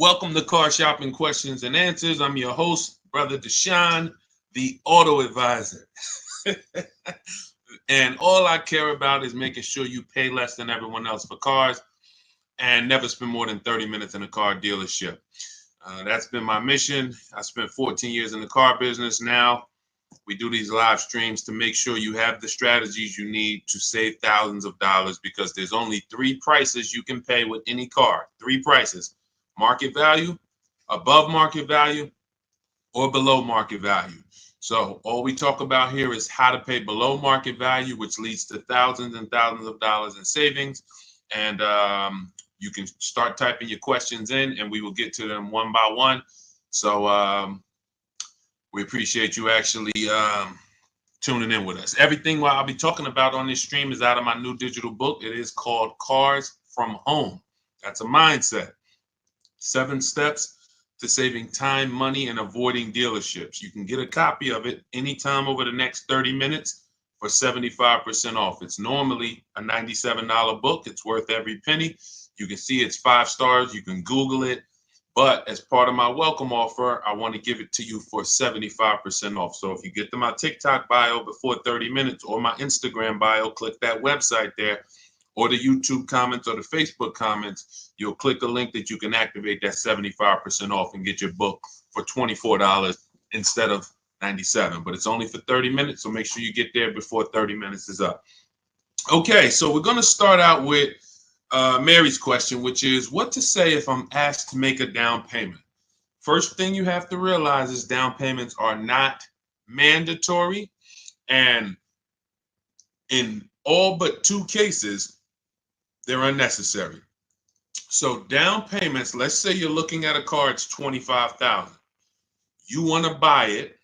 Welcome to Car Shopping Questions and Answers. I'm your host, Brother Deshaun, the auto advisor. And all I care about is making sure you pay less than everyone else for cars and never spend more than 30 minutes in a car dealership. That's been my mission. I spent 14 years in the car business. Now we do these live streams to make sure you have the strategies you need to save thousands of dollars, because there's only three prices you can pay with any car. Three prices: market value, above market value, or below market value. So all we talk about here is how to pay below market value, which leads to thousands and thousands of dollars in savings. And you can start typing your questions in and we will get to them one by one. So we appreciate you actually tuning in with us. Everything what I'll be talking about on this stream is out of my new digital book. It is called Cars from Home. That's a mindset. 7 steps to saving time, money, and avoiding dealerships. You can get a copy of it anytime over the next 30 minutes for 75% off. It's normally a $97 book. It's worth every penny. You can see it's 5 stars. You can Google it. But as part of my welcome offer, I want to give it to you for 75% off. So if you get to my TikTok bio before 30 minutes or my Instagram bio, click that website there, or the YouTube comments or the Facebook comments, you'll click a link that you can activate that 75% off and get your book for $24 instead of $97. But it's only for 30 minutes, so make sure you get there before 30 minutes is up. Okay, so we're going to start out with Mary's question, which is what to say if I'm asked to make a down payment. First thing you have to realize is down payments are not mandatory, and in all but 2 cases, they're unnecessary. So down payments, let's say you're looking at a car, it's $25,000. You want to buy it.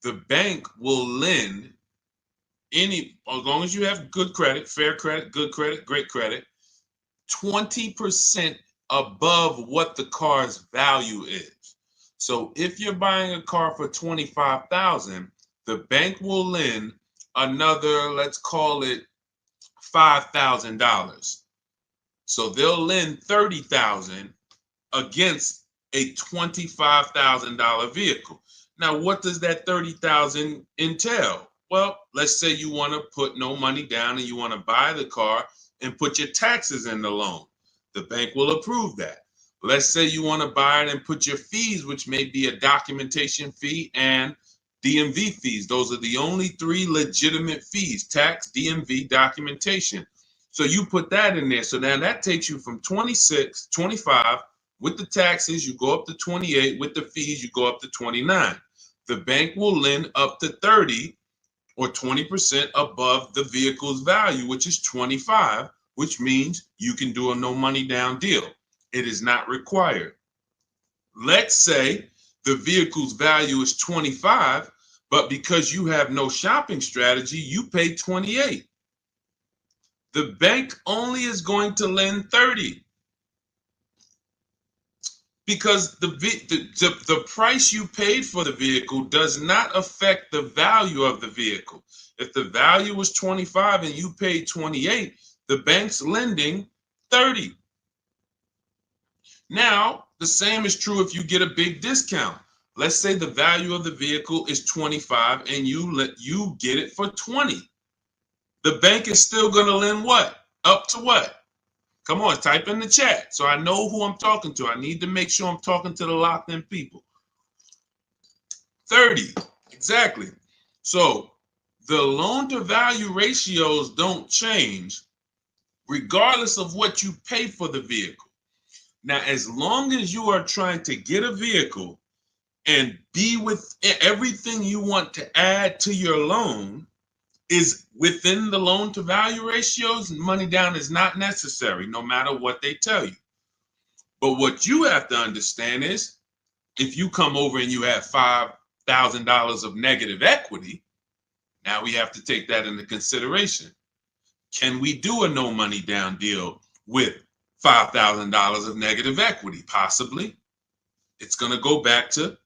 The bank will lend as long as you have good credit, fair credit, good credit, great credit, 20% above what the car's value is. So if you're buying a car for $25,000, the bank will lend another, let's call it $5,000. So they'll lend $30,000 against a $25,000 vehicle. Now, what does that $30,000 entail? Well, let's say you want to put no money down and you want to buy the car and put your taxes in the loan. The bank will approve that. Let's say you want to buy it and put your fees, which may be a documentation fee and DMV fees. Those are the only 3 legitimate fees: tax, DMV, documentation. So you put that in there. So now that takes you from 26, 25. With the taxes, you go up to 28. With the fees, you go up to 29. The bank will lend up to 30 or 20% above the vehicle's value, which is 25, which means you can do a no money down deal. It is not required. Let's say the vehicle's value is 25, but because you have no shopping strategy, you pay 28. The bank only is going to lend 30 because the price you paid for the vehicle does not affect the value of the vehicle. If the value was 25 and you paid 28, the bank's lending 30. Now, the same is true if you get a big discount. Let's say the value of the vehicle is 25 and you get it for 20. The bank is still going to lend what? Up to what? Come on, type in the chat so I know who I'm talking to. I need to make sure I'm talking to the locked in people. 30, exactly. So the loan to value ratios don't change regardless of what you pay for the vehicle. Now, as long as you are trying to get a vehicle and be with everything you want to add to your loan is within the loan to value ratios, money down is not necessary, no matter what they tell you. But what you have to understand is if you come over and you have $5,000 of negative equity, now we have to take that into consideration. Can we do a no money down deal with $5,000 of negative equity? Possibly. It's going to go back to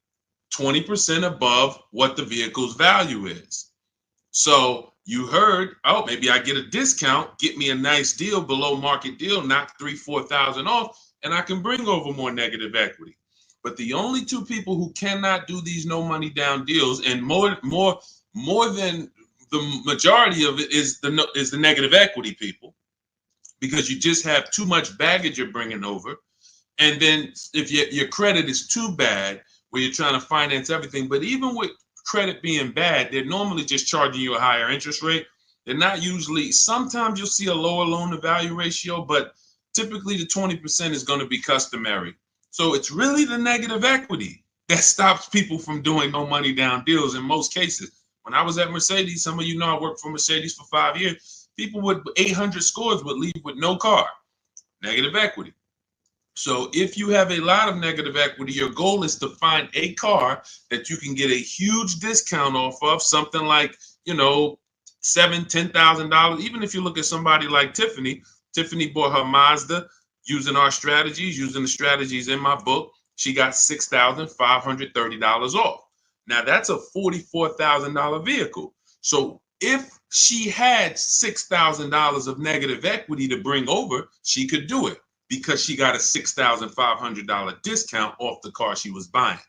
20% above what the vehicle's value is. So you heard, oh, maybe I get a discount, get me a nice deal, below market deal, knock $3,000-4,000 off. and I can bring over more negative equity. But the only two people who cannot do these no money down deals, and more than the majority of it, is the negative equity people, because you just have too much baggage you're bringing over. And then if your credit is too bad, where you're trying to finance everything, but even with credit being bad, they're normally just charging you a higher interest rate. They're not usually, sometimes you'll see a lower loan to value ratio, but typically the 20% is going to be customary. So it's really the negative equity that stops people from doing no money down deals in most cases. When I was at Mercedes, some of you know I worked for Mercedes for 5 years. People with 800 scores would leave with no car, negative equity. So if you have a lot of negative equity, your goal is to find a car that you can get a huge discount off of, something like, $7,000, $10,000. Even if you look at somebody like Tiffany bought her Mazda using our strategies, using the strategies in my book. She got $6,530 off. Now that's a $44,000 vehicle. So if she had $6,000 of negative equity to bring over, she could do it, because she got a $6,500 discount off the car she was buying.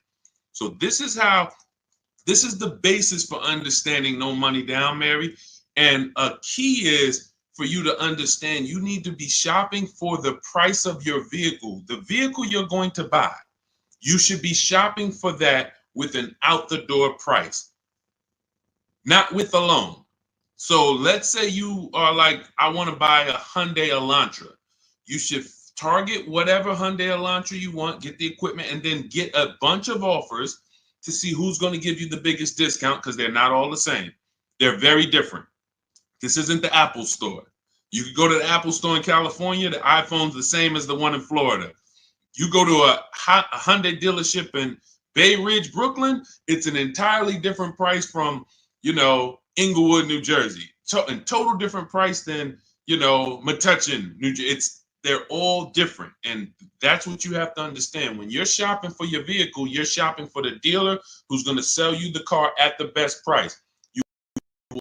So this is the basis for understanding no money down, Mary. And a key is for you to understand, you need to be shopping for the price of your vehicle, the vehicle you're going to buy. You should be shopping for that with an out the door price, not with a loan. So let's say you are like, I want to buy a Hyundai Elantra. You should target whatever Hyundai Elantra you want, get the equipment, and then get a bunch of offers to see who's going to give you the biggest discount, because they're not all the same. They're very different. This isn't the Apple store. You could go to the Apple store in California, the iPhone's the same as the one in Florida. You go to a Hyundai dealership in Bay Ridge, Brooklyn, it's an entirely different price from, Inglewood, New Jersey. And total different price than, Metuchen, New Jersey. They're all different. And that's what you have to understand. When you're shopping for your vehicle, you're shopping for the dealer who's going to sell you the car at the best price. You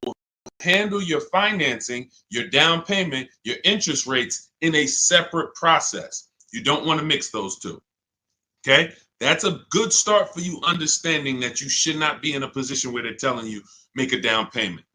will handle your financing, your down payment, your interest rates in a separate process. You don't want to mix those two. Okay? That's a good start for you understanding that you should not be in a position where they're telling you make a down payment,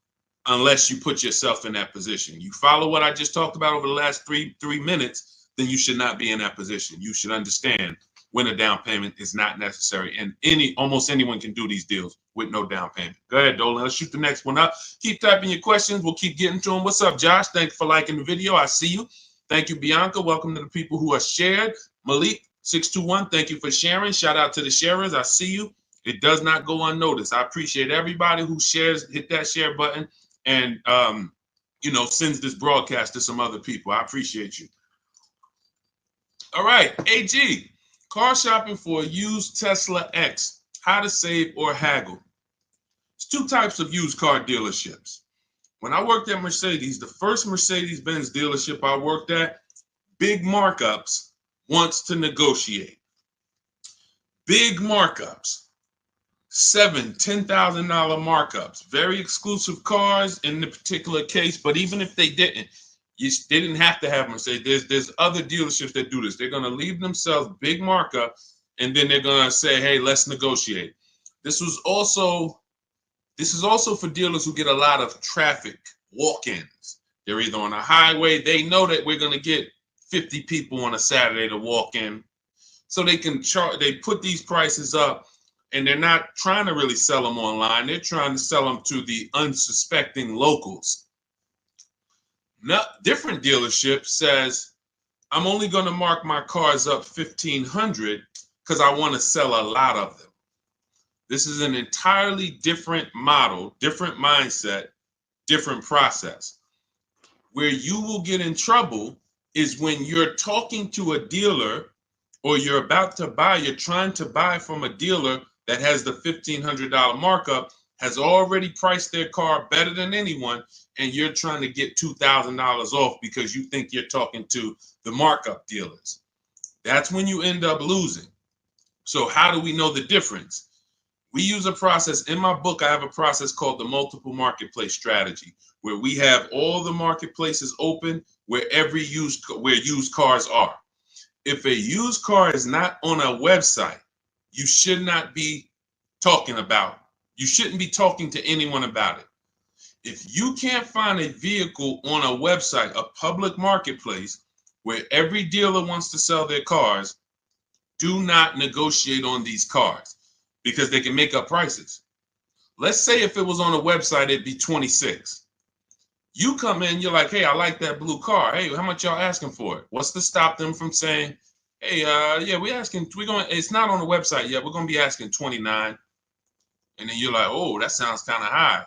unless you put yourself in that position. You follow what I just talked about over the last three minutes, then you should not be in that position. You should understand when a down payment is not necessary. And almost anyone can do these deals with no down payment. Go ahead, Dolan. Let's shoot the next one up. Keep typing your questions. We'll keep getting to them. What's up, Josh? Thank you for liking the video. I see you. Thank you, Bianca. Welcome to the people who are shared. Malik, 621, thank you for sharing. Shout out to the sharers. I see you. It does not go unnoticed. I appreciate everybody who shares, hit that share button, and sends this broadcast to some other people. I appreciate you. All right, AG, car shopping for a used Tesla X, how to save or haggle. There's two types of used car dealerships. When I worked at Mercedes, the first Mercedes-Benz dealership I worked at, big markups, wants to negotiate. Big markups. $7,000, $10,000 markups, very exclusive cars in the particular case. But even if they didn't, they didn't have to have Mercedes. There's other dealerships that do this. They're going to leave themselves big markup, and then they're going to say, hey, let's negotiate. This is also for dealers who get a lot of traffic walk-ins. They're either on a highway. They know that we're going to get 50 people on a Saturday to walk in, so they can charge. They put these prices up. And they're not trying to really sell them online. They're trying to sell them to the unsuspecting locals. Now, different dealership says, I'm only going to mark my cars up $1,500 because I want to sell a lot of them. This is an entirely different model, different mindset, different process. Where you will get in trouble is when you're talking to a dealer, or you're about to buy, you're trying to buy from a dealer that has the $1,500 markup, has already priced their car better than anyone, and you're trying to get $2,000 off because you think you're talking to the markup dealers. That's when you end up losing. So how do we know the difference? We use a process. In my book, I have a process called the multiple marketplace strategy, where we have all the marketplaces open where used cars are. if a used car is not on a website, you should not be talking about. You shouldn't be talking to anyone about it. If you can't find a vehicle on a website, a public marketplace, where every dealer wants to sell their cars, do not negotiate on these cars because they can make up prices. Let's say if it was on a website, it'd be 26. You come in, you're like, hey, I like that blue car. Hey, how much y'all asking for it? What's to stop them from saying, hey, yeah, it's not on the website yet. We're going to be asking 29. And then you're like, oh, that sounds kind of high.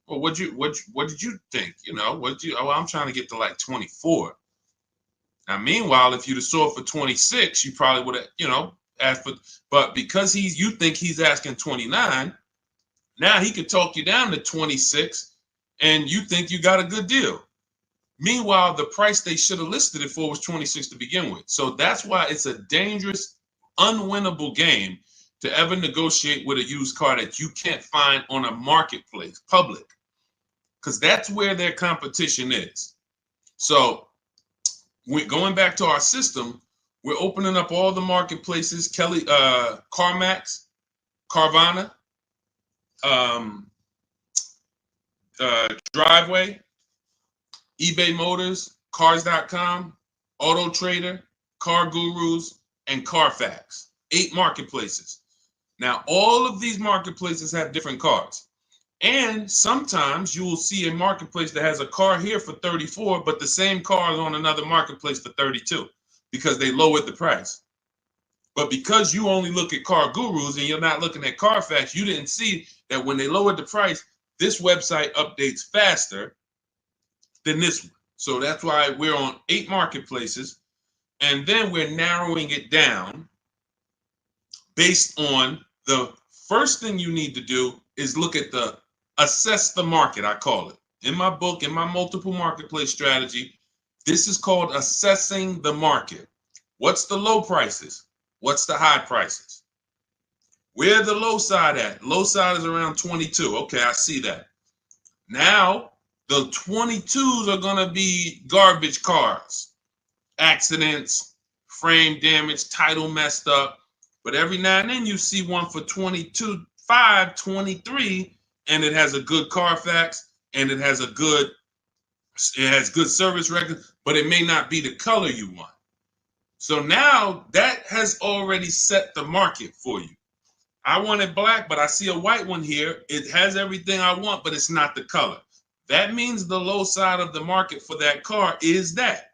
Well, what did you think? I'm trying to get to like 24. Now, meanwhile, if you'd have sold for 26, you probably would have, asked for, but because you think he's asking 29, now he could talk you down to 26 and you think you got a good deal. Meanwhile, the price they should have listed it for was 26 to begin with. So that's why it's a dangerous, unwinnable game to ever negotiate with a used car that you can't find on a marketplace, public, because that's where their competition is. So we're going back to our system. We're opening up all the marketplaces, CarMax, Carvana, Driveway, eBay Motors, Cars.com, Auto Trader, Car Gurus, and Carfax. 8 marketplaces. Now, all of these marketplaces have different cars. And sometimes you will see a marketplace that has a car here for 34, but the same car is on another marketplace for 32 because they lowered the price. But because you only look at Car Gurus and you're not looking at Carfax, you didn't see that when they lowered the price, this website updates faster than this one. So that's why we're on 8 marketplaces. And then we're narrowing it down based on the first thing you need to do is look at assess the market, I call it. In my book, in my multiple marketplace strategy, this is called assessing the market. What's the low prices? What's the high prices? Where the low side at? Low side is around 22. Okay, I see that. Now, the 22s are going to be garbage cars, accidents, frame damage, title messed up. But every now and then you see one for 22.5, 23, and it has a good Carfax and it has good service record, but it may not be the color you want. So now that has already set the market for you. I want it black, but I see a white one here. It has everything I want, but it's not the color. That means the low side of the market for that car is that.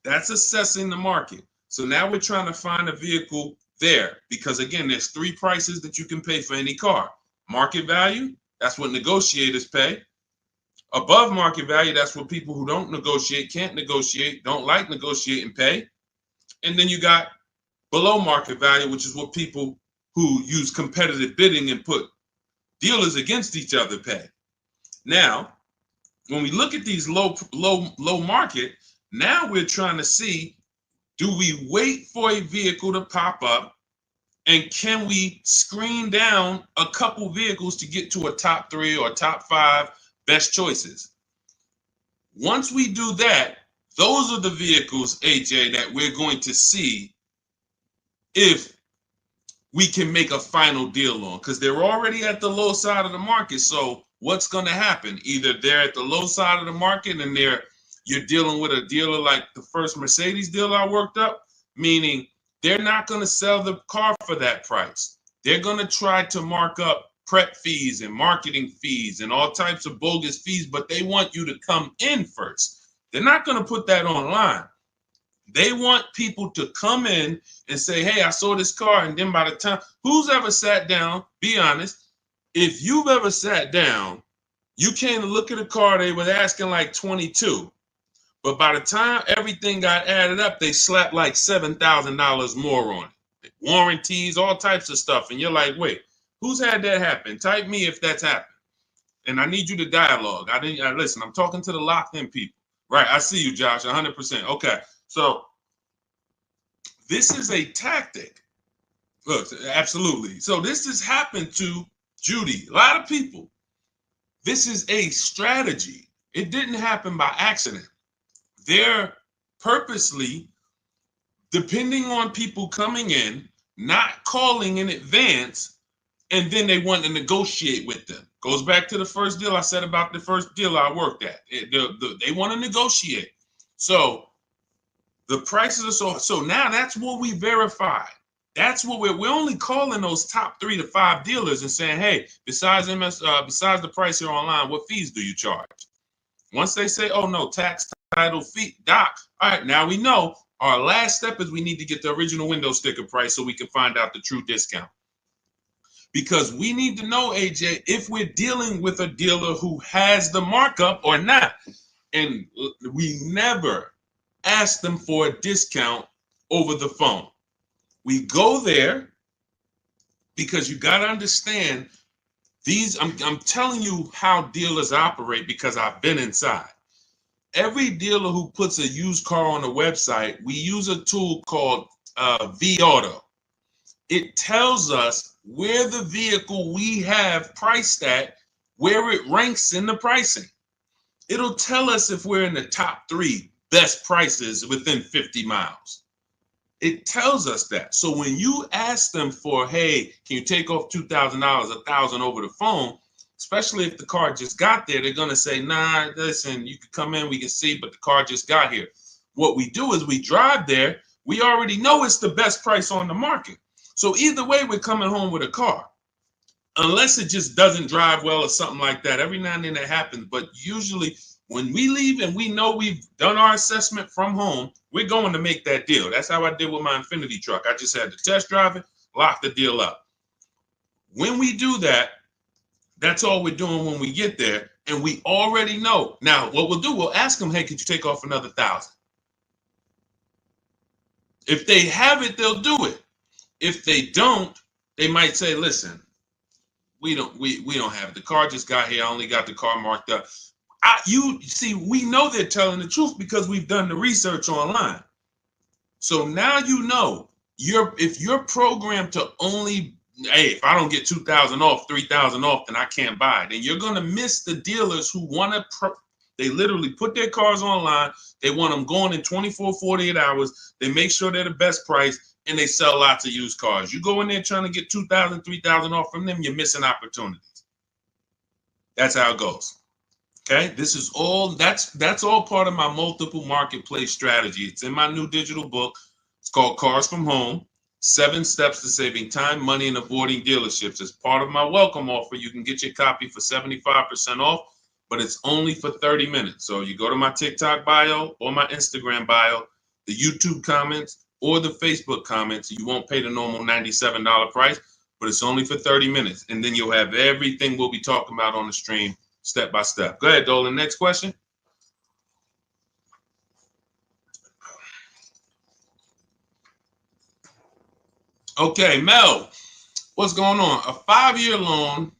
That's assessing the market. So now we're trying to find a vehicle there because, again, there's 3 prices that you can pay for any car. Market value, that's what negotiators pay. Above market value, that's what people who don't negotiate, can't negotiate, don't like negotiating pay. And then you got below market value, which is what people who use competitive bidding and put dealers against each other pay. Now, when we look at these low market, now we're trying to see, do we wait for a vehicle to pop up and can we screen down a couple vehicles to get to a top 3 or top 5 best choices? Once we do that, those are the vehicles, AJ, that we're going to see if we can make a final deal on, because they're already at the low side of the market. So what's going to happen? Either they're at the low side of the market and you're dealing with a dealer like the first Mercedes dealer I worked up, meaning they're not going to sell the car for that price. They're going to try to mark up prep fees and marketing fees and all types of bogus fees, but they want you to come in first. They're not going to put that online. They want people to come in and say, hey, I saw this car. And then by the time, who's ever sat down, be honest, if you've ever sat down, you came to look at a car, they were asking like 22. But by the time everything got added up, they slapped like $7,000 more on it. Warranties, all types of stuff. And you're like, wait, who's had that happen? Type me if that's happened. And I need you to dialogue. Listen, I'm talking to the locked in people. Right, I see you, Josh, 100%. Okay, so this is a tactic. Look, absolutely. So this has happened to Judy, a lot of people. This is a strategy. It didn't happen by accident. They're purposely depending on people coming in, not calling in advance, and then they want to negotiate with them. Goes back to the first deal I said about the first deal I worked at. They want to negotiate. So the prices are so now that's what we verify. That's what we're only calling those top 3 to 5 dealers and saying, hey, besides besides the price here online, what fees do you charge? Once they say, oh no, tax, title, fee, doc, all right, now we know our last step is we need to get the original window sticker price so we can find out the true discount. Because we need to know, AJ, if we're dealing with a dealer who has the markup or not. And we never ask them for a discount over the phone. We go there because you got to understand these. I'm telling you how dealers operate because I've been inside. Every dealer who puts a used car on a website, we use a tool called vAuto. It tells us where the vehicle we have priced at, where it ranks in the pricing. It'll tell us if we're in the top 3 best prices within 50 miles. It tells us that. So when you ask them for, hey, can you take off $2,000, $1,000 over the phone, especially if the car just got there, they're going to say, nah, listen, you can come in, we can see, but the car just got here. What we do is we drive there. We already know it's the best price on the market. So either way, we're coming home with a car. Unless it just doesn't drive well or something like that. Every now and then that happens. But usually when we leave and we know we've done our assessment from home, we're going to make that deal. That's how I did with my Infinity truck. I just had to test drive it, lock the deal up. When we do that, that's all we're doing when we get there. And we already know. Now, what we'll do, we'll ask them, hey, could you take off another $1,000? If they have it, they'll do it. If they don't, they might say, listen, we don't have it. The car just got here. I only got the car marked up. You see, we know they're telling the truth because we've done the research online. So now you know if you're programmed to only, hey, if I don't get 2,000 off, 3,000 off, then I can't buy it. And you're going to miss the dealers who want to, they literally put their cars online. They want them going in 24, 48 hours. They make sure they're the best price. And they sell lots of used cars. You go in there trying to get 2,000, 3,000 off from them, you're missing opportunities. That's how it goes. Okay, this is all, that's all part of my multiple marketplace strategy. It's in my new digital book. It's called Cars from Home, 7 Steps to Saving Time, Money, and Avoiding Dealerships. As part of my welcome offer, you can get your copy for 75% off, but it's only for 30 minutes. So you go to my TikTok bio or my Instagram bio, the YouTube comments, or the Facebook comments. You won't pay the normal $97 price, but it's only for 30 minutes. And then you'll have everything we'll be talking about on the stream step by step. Go ahead, Dolan. Next question. Okay, Mel, what's going on? A 5-year loan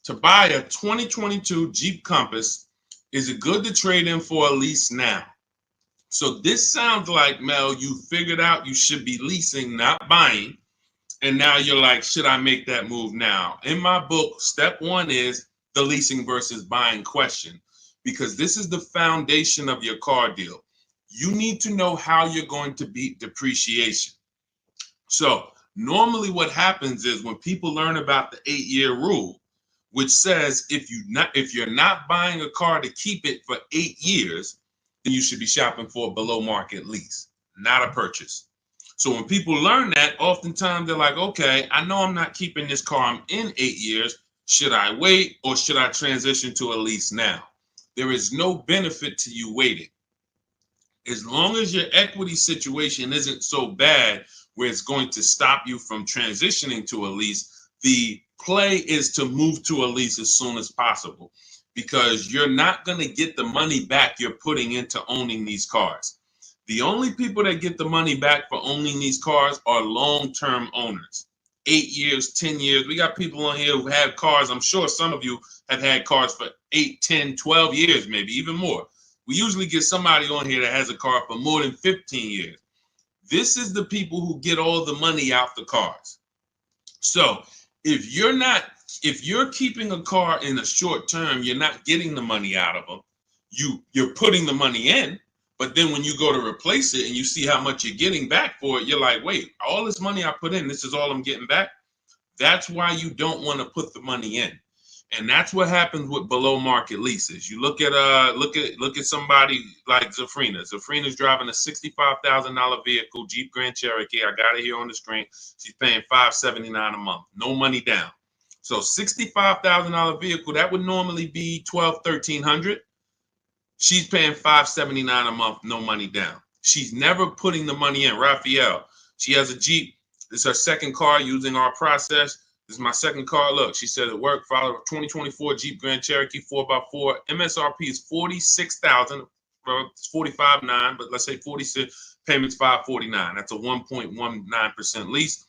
to buy a 2022 Jeep Compass. Is it good to trade in for a lease now? So this sounds like, Mel, you figured out you should be leasing, not buying. And now you're like, should I make that move now? In my book, step 1 is the leasing versus buying question, because this is the foundation of your car deal. You need to know how you're going to beat depreciation. So normally what happens is when people learn about the 8-year rule, which says if you're not buying a car to keep it for 8 years, then you should be shopping for a below market lease, not a purchase. So when people learn that, oftentimes they're like, okay, I know I'm not keeping this car. I'm in 8 years. Should I wait or should I transition to a lease now? There is no benefit to you waiting. As long as your equity situation isn't so bad where it's going to stop you from transitioning to a lease, the play is to move to a lease as soon as possible, because you're not going to get the money back you're putting into owning these cars. The only people that get the money back for owning these cars are long-term owners. 8 years, 10 years. We got people on here who have cars. I'm sure some of you have had cars for 8, 10, 12 years, maybe even more. We usually get somebody on here that has a car for more than 15 years. This is the people who get all the money out the cars. So if you're keeping a car in a short term, you're not getting the money out of them. You're putting the money in, But then when you go to replace it and you see how much you're getting back for it, you're like, wait, all this money I put in, this is all I'm getting back. That's why you don't want to put the money in. And that's what happens with below market leases. You look at somebody like Zafrina. Zafrina's driving a $65,000 vehicle, Jeep Grand Cherokee. I got it here on the screen. She's paying $579 a month, no money down. So $65,000 vehicle, that would normally be $1,200-1,300. She's paying $579 a month, no money down. She's never putting the money in. Raphael, she has a Jeep. This is her second car using our process. This is my second car. Look, she said it worked. Follow 2024 Jeep Grand Cherokee 4x4. MSRP is $46,000. Well, it's $45,900, but let's say 46. Payments $549. That's a 1.19% lease.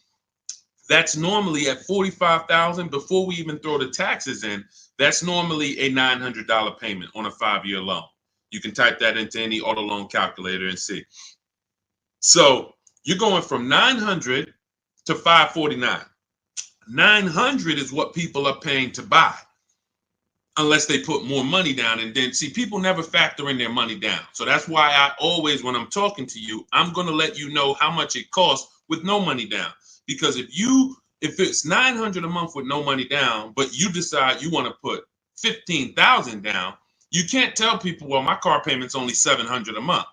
That's normally at $45,000 before we even throw the taxes in. That's normally a $900 payment on a 5-year loan. You can type that into any auto loan calculator and see. So you're going from $900 to $549. $900 is what people are paying to buy, unless they put more money down. And then, see, people never factor in their money down. So that's why I always, when I'm talking to you, I'm going to let you know how much it costs with no money down. Because if it's $900 a month with no money down, but you decide you want to put $15,000 down, you can't tell people, well, my car payment's only $700 a month.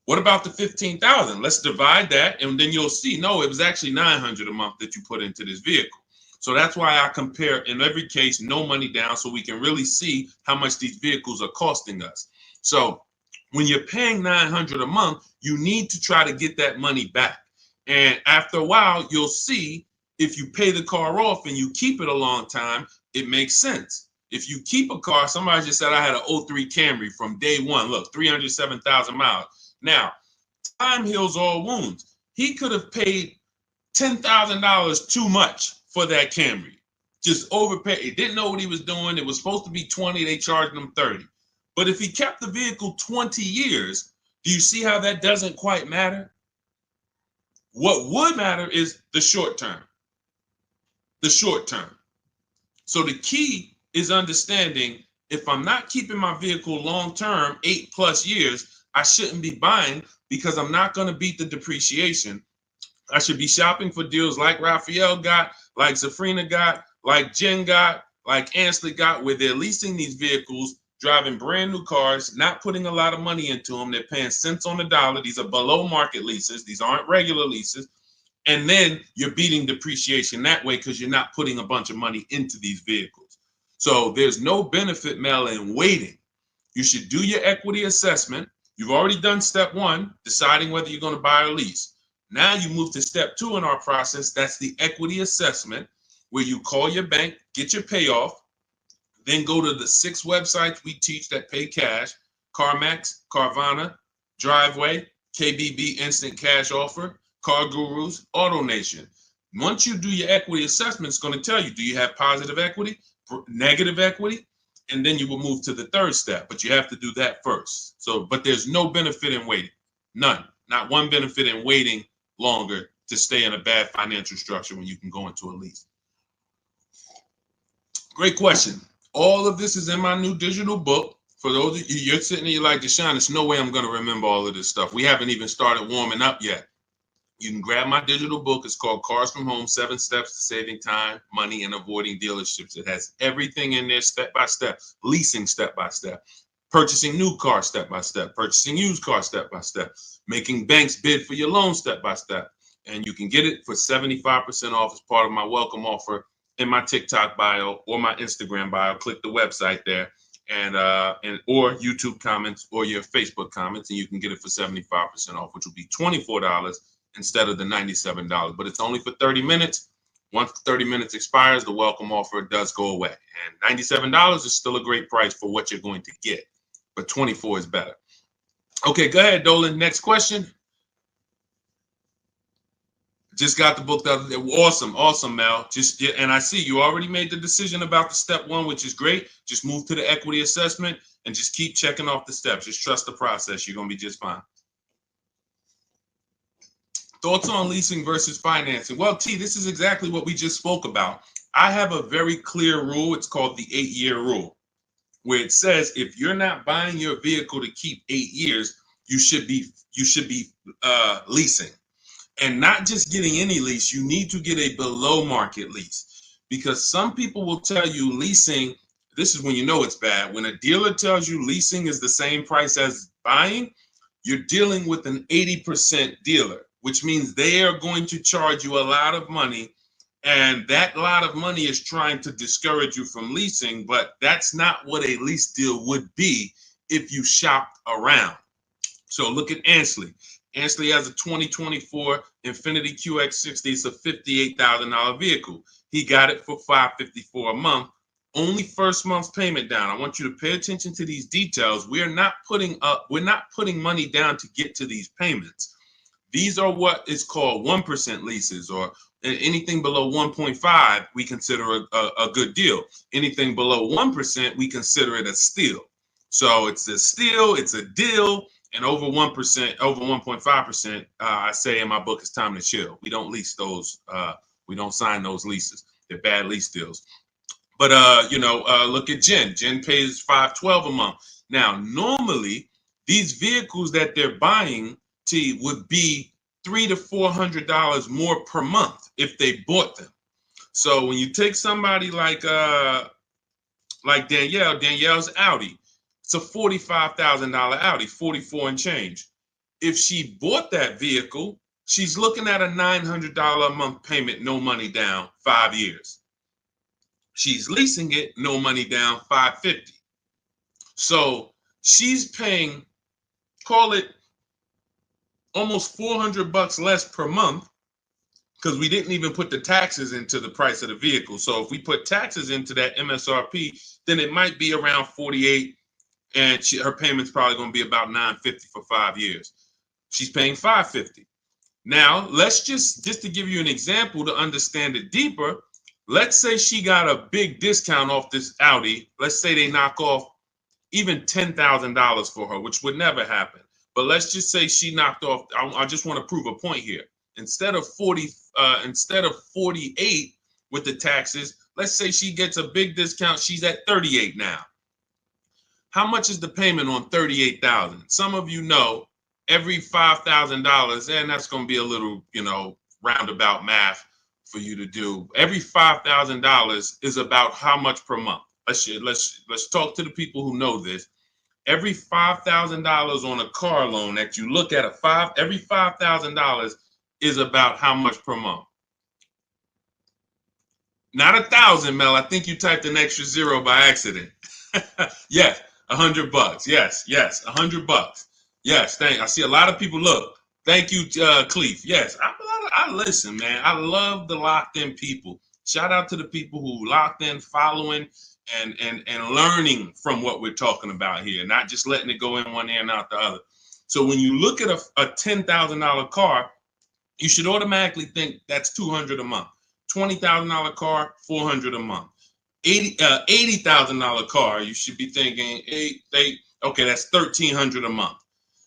What about the $15,000? Let's divide that, and then you'll see, no, it was actually $900 a month that you put into this vehicle. So that's why I compare, in every case, no money down, so we can really see how much these vehicles are costing us. So when you're paying $900 a month, you need to try to get that money back. And after a while, you'll see if you pay the car off and you keep it a long time, it makes sense. If you keep a car, somebody just said I had an 03 Camry from day one. Look, 307,000 miles. Now, time heals all wounds. He could have paid $10,000 too much for that Camry. Just overpaid. He didn't know what he was doing. It was supposed to be 20. They charged him 30. But if he kept the vehicle 20 years, do you see how that doesn't quite matter? What would matter is the short term. The short term. So the key is understanding, if I'm not keeping my vehicle long term, 8+ years, I shouldn't be buying, because I'm not going to beat the depreciation. I should be shopping for deals like Raphael got, like Zafrina got, like Jen got, like Ansley got, where they're leasing these vehicles, driving brand new cars, not putting a lot of money into them. They're paying cents on the dollar. These are below market leases. These aren't regular leases. And then you're beating depreciation that way because you're not putting a bunch of money into these vehicles. So there's no benefit, Mel, in waiting. You should do your equity assessment. You've already done step one, deciding whether you're going to buy or lease. Now you move to step two in our process. That's the equity assessment, where you call your bank, get your payoff, then go to the 6 websites we teach that pay cash: CarMax, Carvana, Driveway, KBB Instant Cash Offer, Car Gurus, AutoNation. Once you do your equity assessment, it's going to tell you, do you have positive equity, negative equity? And then you will move to the third step, but you have to do that first. So, but there's no benefit in waiting. None. Not one benefit in waiting longer to stay in a bad financial structure when you can go into a lease. Great question. All of this is in my new digital book. For those of you, you're sitting there, you're like, Deshaun, there's no way I'm going to remember all of this stuff. We haven't even started warming up yet. You can grab my digital book. It's called Cars from Home, 7 Steps to Saving Time, Money, and Avoiding Dealerships. It has everything in there step by step, leasing step by step, purchasing new cars step by step, purchasing used cars step by step, making banks bid for your loan step by step. And you can get it for 75% off as part of my welcome offer in my TikTok bio or my Instagram bio. Click the website there and or YouTube comments or your Facebook comments, and you can get it for 75% off, which will be $24 instead of the $97. But it's only for 30 minutes. Once 30 minutes expires, the welcome offer does go away. And $97 is still a great price for what you're going to get, but $24 is better. Okay, go ahead, Dolan. Next question. Just got the book the other day. Awesome, Mel. And I see you already made the decision about the step one, which is great. Just move to the equity assessment and just keep checking off the steps. Just trust the process. You're going to be just fine. Thoughts on leasing versus financing? Well, T, this is exactly what we just spoke about. I have a very clear rule. It's called the 8-year rule. where it says if you're not buying your vehicle to keep 8 years, you should be leasing. And not just getting any lease, you need to get a below market lease, because some people will tell you leasing, this is when you know it's bad. When a dealer tells you leasing is the same price as buying, you're dealing with an 80% dealer, which means they are going to charge you a lot of money. And that lot of money is trying to discourage you from leasing, but that's not what a lease deal would be if you shopped around. So look at Ansley. Ansley has a 2024 Infiniti QX60. It's a $58,000 vehicle. He got it for $554 a month. Only first month's payment down. I want you to pay attention to these details. We're not putting money down to get to these payments. These are what is called 1% leases, or anything below 1.5 we consider a good deal. Anything below 1% we consider it a steal. So it's a steal, it's a deal. And over 1%, over 1.5%, I say in my book, it's time to chill. We don't lease those. We don't sign those leases. They're bad lease deals. But look at Jen. Jen pays $512 a month. Now, normally these vehicles that they're buying would be $300 to $400 more per month if they bought them. So when you take somebody like Danielle, Danielle's Audi. It's a $45,000 Audi, 44 and change. If she bought that vehicle, she's looking at a $900 a month payment, no money down, 5 years. She's leasing it, no money down, $550. So she's paying, call it almost $400 less per month, because we didn't even put the taxes into the price of the vehicle. So if we put taxes into that MSRP, then it might be around $48,000. And her payment's probably going to be about $950 for 5 years. She's paying $550. Now, let's just to give you an example to understand it deeper, let's say she got a big discount off this Audi. Let's say they knock off even $10,000 for her, which would never happen. But let's just say she knocked off, I just want to prove a point here. Instead of 48 with the taxes, let's say she gets a big discount. She's at 38 now. How much is the payment on $38,000? Some of you know every $5,000, and that's going to be a little, roundabout math for you to do. Every $5,000 is about how much per month? Let's talk to the people who know this. Every $5,000 on a car loan that you look at every $5,000 is about how much per month? Not 1,000, Mel. I think you typed an extra zero by accident. Yes. $100. Yes, $100. Yes, I see a lot of people. Look, thank you, Cleef. Yes, I listen, man. I love the locked in people. Shout out to the people who locked in, following, and learning from what we're talking about here, not just letting it go in one ear and out the other. So when you look at a $10,000 car, you should automatically think that's $200 a month. $20,000 car, $400 a month. $80,000 car, you should be thinking, okay, that's $1,300 a month.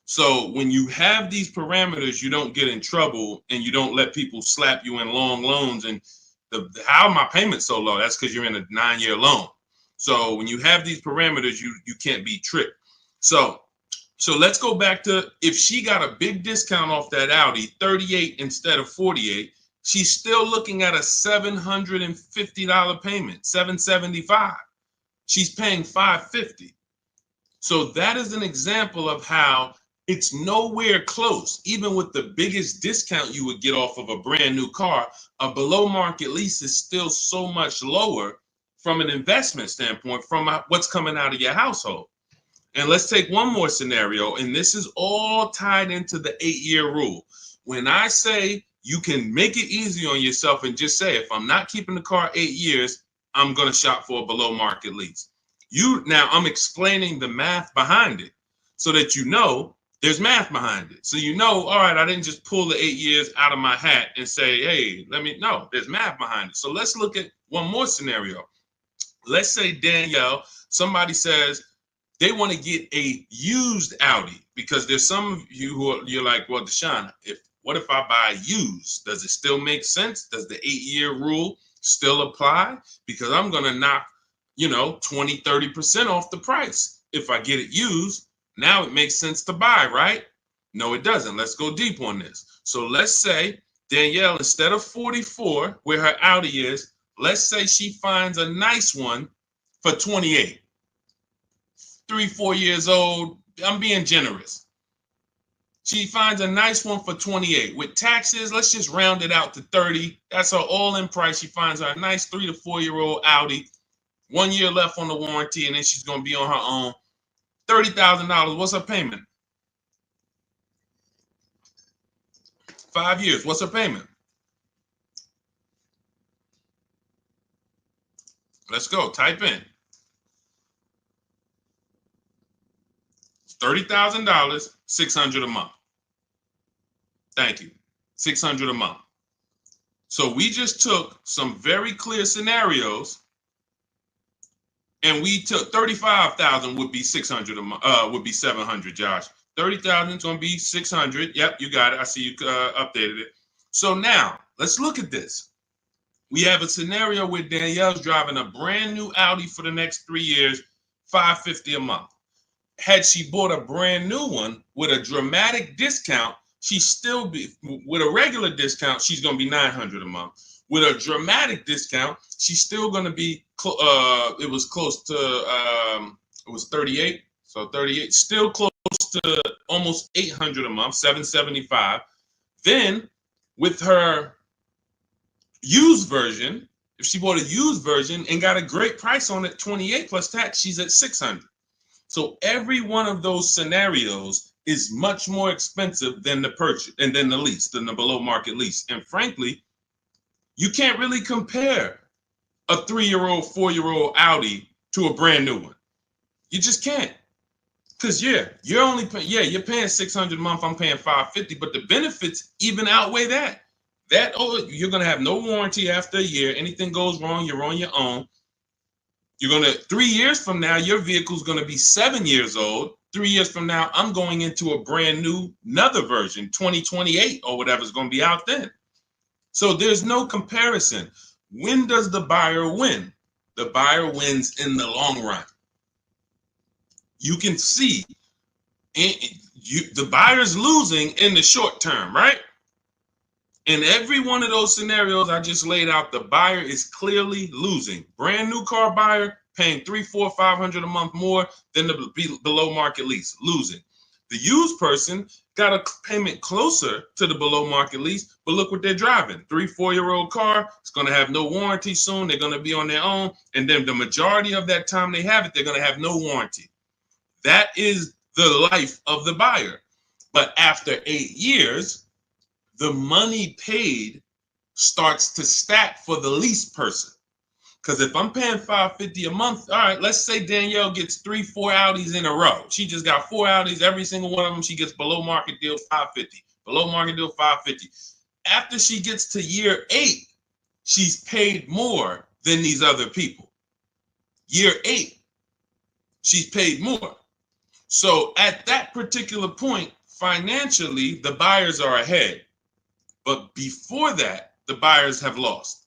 So when you have these parameters, you don't get in trouble and you don't let people slap you in long loans. And how my payment so low? That's because you're in a 9-year loan. So when you have these parameters, you can't be tricked. So let's go back to, if she got a big discount off that Audi, 38 instead of 48. She's still looking at a $750 payment, $775. She's paying $550. So that is an example of how it's nowhere close. Even with the biggest discount you would get off of a brand new car, a below market lease is still so much lower from an investment standpoint, from what's coming out of your household. And let's take one more scenario, and this is all tied into the 8-year rule. When I say you can make it easy on yourself and just say, if I'm not keeping the car 8 years, I'm going to shop for a below market lease. Now I'm explaining the math behind it so that there's math behind it. So all right, I didn't just pull the 8 years out of my hat and say, hey, there's math behind it. So let's look at one more scenario. Let's say Danielle, somebody says they want to get a used Audi, because there's some of you you're like, well, Deshaun, what if I buy used? Does it still make sense? Does the 8-year rule still apply? Because I'm going to knock, 20, 30% off the price. If I get it used, now it makes sense to buy, right? No, it doesn't. Let's go deep on this. So let's say Danielle, instead of 44, where her Audi is, let's say she finds a nice one for 28. 3-4 years old. I'm being generous. She finds a nice one for 28. With taxes, let's just round it out to 30. That's her all-in price. She finds her a nice 3 to 4-year-old Audi. 1 year left on the warranty, and then she's going to be on her own. $30,000. What's her payment? 5 years. What's her payment? Let's go. Type in. $30,000, $600 a month. Thank you. $600 a month. So we just took some very clear scenarios, and we took 35,000 would be 600 a month. Would be 700. Josh, 30,000 is going to be 600. Yep, you got it. I see you updated it. So now let's look at this. We have a scenario where Danielle's driving a brand new Audi for the next 3 years, $550 a month. Had she bought a brand new one with a dramatic discount, she's still be with a regular discount, she's going to be $900 a month. With a dramatic discount, she's still going to be it was close to it was 38. So 38, still close to almost $800 a month, $775. Then with her used version, if she bought a used version and got a great price on it, 28 plus tax, she's at $600. So every one of those scenarios is much more expensive than the purchase and then the lease, than the below market lease. And frankly, you can't really compare a 3-year-old, 4-year-old Audi to a brand new one. You just can't. Because you're only you're paying $600 a month, I'm paying $550, but the benefits even outweigh that. You're gonna have no warranty after a year. Anything goes wrong, you're on your own. You're going to, 3 years from now, your vehicle's going to be 7 years old. 3 years from now, I'm going into a brand new, another version, 2028 or whatever's going to be out then. So there's no comparison. When does the buyer win? The buyer wins in the long run. You can see the buyer's losing in the short term, right? In every one of those scenarios I just laid out, the buyer is clearly losing. Brand new car buyer paying $300, $400, $500 a month more than the below market lease, losing. The used person got a payment closer to the below market lease, but look what they're driving. 3-4-year-old car. It's going to have no warranty soon. They're going to be on their own. And then the majority of that time they have it, they're going to have no warranty. That is the life of the buyer. But after 8 years, the money paid starts to stack for the lease person. Because if I'm paying $550 a month, all right, let's say Danielle gets 3-4 Audis in a row. She just got 4 Audis, every single one of them, she gets below market deal $550. Below market deal $550. After she gets to year 8, she's paid more than these other people. Year 8, she's paid more. So at that particular point, financially, the buyers are ahead. But before that, the buyers have lost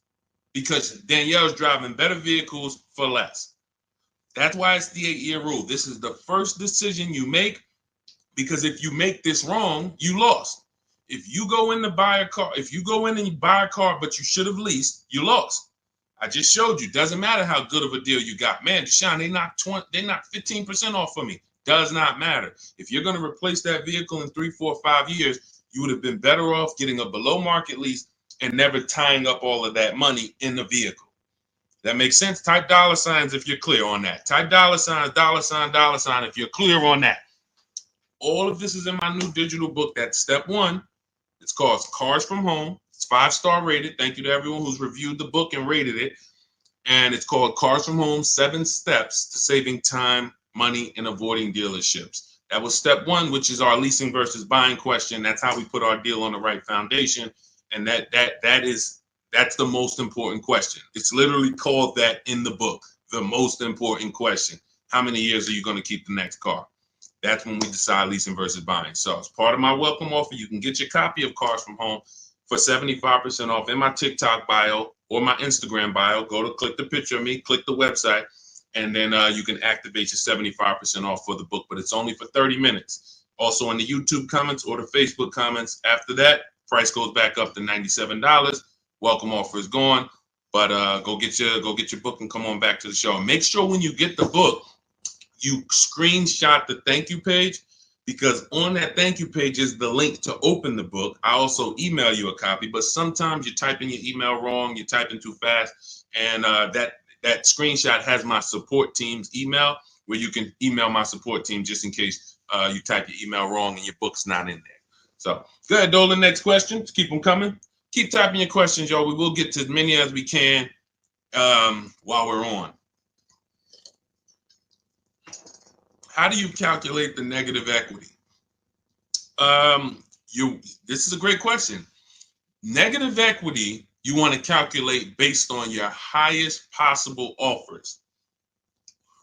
because Danielle's driving better vehicles for less. That's why it's the 8-year rule. This is the first decision you make, because if you make this wrong, you lost. If you go in to buy a car, if you go in and you buy a car, but you should have leased, you lost. I just showed you. Doesn't matter how good of a deal you got. Man, Deshaun, they knocked 15% off for me. Does not matter. If you're going to replace that vehicle in 3, 4, 5 years, you would have been better off getting a below market lease and never tying up all of that money in the vehicle. That makes sense? Type $signs if you're clear on that. Type $sign, $sign if you're clear on that. All of this is in my new digital book. That's step 1. It's called Cars from Home. It's 5-star rated. Thank you to everyone who's reviewed the book and rated it. And it's called Cars from Home, 7 Steps to Saving Time, Money, and Avoiding Dealerships. That was step 1, which is our leasing versus buying question. That's how we put our deal on the right foundation. And that's the most important question. It's literally called that in the book, the most important question. How many years are you going to keep the next car? That's when we decide leasing versus buying. So as part of my welcome offer, you can get your copy of Cars from Home for 75% off in my TikTok bio or my Instagram bio. Go to click the picture of me, click the website. and then you can activate your 75% off for the book, but it's only for 30 minutes. Also in the YouTube comments or the Facebook comments. After that, price goes back up to $97. Welcome offer is gone, but go get your book and come on back to the show. And make sure when you get the book, you screenshot the thank you page, because on that thank you page is the link to open the book. I also email you a copy, but sometimes you type in your email wrong, you type in too fast, and that screenshot has my support team's email, where you can email my support team just in case you type your email wrong and your book's not in there. So go ahead, Dolan. Next question. Just keep them coming. Keep typing your questions, y'all. We will get to as many as we can while we're on. How do you calculate the negative equity? This is a great question. Negative equity, you want to calculate based on your highest possible offers.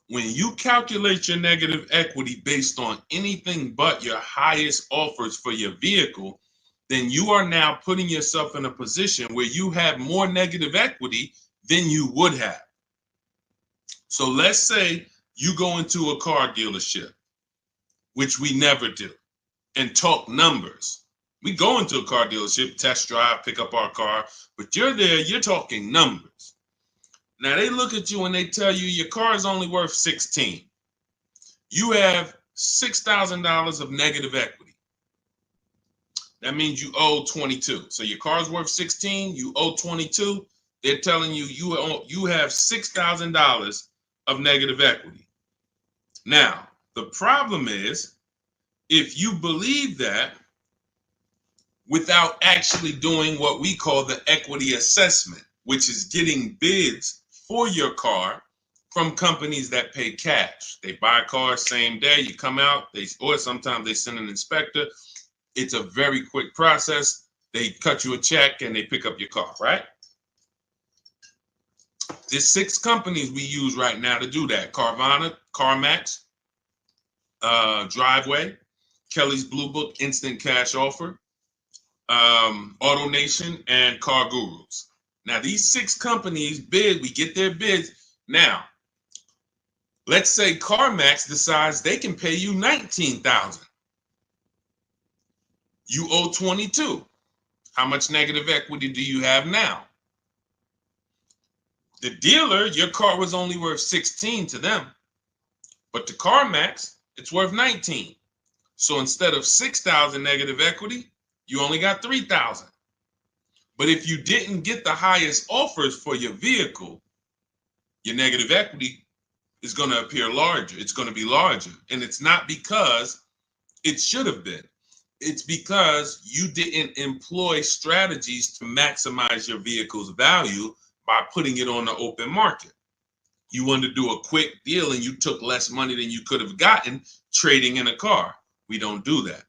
When you calculate your negative equity based on anything but your highest offers for your vehicle, then you are now putting yourself in a position where you have more negative equity than you would have. So let's say you go into a car dealership, which we never do, and talk numbers. We go into a car dealership, test drive, pick up our car, but you're there, you're talking numbers. Now they look at you and they tell you your car is only worth 16. You have $6,000 of negative equity. That means you owe 22. So your car's worth 16, you owe 22. They're telling you you have $6,000 of negative equity. Now, the problem is, if you believe that without actually doing what we call the equity assessment, which is getting bids for your car from companies that pay cash. They buy cars same day, you come out, or sometimes they send an inspector. It's a very quick process. They cut you a check and they pick up your car, right? There's 6 companies we use right now to do that. Carvana, CarMax, Driveway, Kelly's Blue Book, Instant Cash Offer, AutoNation, and Car Gurus. Now, these 6 companies bid, we get their bids. Now, let's say CarMax decides they can pay you $19,000. You owe 22. How much negative equity do you have now? The dealer, your car was only worth 16 to them, but to CarMax, it's worth 19. So instead of 6,000 negative equity, you only got 3,000. But if you didn't get the highest offers for your vehicle, your negative equity is going to appear larger. It's going to be larger. And it's not because it should have been. It's because you didn't employ strategies to maximize your vehicle's value by putting it on the open market. You wanted to do a quick deal and you took less money than you could have gotten trading in a car. We don't do that.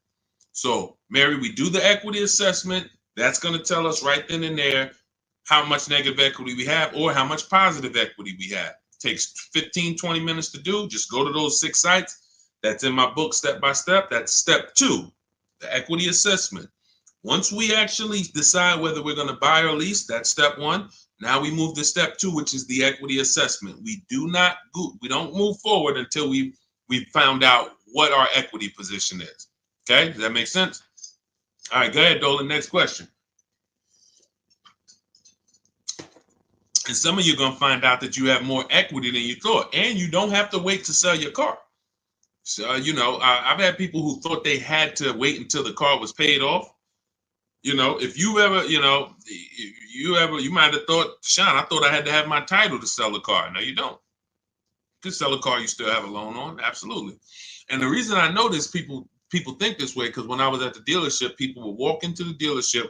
So, Mary, we do the equity assessment. That's going to tell us right then and there how much negative equity we have or how much positive equity we have. It takes 15, 20 minutes to do. Just go to those 6 sites. That's in my book, Step by Step. That's step 2, the equity assessment. Once we actually decide whether we're going to buy or lease, that's step 1. Now we move to step 2, which is the equity assessment. We don't move forward until we found out what our equity position is. Okay, does that make sense? All right, go ahead, Dolan. Next question. And some of you are going to find out that you have more equity than you thought, and you don't have to wait to sell your car. So, I've had people who thought they had to wait until the car was paid off. If you ever, you might have thought, Sean, I thought I had to have my title to sell a car. No, you don't. You can sell a car you still have a loan on. Absolutely. And the reason I know this, people think this way, because when I was at the dealership, people would walk into the dealership.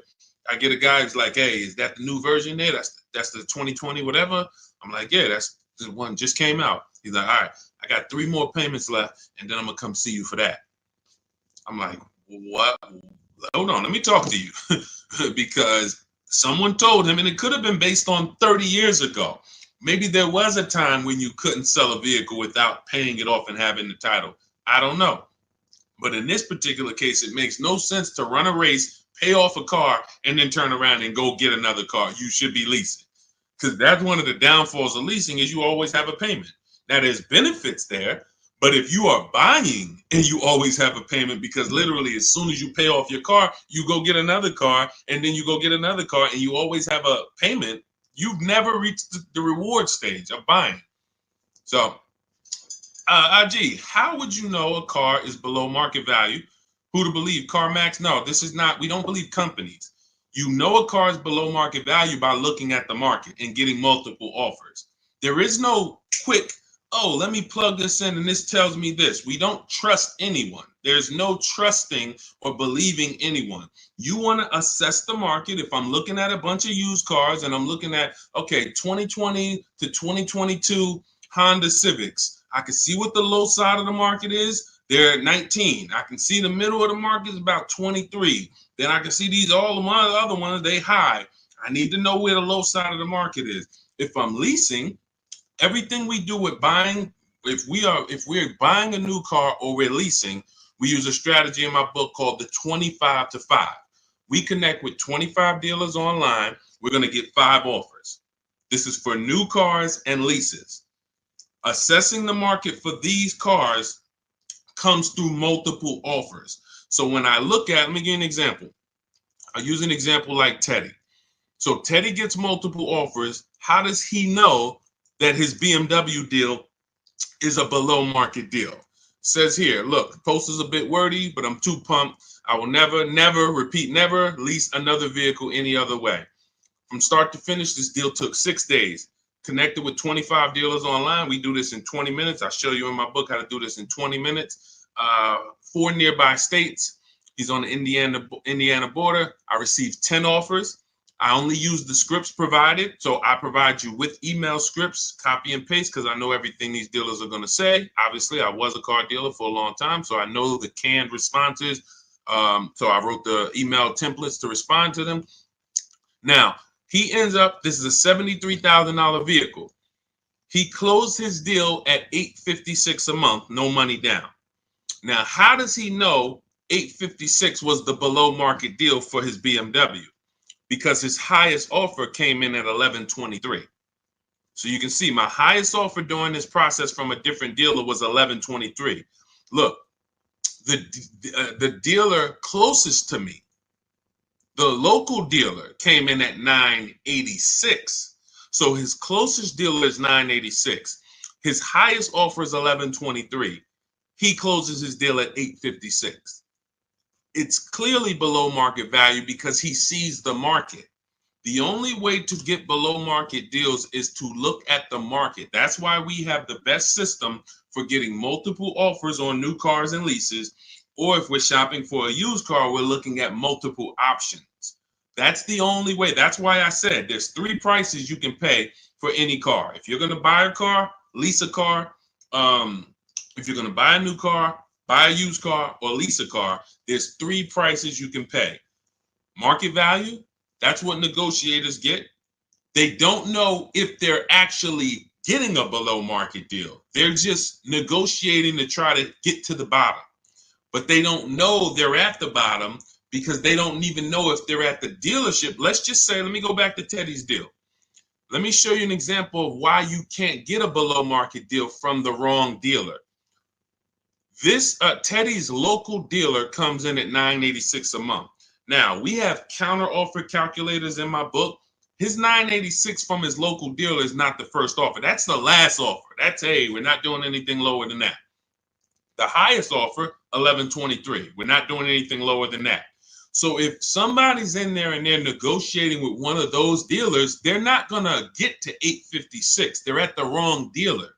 I get a guy who's like, hey, is that the new version there? That's the 2020 whatever. I'm like, yeah, that's the one just came out. He's like, all right, I got 3 more payments left, and then I'm gonna come see you for that. I'm like, what? Hold on, let me talk to you. Because someone told him, and it could have been based on 30 years ago. Maybe there was a time when you couldn't sell a vehicle without paying it off and having the title. I don't know. But in this particular case, it makes no sense to run a race, pay off a car, and then turn around and go get another car. You should be leasing. Because that's one of the downfalls of leasing is you always have a payment. Now, there's benefits there, but if you are buying and you always have a payment, because literally as soon as you pay off your car, you go get another car, and then you go get another car, and you always have a payment, you've never reached the reward stage of buying. So, IG, how would you know a car is below market value? Who to believe? CarMax? No, this is not. We don't believe companies. You know a car is below market value by looking at the market and getting multiple offers. There is no quick, oh, let me plug this in and this tells me this. We don't trust anyone. There's no trusting or believing anyone. You want to assess the market. If I'm looking at a bunch of used cars and I'm looking at, okay, 2020 to 2022 Honda Civics, I can see what the low side of the market is. They're at 19. I can see the middle of the market is about 23. Then I can see these all of my other ones, they high. I need to know where the low side of the market is. If I'm leasing, everything we do with buying, if we're buying a new car or we're leasing, we use a strategy in my book called the 25 to 5. We connect with 25 dealers online. We're going to get 5 offers. This is for new cars and leases. Assessing the market for these cars comes through multiple offers. So when I look at, let me give you an example. I use an example like Teddy. So Teddy gets multiple offers. How does he know that his BMW deal is a below market deal? Says here, look, the post is a bit wordy, but I'm too pumped. I will never lease another vehicle any other way. From start to finish, this deal took 6 days. Connected with 25 dealers online. We do this in 20 minutes. I show you in my book how to do this in 20 minutes. 4 nearby states. He's on the Indiana border. I received 10 offers. I only use the scripts provided. So I provide you with email scripts, copy and paste, because I know everything these dealers are going to say. Obviously, I was a car dealer for a long time, so I know the canned responses. So I wrote the email templates to respond to them. Now, he ends up, this is a $73,000 vehicle. He closed his deal at $856 a month, no money down. Now, how does he know $856 was the below market deal for his BMW? Because his highest offer came in at $1,123. So you can see my highest offer during this process from a different dealer was $1,123. Look, the dealer closest to me, the local dealer, came in at $986. So his closest dealer is $986. His highest offer is $1,123. He closes his deal at $856. It's clearly below market value because he sees the market. The only way to get below market deals is to look at the market. That's why we have the best system for getting multiple offers on new cars and leases. Or if we're shopping for a used car, we're looking at multiple options. That's the only way. That's why I said there's 3 prices you can pay for any car. If you're going to buy a car, lease a car, if you're going to buy a new car, buy a used car, or lease a car, there's 3 prices you can pay. Market value, that's what negotiators get. They don't know if they're actually getting a below market deal. They're just negotiating to try to get to the bottom. But they don't know they're at the bottom because they don't even know if they're at the dealership. Let's just say, let me go back to Teddy's deal. Let me show you an example of why you can't get a below market deal from the wrong dealer. This Teddy's local dealer comes in at $986 a month. Now, we have counter offer calculators in my book. His $986 from his local dealer is not the first offer. That's the last offer. That's, hey, we're not doing anything lower than that. The highest offer, $1,123. We're not doing anything lower than that. So if somebody's in there and they're negotiating with one of those dealers, they're not going to get to $856. They're at the wrong dealer.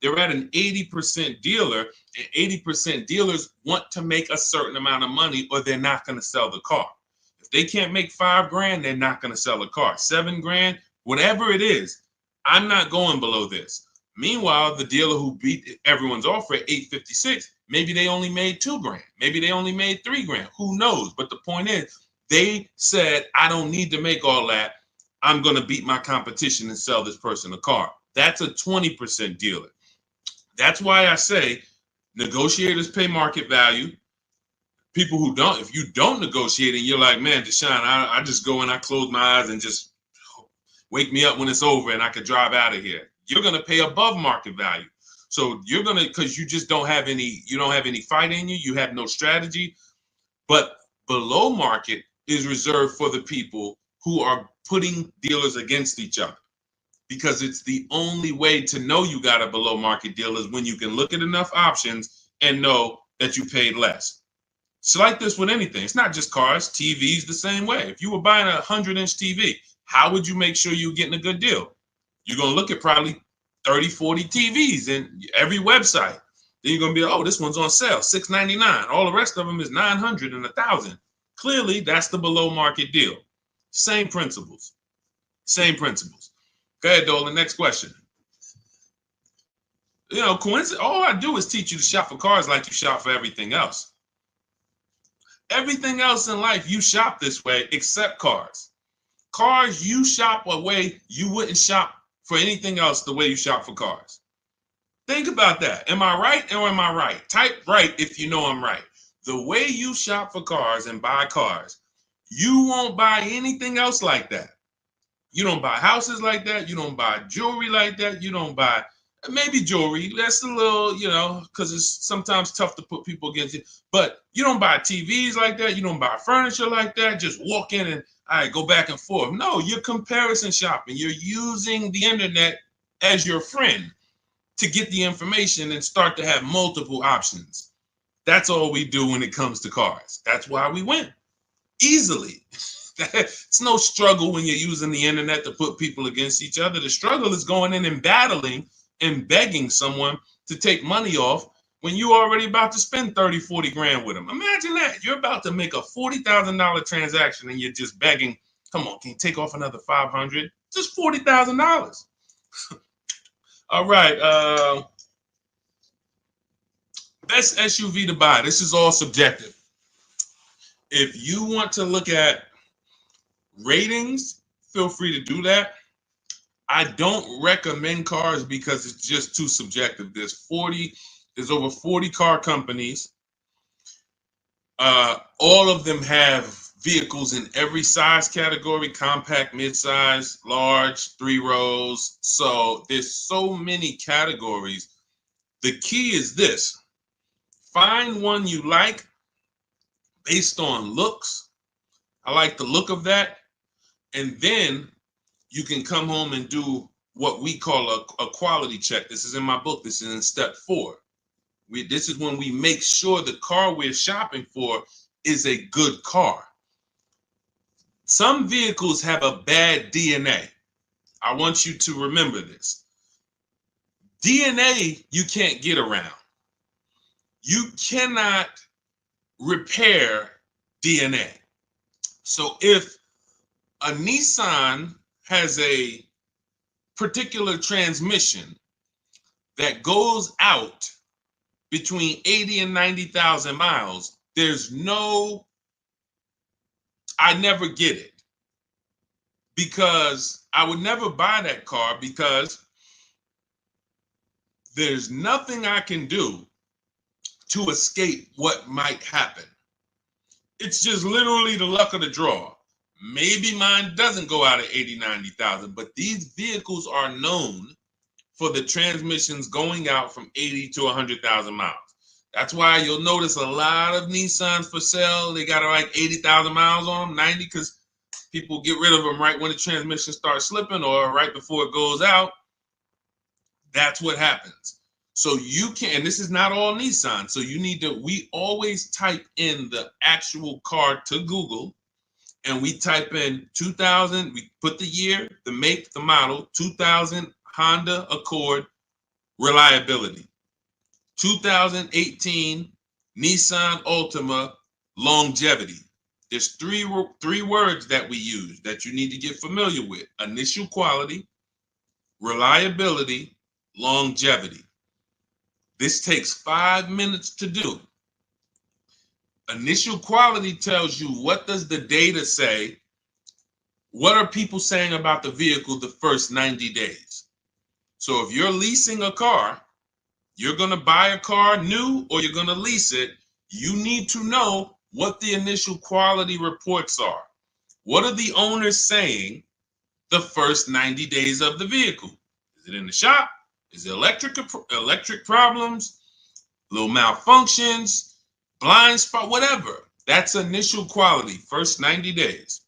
They're at an 80% dealer, and 80% dealers want to make a certain amount of money or they're not going to sell the car. If they can't make $5,000, they're not going to sell a car. $7,000, whatever it is, I'm not going below this. Meanwhile, the dealer who beat everyone's offer at $856, maybe they only made $2,000. Maybe they only made $3,000. Who knows? But the point is, they said, I don't need to make all that. I'm going to beat my competition and sell this person a car. That's a 20% dealer. That's why I say negotiators pay market value. People who don't, if you don't negotiate and you're like, man, Deshaun, I just go and I close my eyes and just wake me up when it's over and I could drive out of here. You're going to pay above market value. So you're gonna, because you just don't have any, you don't have any fight in you, you have no strategy. But below market is reserved for the people who are putting dealers against each other, because it's the only way to know you got a below market deal is when you can look at enough options and know that you paid less. It's like this with anything. It's not just cars, TVs the same way. If you were buying a 100-inch TV, how would you make sure you're getting a good deal? You're going to look at probably 30, 40 TVs in every website. Then you're going to be, oh, this one's on sale, $699. All the rest of them is $900 and $1,000. Clearly, that's the below market deal. Same principles. Same principles. Go ahead, Dolan. Next question. You know, coincidence. All I do is teach you to shop for cars like you shop for everything else. Everything else in life, you shop this way except cars. Cars, you shop a way you wouldn't shop for anything else the way you shop for cars. Think about that. Am I right or am I right? Type right if you know I'm right. The way you shop for cars and buy cars, you won't buy anything else like that. You don't buy houses like that. You don't buy jewelry like that. You don't buy maybe jewelry. That's a little, you know, because it's sometimes tough to put people against it. But you don't buy TVs like that. You don't buy furniture like that. Just walk in and all right, go back and forth. No, you're comparison shopping. You're using the internet as your friend to get the information and start to have multiple options. That's all we do when it comes to cars. That's why we win easily. It's no struggle when you're using the internet to put people against each other. The struggle is going in and battling and begging someone to take money off when you're already about to spend 30, 40 grand with them. Imagine that. You're about to make a $40,000 transaction and you're just begging, come on, can you take off another 500? Just $40,000. All right. Best SUV to buy. This is all subjective. If you want to look at ratings, feel free to do that. I don't recommend cars because it's just too subjective. There's over 40 car companies. All of them have vehicles in every size category: compact, midsize, large, 3 rows. So there's so many categories. The key is this: find one you like based on looks. I like the look of that. And then you can come home and do what we call a quality check. This is in my book. This is in step 4. This is when we make sure the car we're shopping for is a good car. Some vehicles have a bad DNA. I want you to remember this. DNA you can't get around. You cannot repair DNA. So if a Nissan has a particular transmission that goes out between 80 and 90,000 miles, I never get it, because I would never buy that car, because there's nothing I can do to escape what might happen. It's just literally the luck of the draw. Maybe mine doesn't go out at 80, 90,000, but these vehicles are known for the transmissions going out from 80 to 100,000 miles. That's why you'll notice a lot of Nissans for sale. They got like 80,000 miles on them, 90, because people get rid of them right when the transmission starts slipping or right before it goes out. That's what happens. So you can, and this is not all Nissan. So you need to, we always type in the actual car to Google, and we type in 2000, we put the year, the make, the model, 2000 Honda Accord reliability, 2018 Nissan Altima longevity. There's three words that we use that you need to get familiar with: initial quality, reliability, longevity. This takes 5 minutes to do. Initial quality tells you, what does the data say? What are people saying about the vehicle the first 90 days? So if you're leasing a car, you're going to buy a car new or you're going to lease it, you need to know what the initial quality reports are. What are the owners saying the first 90 days of the vehicle? Is it in the shop? Is it electric problems, little malfunctions, blind spot, whatever? That's initial quality, first 90 days.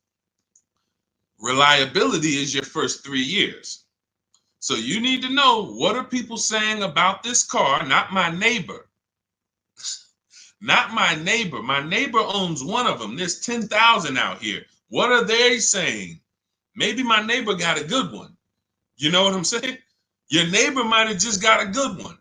Reliability is your first 3 years. So you need to know, what are people saying about this car, not my neighbor. Not my neighbor. My neighbor owns one of them. There's 10,000 out here. What are they saying? Maybe my neighbor got a good one. You know what I'm saying? Your neighbor might have just got a good one.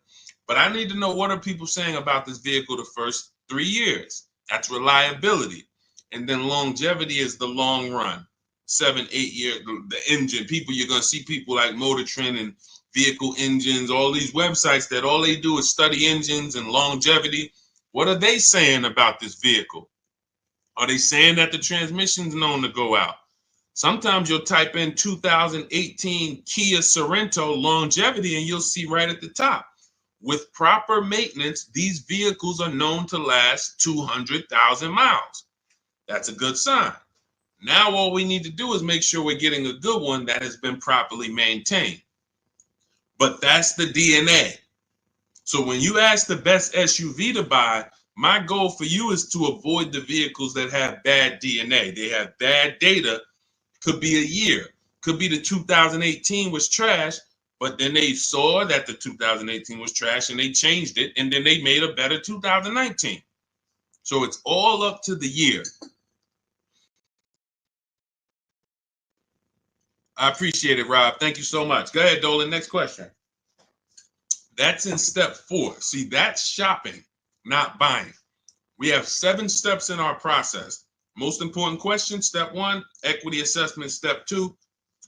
But I need to know, what are people saying about this vehicle the first 3 years? That's reliability. And then longevity is the long run. 7, 8 years, the engine. People, you're going to see people like Motor Trend and Vehicle Engines, all these websites that all they do is study engines and longevity. What are they saying about this vehicle? Are they saying that the transmission's known to go out? Sometimes you'll type in 2018 Kia Sorento longevity and you'll see right at the top, with proper maintenance, these vehicles are known to last 200,000 miles. That's a good sign. Now all we need to do is make sure we're getting a good one that has been properly maintained. But that's the DNA. So when you ask the best SUV to buy, my goal for you is to avoid the vehicles that have bad DNA. They have bad data. Could be a year. Could be the 2018 was trash, but then they saw that the 2018 was trash and they changed it, and then they made a better 2019. So it's all up to the year. I appreciate it, Rob. Thank you so much. Go ahead, Dolan. Next question. That's in step 4. See, that's shopping, not buying. We have 7 steps in our process. Most important question, step 1, equity assessment, step 2,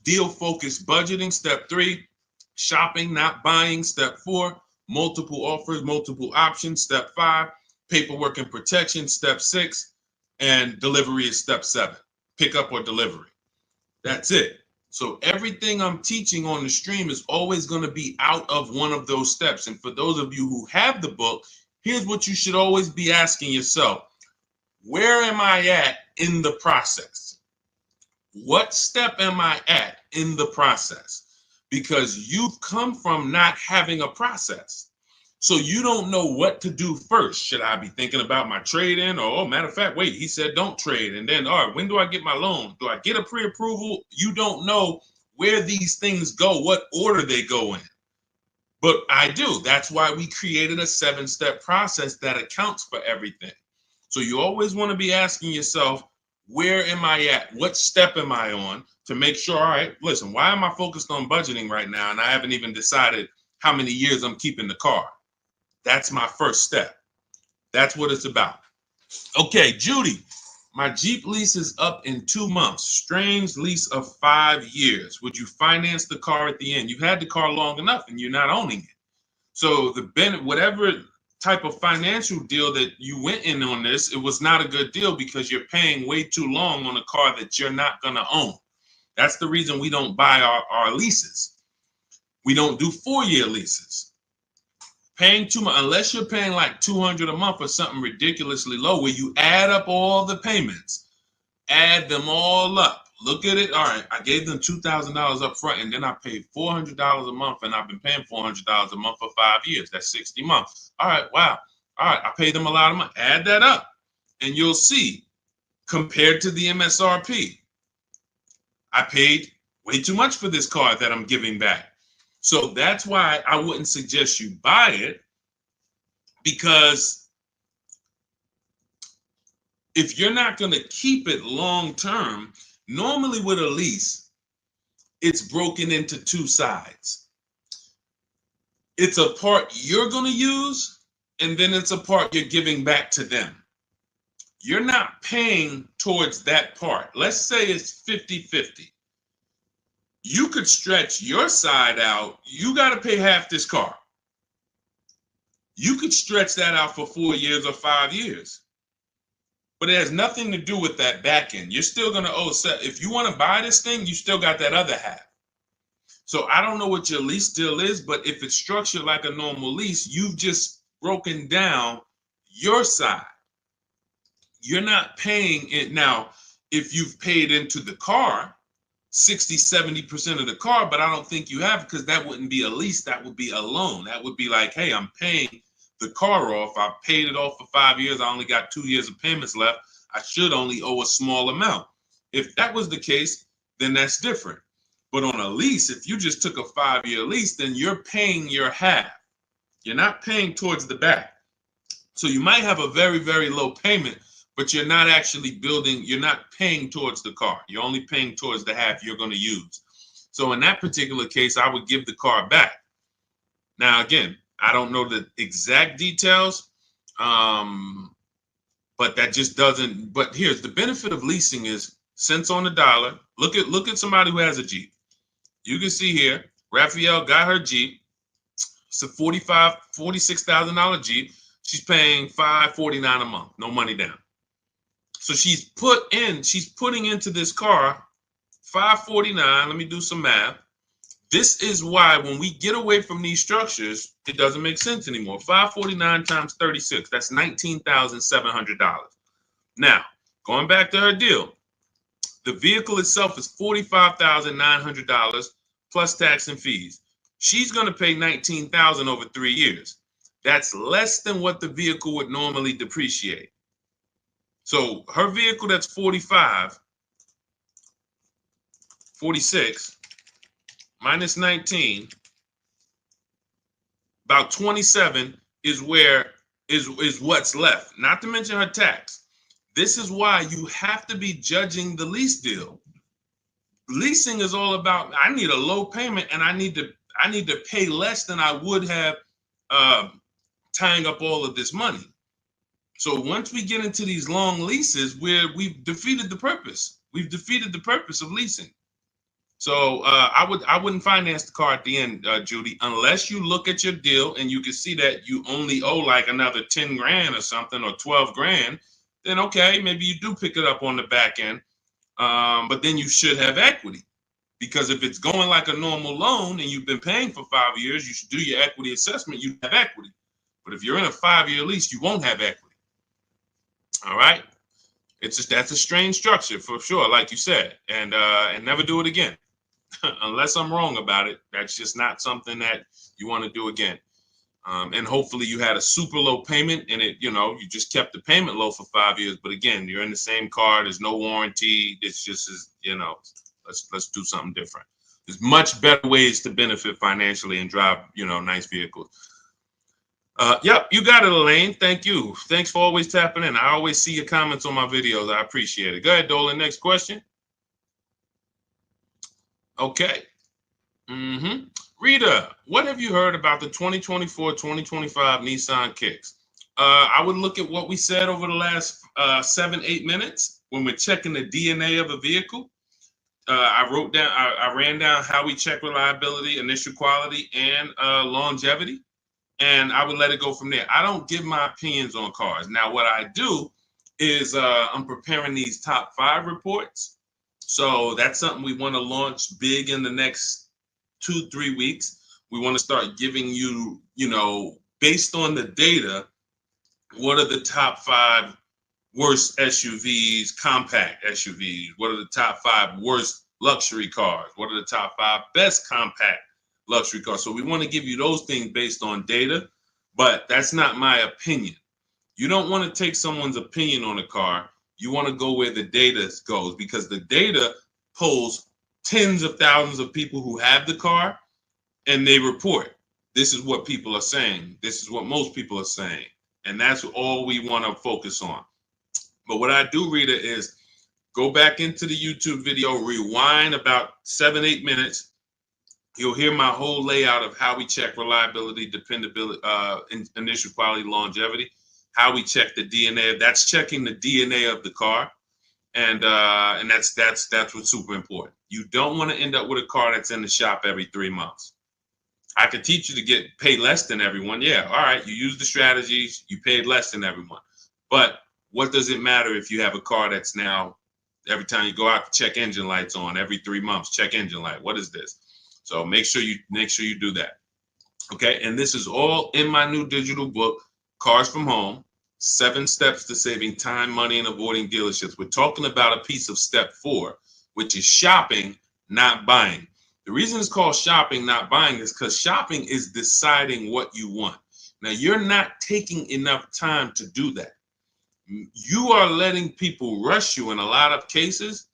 deal focused budgeting, step 3, shopping, not buying, step 4, multiple offers, multiple options, step 5, paperwork and protection, step 6, and delivery is step 7, pickup or delivery. That's it. So everything I'm teaching on the stream is always going to be out of one of those steps. And for those of you who have the book, here's what you should always be asking yourself. Where am I at in the process? What step am I at in the process? Because you've come from not having a process. So you don't know what to do first. Should I be thinking about my trade-in? Or, oh, matter of fact, wait, he said don't trade. And then, all right, when do I get my loan? Do I get a pre-approval? You don't know where these things go, what order they go in. But I do. That's why we created a 7-step process that accounts for everything. So you always want to be asking yourself, where am I at? What step am I on to make sure, all right, listen, why am I focused on budgeting right now? And I haven't even decided how many years I'm keeping the car. That's my first step. That's what it's about. Okay, Judy, my Jeep lease is up in 2 months. Strange lease of 5 years. Would you finance the car at the end? You've had the car long enough and you're not owning it. So whatever type of financial deal that you went in on this, it was not a good deal because you're paying way too long on a car that you're not going to own. That's the reason we don't buy our leases. We don't do 4-year leases. Paying too much, unless you're paying like $200 a month or something ridiculously low, where you add up all the payments, add them all up. Look at it. All right, I gave them $2,000 up front, and then I paid $400 a month, and I've been paying $400 a month for 5 years. That's 60 months. All right, wow. All right, I paid them a lot of money. Add that up, and you'll see, compared to the MSRP, I paid way too much for this car that I'm giving back. So that's why I wouldn't suggest you buy it, because if you're not going to keep it long term, normally with a lease, it's broken into 2 sides. It's a part you're going to use, and then it's a part you're giving back to them. You're not paying towards that part. Let's say it's 50-50. You could stretch your side out. You got to pay half this car. You could stretch that out for 4 years or 5 years. But it has nothing to do with that back end. You're still going to owe. If you want to buy this thing, you still got that other half. So I don't know what your lease deal is, but if it's structured like a normal lease, you've just broken down your side. You're not paying it. Now, if you've paid into the car, 60, 70% of the car, but I don't think you have, because that wouldn't be a lease. That would be a loan. That would be like, hey, I'm paying the car off. I paid it off for 5 years. I only got 2 years of payments left. I should only owe a small amount. If that was the case, then that's different. But on a lease, if you just took a 5-year lease, then you're paying your half. You're not paying towards the back. So you might have a very, very low payment, but you're not actually building, you're not paying towards the car. You're only paying towards the half you're going to use. So in that particular case, I would give the car back. Now, again, I don't know the exact details, but that just doesn't, but here's the benefit of leasing is cents on the dollar. Look at somebody who has a Jeep. You can see here, Raphael got her Jeep. It's a $46,000 Jeep. She's paying $549 a month, no money down. So she's putting into this car $549. Let me do some math. This is why when we get away from these structures, it doesn't make sense anymore. $549 times 36, that's $19,700. Now, going back to her deal, the vehicle itself is $45,900 plus tax and fees. She's going to pay $19,000 over 3 years. That's less than what the vehicle would normally depreciate. So her vehicle that's 46 minus 19, about 27 is what's left, not to mention her tax. This is why you have to be judging the lease deal. Leasing is all about, I need a low payment and I need to pay less than I would have tying up all of this money. So once we get into these long leases, we've defeated the purpose. We've defeated the purpose of leasing. So I wouldn't finance the car at the end, Judy, unless you look at your deal and you can see that you only owe like another 10 grand or something, or 12 grand. Then okay, maybe you do pick it up on the back end, but then you should have equity, because if it's going like a normal loan and you've been paying for 5 years, you should do your equity assessment. You have equity, but if you're in a 5-year lease, you won't have equity. All right, it's just, that's a strange structure for sure, like you said, and never do it again. Unless I'm wrong about it, that's just not something that you want to do again. And hopefully you had a super low payment and you just kept the payment low for 5 years. But again, you're in the same car. There's no warranty. It's just, let's do something different. There's much better ways to benefit financially and drive, nice vehicles. Yep, you got it, Elaine. Thank you. Thanks for always tapping in. I always see your comments on my videos. I appreciate it. Go ahead, Dolan. Next question. Okay. Rita, what have you heard about the 2024-2025 Nissan Kicks? I would look at what we said over the last 7-8 minutes when we're checking the DNA of a vehicle. I ran down how we check reliability, initial quality, and longevity, and I would let it go from there. I don't give my opinions on cars. Now, what I do is I'm preparing these top 5 reports. So that's something we want to launch big in the next 2-3 weeks. We want to start giving you, based on the data, what are the top 5 worst SUVs, compact SUVs? What are the top 5 worst luxury cars? What are the top 5 best compact luxury cars? So we want to give you those things based on data, but that's not my opinion. You don't want to take someone's opinion on a car. You want to go where the data goes, because the data polls tens of thousands of people who have the car, and they report, this is what people are saying. This is what most people are saying. And that's all we want to focus on. But what I do, Rita, is go back into the YouTube video, rewind about 7-8 minutes. You'll hear my whole layout of how we check reliability, dependability, initial quality, longevity, how we check the DNA. That's checking the DNA of the car. And that's what's super important. You don't want to end up with a car that's in the shop every 3 months. I could teach you to get paid less than everyone. Yeah, all right, you use the strategies, you paid less than everyone. But what does it matter if you have a car that's now, every time you go out, check engine lights on, every 3 months, check engine light. What is this? So make sure you do that. Okay, and this is all in my new digital book, Cars from Home, 7 Steps to Saving Time, Money, and Avoiding Dealerships. We're talking about a piece of step 4, which is shopping not buying. The reason it's called shopping, not buying, is because shopping is deciding what you want. Now, you're not taking enough time to do that. You are letting people rush you in a lot of cases.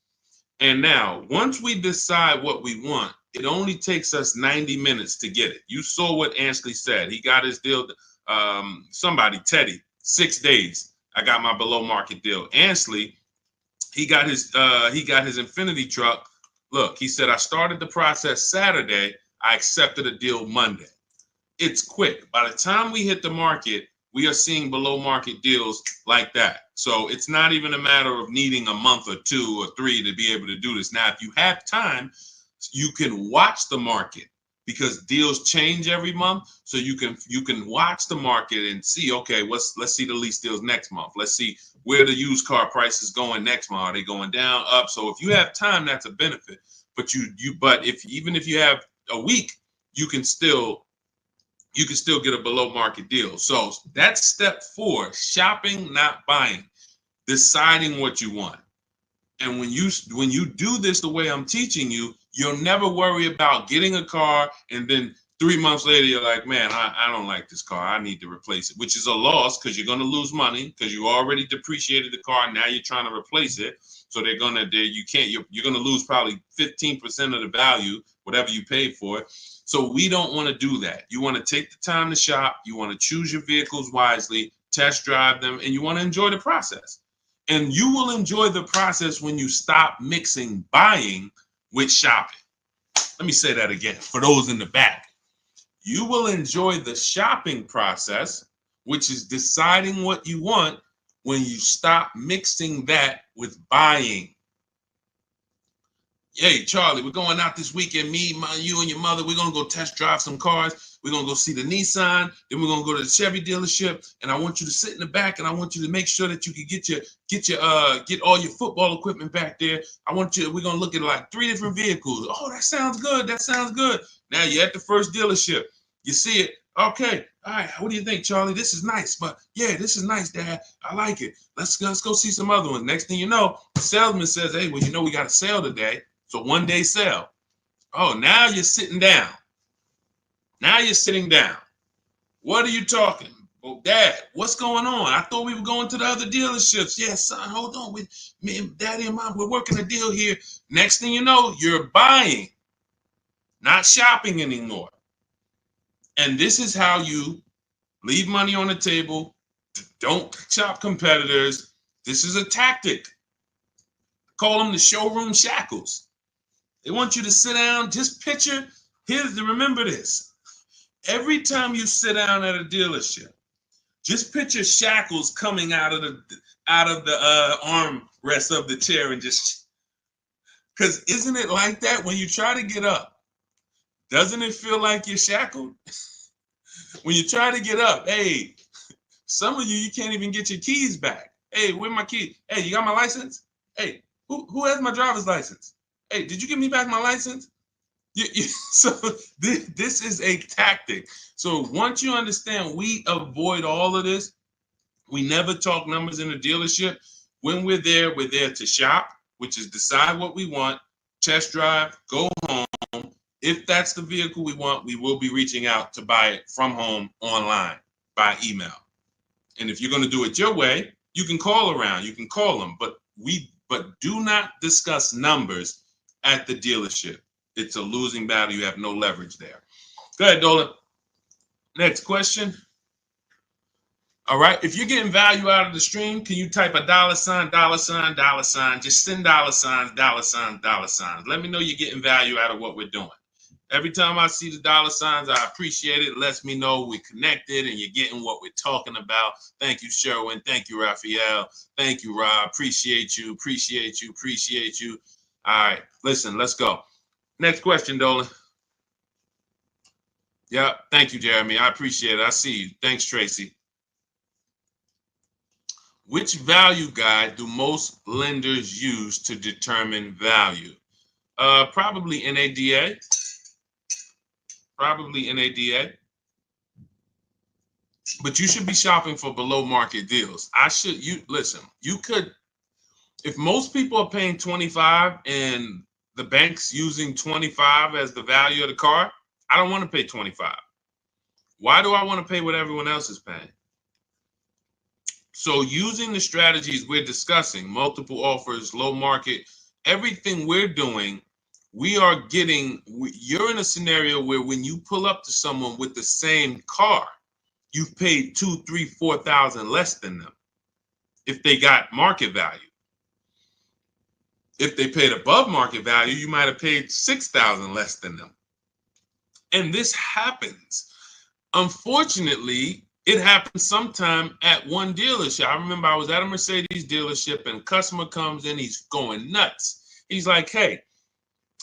And now, once we decide what we want, it only takes us 90 minutes to get it. You saw what Ansley said. He got his deal, Teddy, 6 days. I got my below market deal. Ansley, he got his Infinity truck. Look, he said, I started the process Saturday. I accepted a deal Monday. It's quick. By the time we hit the market, we are seeing below market deals like that. So it's not even a matter of needing a month or 2 or 3 to be able to do this. Now, if you have time, you can watch the market, because deals change every month. So you can watch the market and see, okay, let's see the lease deals next month. Let's see where the used car price is going next month. Are they going down, up? So if you have time, that's a benefit. But even if you have a week, you can still get a below market deal. So that's step 4, shopping, not buying, deciding what you want. And when you do this the way I'm teaching you, you'll never worry about getting a car and then 3 months later you're like, man, I don't like this car. I need to replace it, which is a loss, because you're going to lose money, because you already depreciated the car. Now you're trying to replace it. So you're going to lose probably 15% of the value, whatever you paid for it. So we don't want to do that. You want to take the time to shop. You want to choose your vehicles wisely, test drive them, and you want to enjoy the process. And you will enjoy the process when you stop mixing buying with shopping. Let me say that again for those in the back. You will enjoy the shopping process, which is deciding what you want, when you stop mixing that with buying. Hey, Charlie, we're going out this weekend. You and your mother, we're going to go test drive some cars. We're going to go see the Nissan. Then we're going to go to the Chevy dealership. And I want you to sit in the back, and I want you to make sure that you can get all your football equipment back there. We're going to look at like 3 different vehicles. Oh, that sounds good. That sounds good. Now you're at the first dealership. You see it. Okay. All right. What do you think, Charlie? This is nice. But yeah, this is nice, Dad. I like it. Let's go see some other ones. Next thing you know, the salesman says, hey, well, we got a sale today. So 1-day sale. Oh, now you're sitting down. Now you're sitting down. What are you talking? Well, Dad, what's going on? I thought we were going to the other dealerships. Yeah, son, hold on. Me and Daddy and Mom, we're working a deal here. Next thing you know, you're buying, not shopping anymore. And this is how you leave money on the table. Don't shop competitors. This is a tactic. Call them the showroom shackles. They want you to sit down, just picture, remember this. Every time you sit down at a dealership, just picture shackles coming out of the armrest of the chair, and because isn't it like that when you try to get up? Doesn't it feel like you're shackled? When you try to get up, hey, some of you can't even get your keys back. Hey, where my keys? Hey, you got my license? Hey, who has my driver's license? Hey, did you give me back my license? So this is a tactic. So once you understand, we avoid all of this. We never talk numbers in the dealership. When we're there to shop, which is decide what we want, test drive, go home. If that's the vehicle we want, we will be reaching out to buy it from home, online, by email. And if you're going to do it your way, you can call around, you can call them, but do not discuss numbers at the dealership. It's a losing battle. You have no leverage there. Go ahead, Dolan. Next question. All right. If you're getting value out of the stream, can you type a $, $, $, just send $, $. Let me know you're getting value out of what we're doing. Every time I see the $, I appreciate it. It lets me know we're connected and you're getting what we're talking about. Thank you, Sherwin. Thank you, Raphael. Thank you, Rob. Appreciate you. All right. Listen, let's go. Next question, Dolan. Yeah. Thank you, Jeremy. I appreciate it. I see you. Thanks, Tracy. Which value guide do most lenders use to determine value? Probably NADA. But you should be shopping for below market deals. You could, if most people are paying 25 and the bank's using 25 as the value of the car, I don't want to pay 25. Why do I want to pay what everyone else is paying? So using the strategies we're discussing, multiple offers, low market, everything we're doing, you're in a scenario where when you pull up to someone with the same car, you've paid 2, 3, 4,000 less than them if they got market value. If they paid above market value, you might have paid 6,000 less than them. And this happens. Unfortunately, it happens sometime at one dealership. I remember I was at a Mercedes dealership and a customer comes in, he's going nuts. He's like, hey,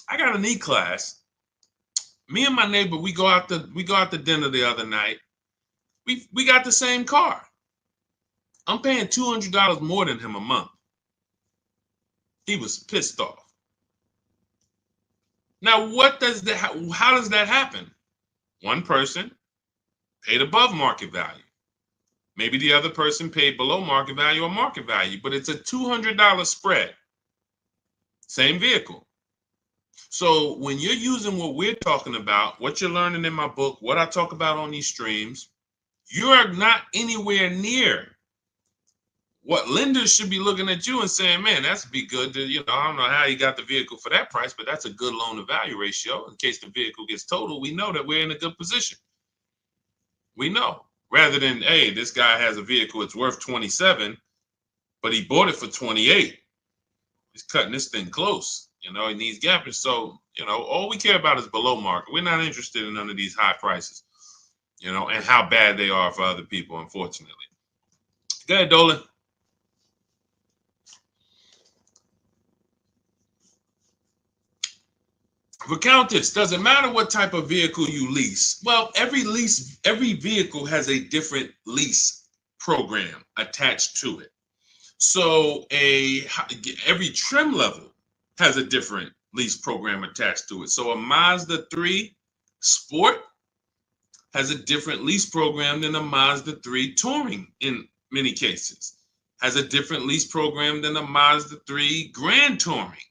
I got an E-Class. Me and my neighbor, we go out to dinner the other night. We got the same car. I'm paying $200 more than him a month. He was pissed off. Now, how does that happen? One person paid above market value. Maybe the other person paid below market value or market value, but it's a $200 spread. Same vehicle. So when you're using what we're talking about, what you're learning in my book, what I talk about on these streams, you are not anywhere near what lenders should be looking at you and saying, man, that's be good. I don't know how you got the vehicle for that price, but that's a good loan to value ratio. In case the vehicle gets totaled, we know that we're in a good position. We know, rather than, hey, this guy has a vehicle, it's worth 27, but he bought it for 28. He's cutting this thing close. He needs gapping. So, all we care about is below market. We're not interested in none of these high prices, and how bad they are for other people, unfortunately. Go ahead, Dolan. For Countess, does it matter what type of vehicle you lease? Well, every vehicle has a different lease program attached to it. So every trim level has a different lease program attached to it. So a Mazda 3 Sport has a different lease program than a Mazda 3 Touring in many cases. Has a different lease program than a Mazda 3 Grand Touring.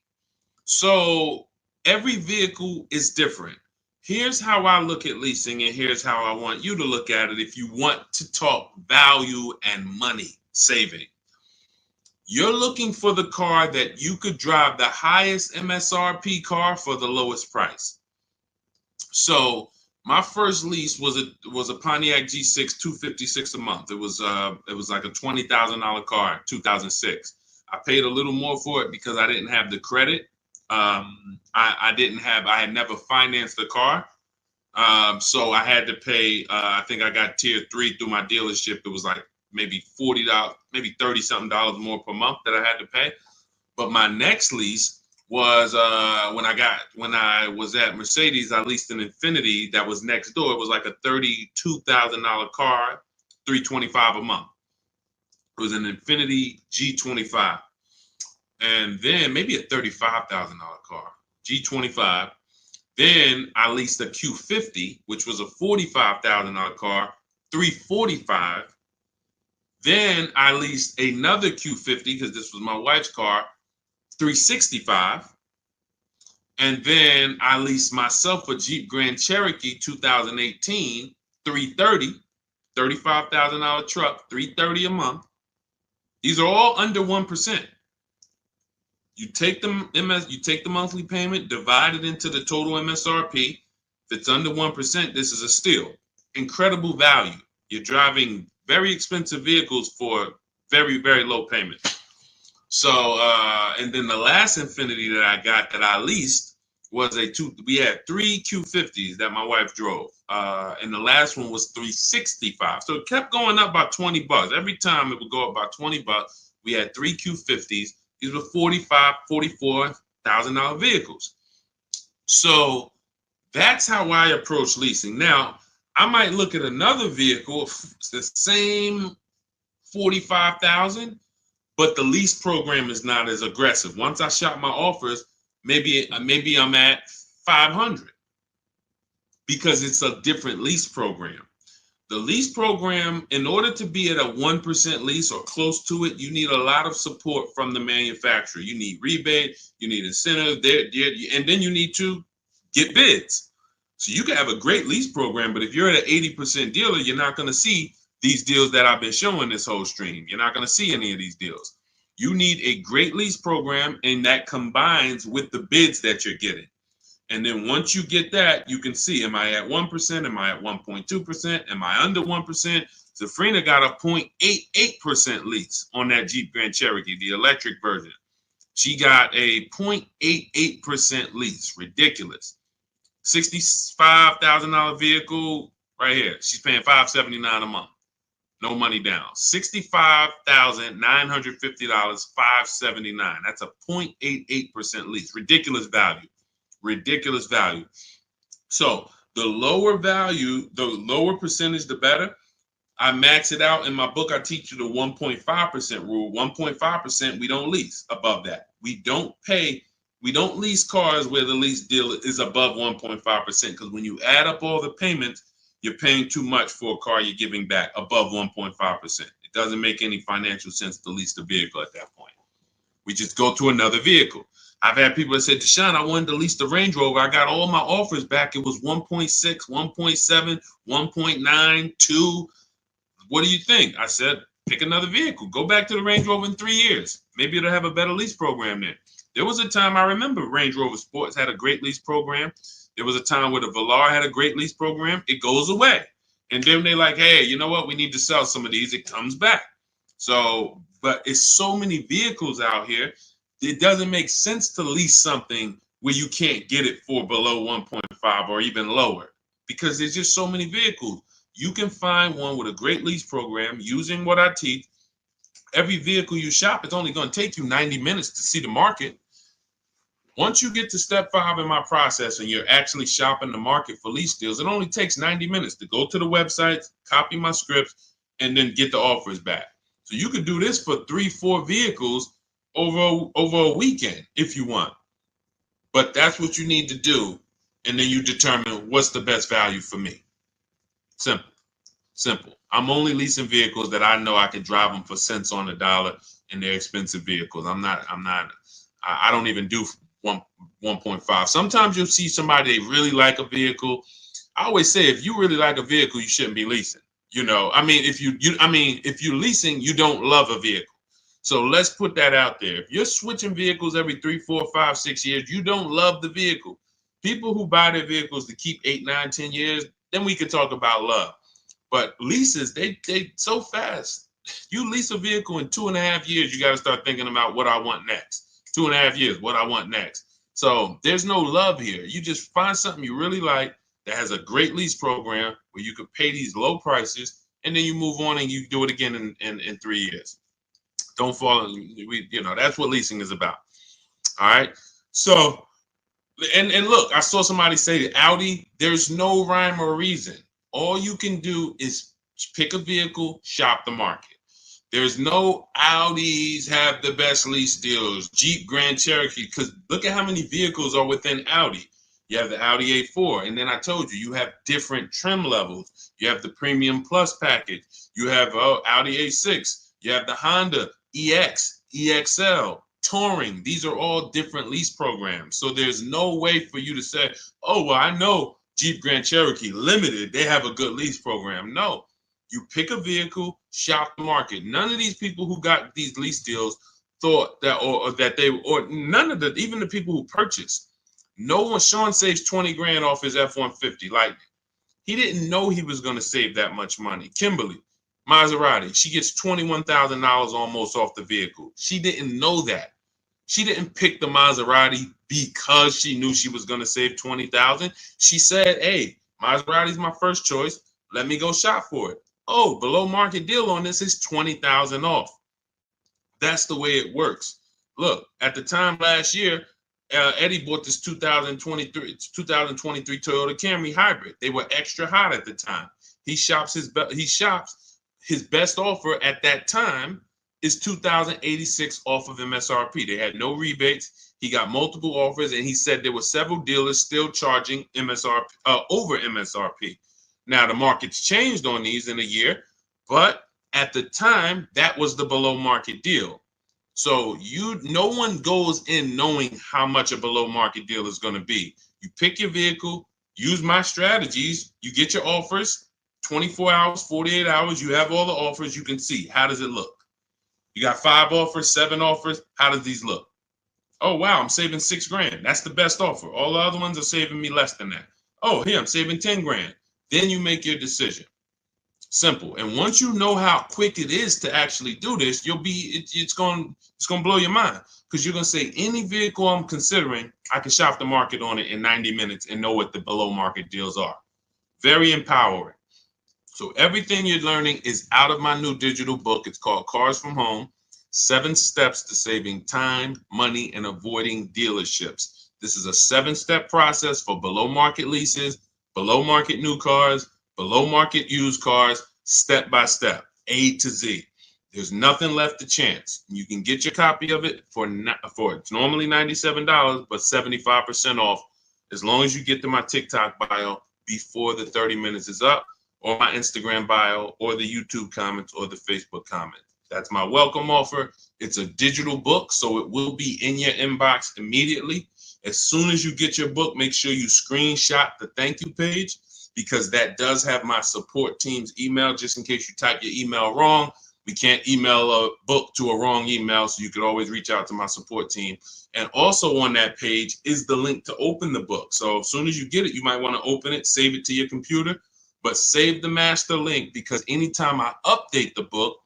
So every vehicle is different. Here's how I look at leasing, and here's how I want you to look at it if you want to talk value and money saving. You're looking for the car that you could drive the highest MSRP car for the lowest price. So my first lease was a Pontiac G6 $256 a month. It was like a $20,000 car in 2006. I paid a little more for it because I didn't have the credit. I had never financed the car. So I had to pay, I think I got tier 3 through my dealership. It was like maybe $40, maybe $30-something more per month that I had to pay. But my next lease was when I was at Mercedes, I leased an Infiniti that was next door. It was like a $32,000 car, $325 a month. It was an Infiniti G25. And then maybe a $35,000 car, G25. Then I leased a Q50, which was a $45,000 car, $345. Then I leased another Q50 because this was my wife's car, $365. And then I leased myself a Jeep Grand Cherokee 2018, $330, $35,000 truck, $330 a month. These are all under 1%. You take the monthly payment, divide it into the total MSRP. If it's under 1%, this is a steal. Incredible value. You're driving very expensive vehicles for very, very low payment. So, and then the last Infiniti that I got that I leased was we had 3 Q50s that my wife drove. And the last one was $365. So it kept going up by $20. Every time it would go up by $20. We had 3 Q50s. These were $44,000 vehicles. So that's how I approach leasing. Now, I might look at another vehicle, the same $45,000, but the lease program is not as aggressive. Once I shop my offers, maybe I'm at $500 because it's a different lease program. The lease program, in order to be at a 1% lease or close to it, you need a lot of support from the manufacturer. You need rebate, you need incentive, and then you need to get bids. So you can have a great lease program, but if you're at an 80% dealer, you're not going to see these deals that I've been showing this whole stream. You're not going to see any of these deals. You need a great lease program, and that combines with the bids that you're getting. And then once you get that, you can see, am I at 1%? Am I at 1.2%? Am I under 1%? Zafrina got a 0.88% lease on that Jeep Grand Cherokee, the electric version. She got a 0.88% lease. Ridiculous. $65,000 vehicle right here. She's paying $579 a month. No money down. $65,950, $579. That's a 0.88% lease. Ridiculous value. Ridiculous value. So the lower value, the lower percentage, the better. I max it out in my book. I teach you the 1.5% rule. 1.5%, we don't lease above that. We don't lease cars where the lease deal is above 1.5%, because when you add up all the payments, you're paying too much for a car you're giving back above 1.5%. It doesn't make any financial sense to lease the vehicle at that point. We just go to another vehicle. I've had people that said, Deshaun, I wanted to lease the Range Rover. I got all my offers back. It was 1.6, 1.7, 1.9, 2. What do you think? I said, pick another vehicle. Go back to the Range Rover in 3 years. Maybe it'll have a better lease program then. There was a time, I remember Range Rover Sports had a great lease program. There was a time where the Velar had a great lease program. It goes away. And then they're like, hey, you know what? We need to sell some of these. It comes back. So, but it's so many vehicles out here. It doesn't make sense to lease something where you can't get it for below 1.5 or even lower, because there's just so many vehicles. You can find one with a great lease program using what I teach. Every vehicle you shop, it's only going to take you 90 minutes to see the market. Once you get to step 5 in my process and you're actually shopping the market for lease deals, it only takes 90 minutes to go to the websites, copy my scripts, and then get the offers back. So you can do this for 3-4 vehicles over a weekend if you want. But that's what you need to do. And then you determine what's the best value for me. Simple. I'm only leasing vehicles that I know I can drive them for cents on the dollar, and they're expensive vehicles. I don't even do 1.5. Sometimes you'll see somebody, they really like a vehicle. I always say, if you really like a vehicle, you shouldn't be leasing. If you're leasing, you don't love a vehicle. So let's put that out there. If you're switching vehicles every 3, 4, 5, 6 years, you don't love the vehicle. People who buy their vehicles to keep 8, 9, 10 years, then we can talk about love. But leases, they so fast. You lease a vehicle in 2.5 years, you got to start thinking about what I want next. 2.5 years, what I want next. So there's no love here. You just find something you really like that has a great lease program where you could pay these low prices, and then you move on and you do it again in 3 years. Don't fall in, that's what leasing is about. All right. So, and look, I saw somebody say that Audi, there's no rhyme or reason. All you can do is pick a vehicle, shop the market. There's no Audis have the best lease deals, Jeep Grand Cherokee, because look at how many vehicles are within Audi. You have the Audi A4, and then I told you have different trim levels. You have the Premium Plus package. You have Audi A6. You have the Honda EX, EXL, Touring. These are all different lease programs. So there's no way for you to say, oh, well, I know Jeep Grand Cherokee Limited, they have a good lease program. No, you pick a vehicle, shop the market. None of these people who got these lease deals thought that, or none of the, even the people who purchased, no one, Sean saves 20 grand off his F-150 Lightning. He didn't know he was going to save that much money. Kimberly, Maserati, she gets $21,000 almost off the vehicle. She didn't know that. She didn't pick the Maserati because she knew she was going to save $20,000. She said, hey, Maserati's my first choice. Let me go shop for it. Oh, below market deal on this is $20,000 off. That's the way it works. Look, at the time last year, Eddie bought this 2023 Toyota Camry hybrid. They were extra hot at the time. He shops his best offer at that time is $2,086 off of MSRP. They had no rebates. He got multiple offers, and he said there were several dealers still charging MSRP over MSRP. Now, the market's changed on these in a year, but at the time, that was the below market deal. So no one goes in knowing how much a below market deal is going to be. You pick your vehicle, use my strategies, you get your offers, 24 hours, 48 hours, you have all the offers, you can see, how does it look? You got 5 offers, 7 offers, how does these look? Oh, wow, I'm saving $6,000. That's the best offer. All the other ones are saving me less than that. Oh, here, I'm saving 10 grand. Then you make your decision. Simple. And once you know how quick it is to actually do this, it's going to blow your mind, because you're going to say, any vehicle I'm considering, I can shop the market on it in 90 minutes and know what the below market deals are. Very empowering. So everything you're learning is out of my new digital book. It's called Cars from Home: 7 Steps to Saving Time, Money, and Avoiding Dealerships. This is a 7-step process for below market leases, below market new cars, below market used cars, step by step, A to Z. There's nothing left to chance. You can get your copy of it for it's normally $97, but 75% off, as long as you get to my TikTok bio before the 30 minutes is up, or my Instagram bio, or the YouTube comments, or the Facebook comments. That's my welcome offer. It's a digital book, so it will be in your inbox immediately. As soon as you get your book, make sure you screenshot the thank you page, because that does have my support team's email, just in case you type your email wrong. We can't email a book to a wrong email, so you could always reach out to my support team. And also on that page is the link to open the book. So as soon as you get it, you might want to open it, save it to your computer, but save the master link, because anytime I update the book,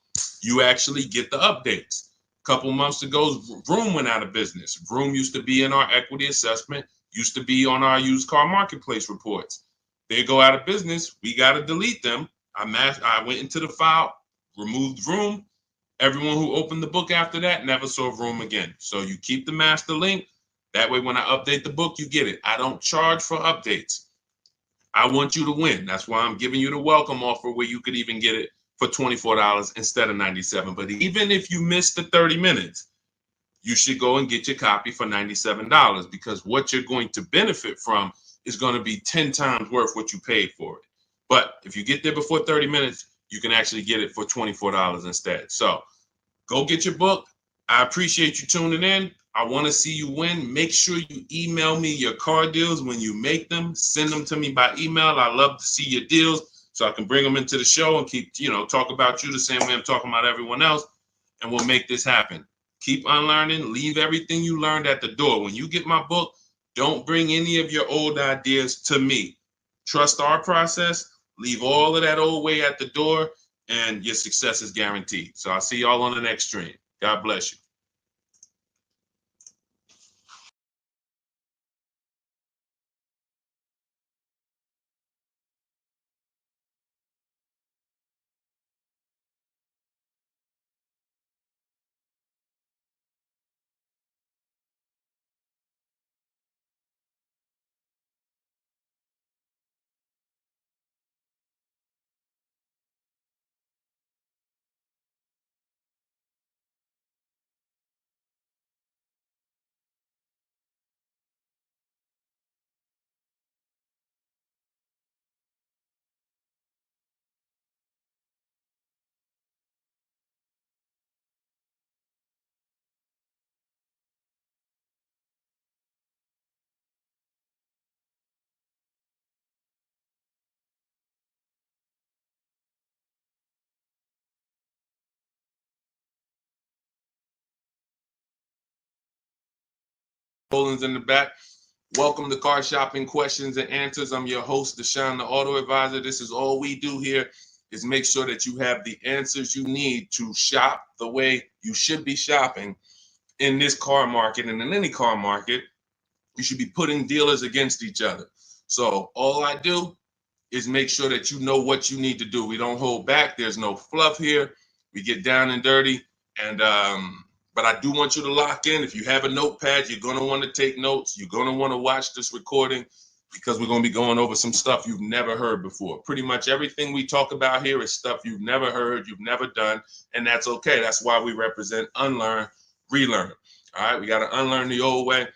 you actually get the updates. A couple months ago, Vroom went out of business. Vroom used to be in our equity assessment, used to be on our used car marketplace reports. They go out of business. We got to delete them. I went into the file, removed Vroom. Everyone who opened the book after that never saw Vroom again. So you keep the master link. That way, when I update the book, you get it. I don't charge for updates. I want you to win. That's why I'm giving you the welcome offer, where you could even get it for $24 instead of $97. But even if you miss the 30 minutes, you should go and get your copy for $97, because what you're going to benefit from is going to be 10 times worth what you paid for it. But if you get there before 30 minutes, you can actually get it for $24 instead. So go get your book. I appreciate you tuning in. I want to see you win. Make sure you email me your car deals when you make them. Send them to me by email. I love to see your deals, so I can bring them into the show and keep, talk about you the same way I'm talking about everyone else. And we'll make this happen. Keep unlearning. Leave everything you learned at the door. When you get my book, don't bring any of your old ideas to me. Trust our process. Leave all of that old way at the door, and your success is guaranteed. So I'll see y'all on the next stream. God bless you. Poland's in the back. Welcome to Car Shopping Questions and Answers. I'm your host, Deshaun, the Auto Advisor. This is all we do here, is make sure that you have the answers you need to shop the way you should be shopping in this car market, and in any car market. You should be putting dealers against each other. So all I do is make sure that you know what you need to do. We don't hold back. There's no fluff here. We get down and dirty. And but I do want you to lock in. If you have a notepad, you're going to want to take notes. You're going to want to watch this recording, because we're going to be going over some stuff you've never heard before. Pretty much everything we talk about here is stuff you've never heard, you've never done, and that's okay. That's why we represent unlearn, relearn. All right, we got to unlearn the old way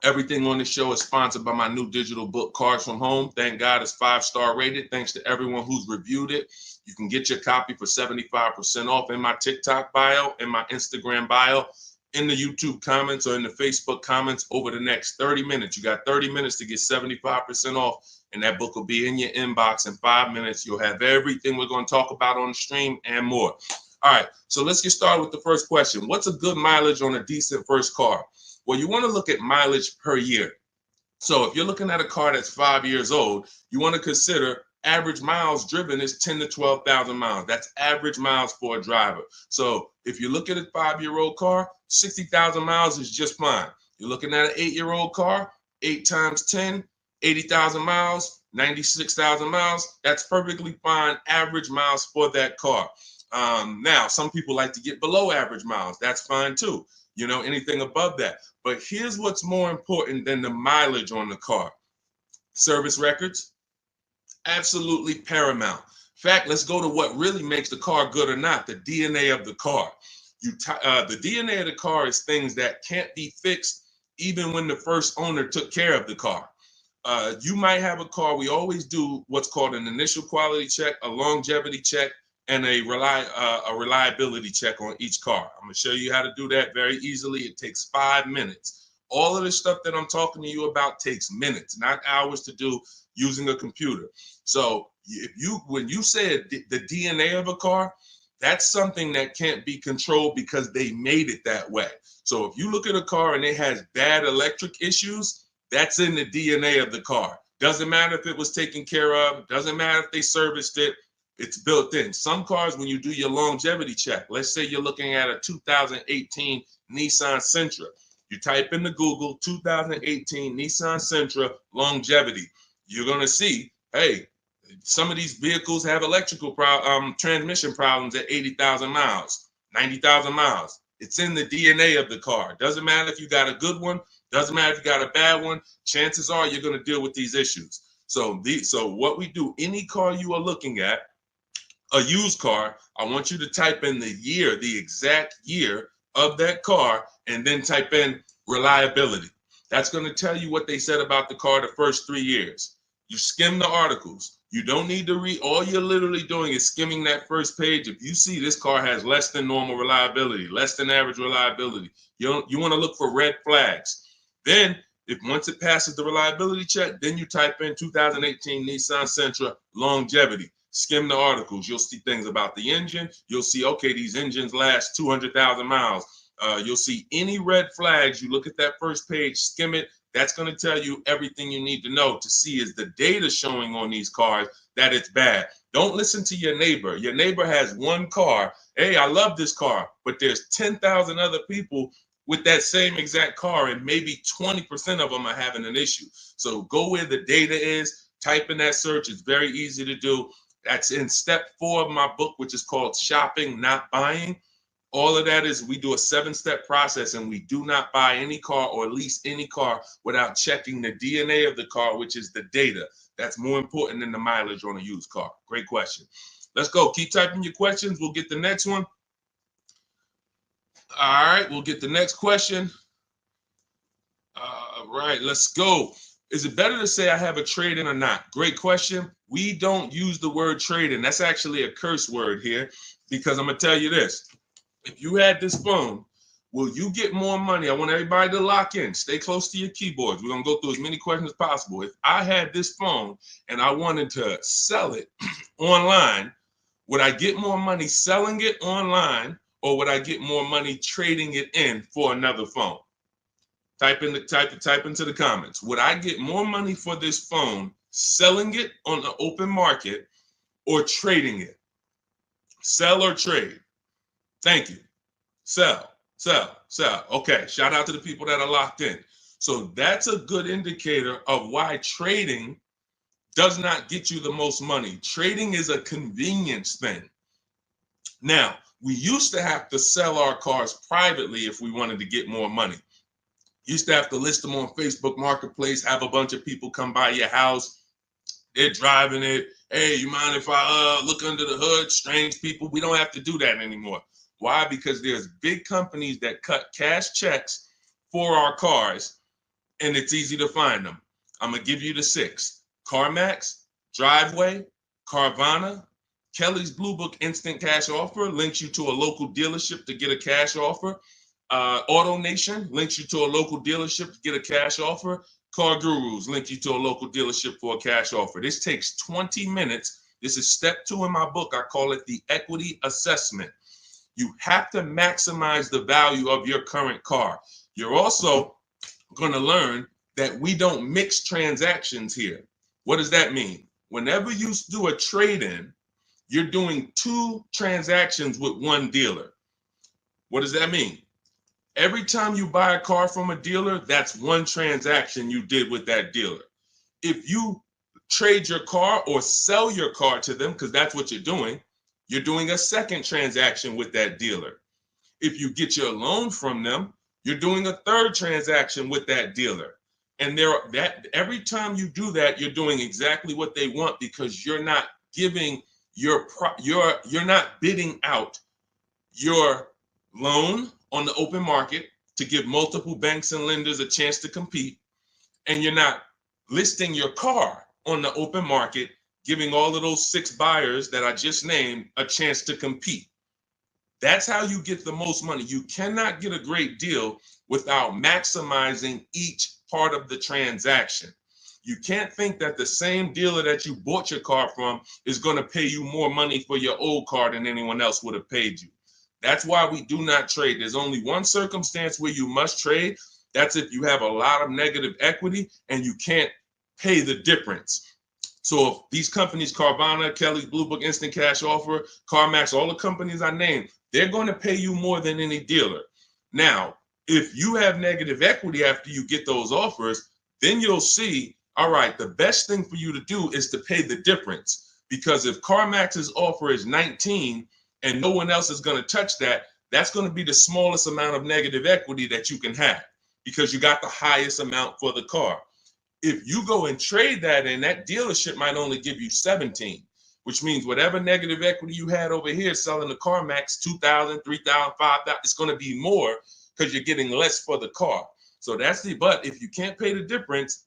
Everything on the show is sponsored by my new digital book, Cars from Home. Thank God it's 5-star rated. Thanks to everyone who's reviewed it. You can get your copy for 75% off in my TikTok bio, in my Instagram bio, in the YouTube comments, or in the Facebook comments over the next 30 minutes. You got 30 minutes to get 75% off, and that book will be in your inbox in 5 minutes. You'll have everything we're going to talk about on the stream and more. All right, so let's get started with the first question. What's a good mileage on a decent first car? Well, you want to look at mileage per year. So if you're looking at a car that's 5 years old, you want to consider average miles driven is 10 to 12,000 miles. That's average miles for a driver. So if you look at a 5-year-old car, 60,000 miles is just fine. You're looking at an 8-year-old car, 8 times 10, 80,000 miles, 96,000 miles. That's perfectly fine average miles for that car. Now, some people like to get below average miles. That's fine too. You know, anything above that. But here's what's more important than the mileage on the car. Service records, absolutely paramount. In fact, let's go to what really makes the car good or not, the DNA of the car. The DNA of the car is things that can't be fixed even when the first owner took care of the car. You might have a car, we always do what's called an initial quality check, a longevity check, and a reliability check on each car. I'm going to show you how to do that very easily. It takes 5 minutes. All of the stuff that I'm talking to you about takes minutes, not hours to do using a computer. So when you said the DNA of a car, that's something that can't be controlled because they made it that way. So if you look at a car and it has bad electric issues, that's in the DNA of the car. Doesn't matter if it was taken care of, doesn't matter if they serviced it. It's built in. Some cars, when you do your longevity check, let's say you're looking at a 2018 Nissan Sentra. You type into Google 2018 Nissan Sentra longevity. You're going to see, hey, some of these vehicles have electrical transmission problems at 80,000 miles, 90,000 miles. It's in the DNA of the car. Doesn't matter if you got a good one. Doesn't matter if you got a bad one. Chances are you're going to deal with these issues. So what we do, any car you are looking at, a used car, I want you to type in the year, the exact year of that car, and then type in reliability. That's going to tell you what they said about the car the first 3 years. You skim the articles. You don't need to read. All you're literally doing is skimming that first page. If you see this car has less than normal reliability, less than average reliability, you want to look for red flags. Then, once it passes the reliability check, then you type in 2018 Nissan Sentra longevity. Skim the articles. You'll see things about the engine. You'll see, okay, these engines last 200,000 miles. You'll see any red flags. You look at that first page, skim it. That's going to tell you everything you need to know to see is the data showing on these cars that it's bad. Don't listen to your neighbor. Your neighbor has one car. Hey, I love this car, but there's 10,000 other people with that same exact car, and maybe 20% of them are having an issue. So go where the data is, type in that search. It's very easy to do. That's in step 4 of my book, which is called Shopping, Not Buying. All of that is we do a 7-step process, and we do not buy any car or lease any car without checking the DNA of the car, which is the data. That's more important than the mileage on a used car. Great question. Let's go. Keep typing your questions. We'll get the next one. All right, we'll get the next question. All right, let's go. Is it better to say I have a trade-in or not? Great question. We don't use the word trade-in. That's actually a curse word here, because I'm going to tell you this. If you had this phone, will you get more money? I want everybody to lock in. Stay close to your keyboards. We're going to go through as many questions as possible. If I had this phone and I wanted to sell it online, would I get more money selling it online, or would I get more money trading it in for another phone? Type into the comments. Would I get more money for this phone selling it on the open market or trading it? Sell or trade? Thank you. Sell. Okay, shout out to the people that are locked in. So that's a good indicator of why trading does not get you the most money. Trading is a convenience thing. Now, we used to have to sell our cars privately if we wanted to get more money. Used to have to list them on Facebook Marketplace, have a bunch of people come by your house. They're driving it. Hey, you mind if I look under the hood? Strange people. We don't have to do that anymore. Why? Because there's big companies that cut cash checks for our cars, and it's easy to find them. I'm going to give you the 6. CarMax, Driveway, Carvana, Kelly's Blue Book Instant Cash Offer links you to a local dealership to get a cash offer. AutoNation links you to a local dealership to get a cash offer. Car Gurus link you to a local dealership for a cash offer. This takes 20 minutes. This is step 2 in my book. I call it the equity assessment. You have to maximize the value of your current car. You're also going to learn that we don't mix transactions here. What does that mean? Whenever you do a trade-in, you're doing 2 transactions with one dealer. What does that mean? Every time you buy a car from a dealer, that's 1 transaction you did with that dealer. If you trade your car or sell your car to them, because that's what you're doing a 2nd transaction with that dealer. If you get your loan from them, you're doing a 3rd transaction with that dealer. And every time you do that, you're doing exactly what they want, because you're not giving you're not bidding out your loan on the open market to give multiple banks and lenders a chance to compete, and you're not listing your car on the open market, giving all of those 6 buyers that I just named a chance to compete. That's how you get the most money. You cannot get a great deal without maximizing each part of the transaction. You can't think that the same dealer that you bought your car from is going to pay you more money for your old car than anyone else would have paid you. That's why we do not trade. There's only one circumstance where you must trade. That's if you have a lot of negative equity and you can't pay the difference. So if these companies, Carvana, Kelly's Blue Book Instant Cash Offer, CarMax, all the companies I named, they're going to pay you more than any dealer. Now, if you have negative equity after you get those offers, then you'll see, all right, the best thing for you to do is to pay the difference. Because if CarMax's offer is 19 and no one else is going to touch that, that's going to be the smallest amount of negative equity that you can have, because you got the highest amount for the car. If you go and trade that in, that dealership might only give you 17, which means whatever negative equity you had over here selling the CarMax, 2,000, 3,000, 5,000, it's going to be more because you're getting less for the car. So but if you can't pay the difference,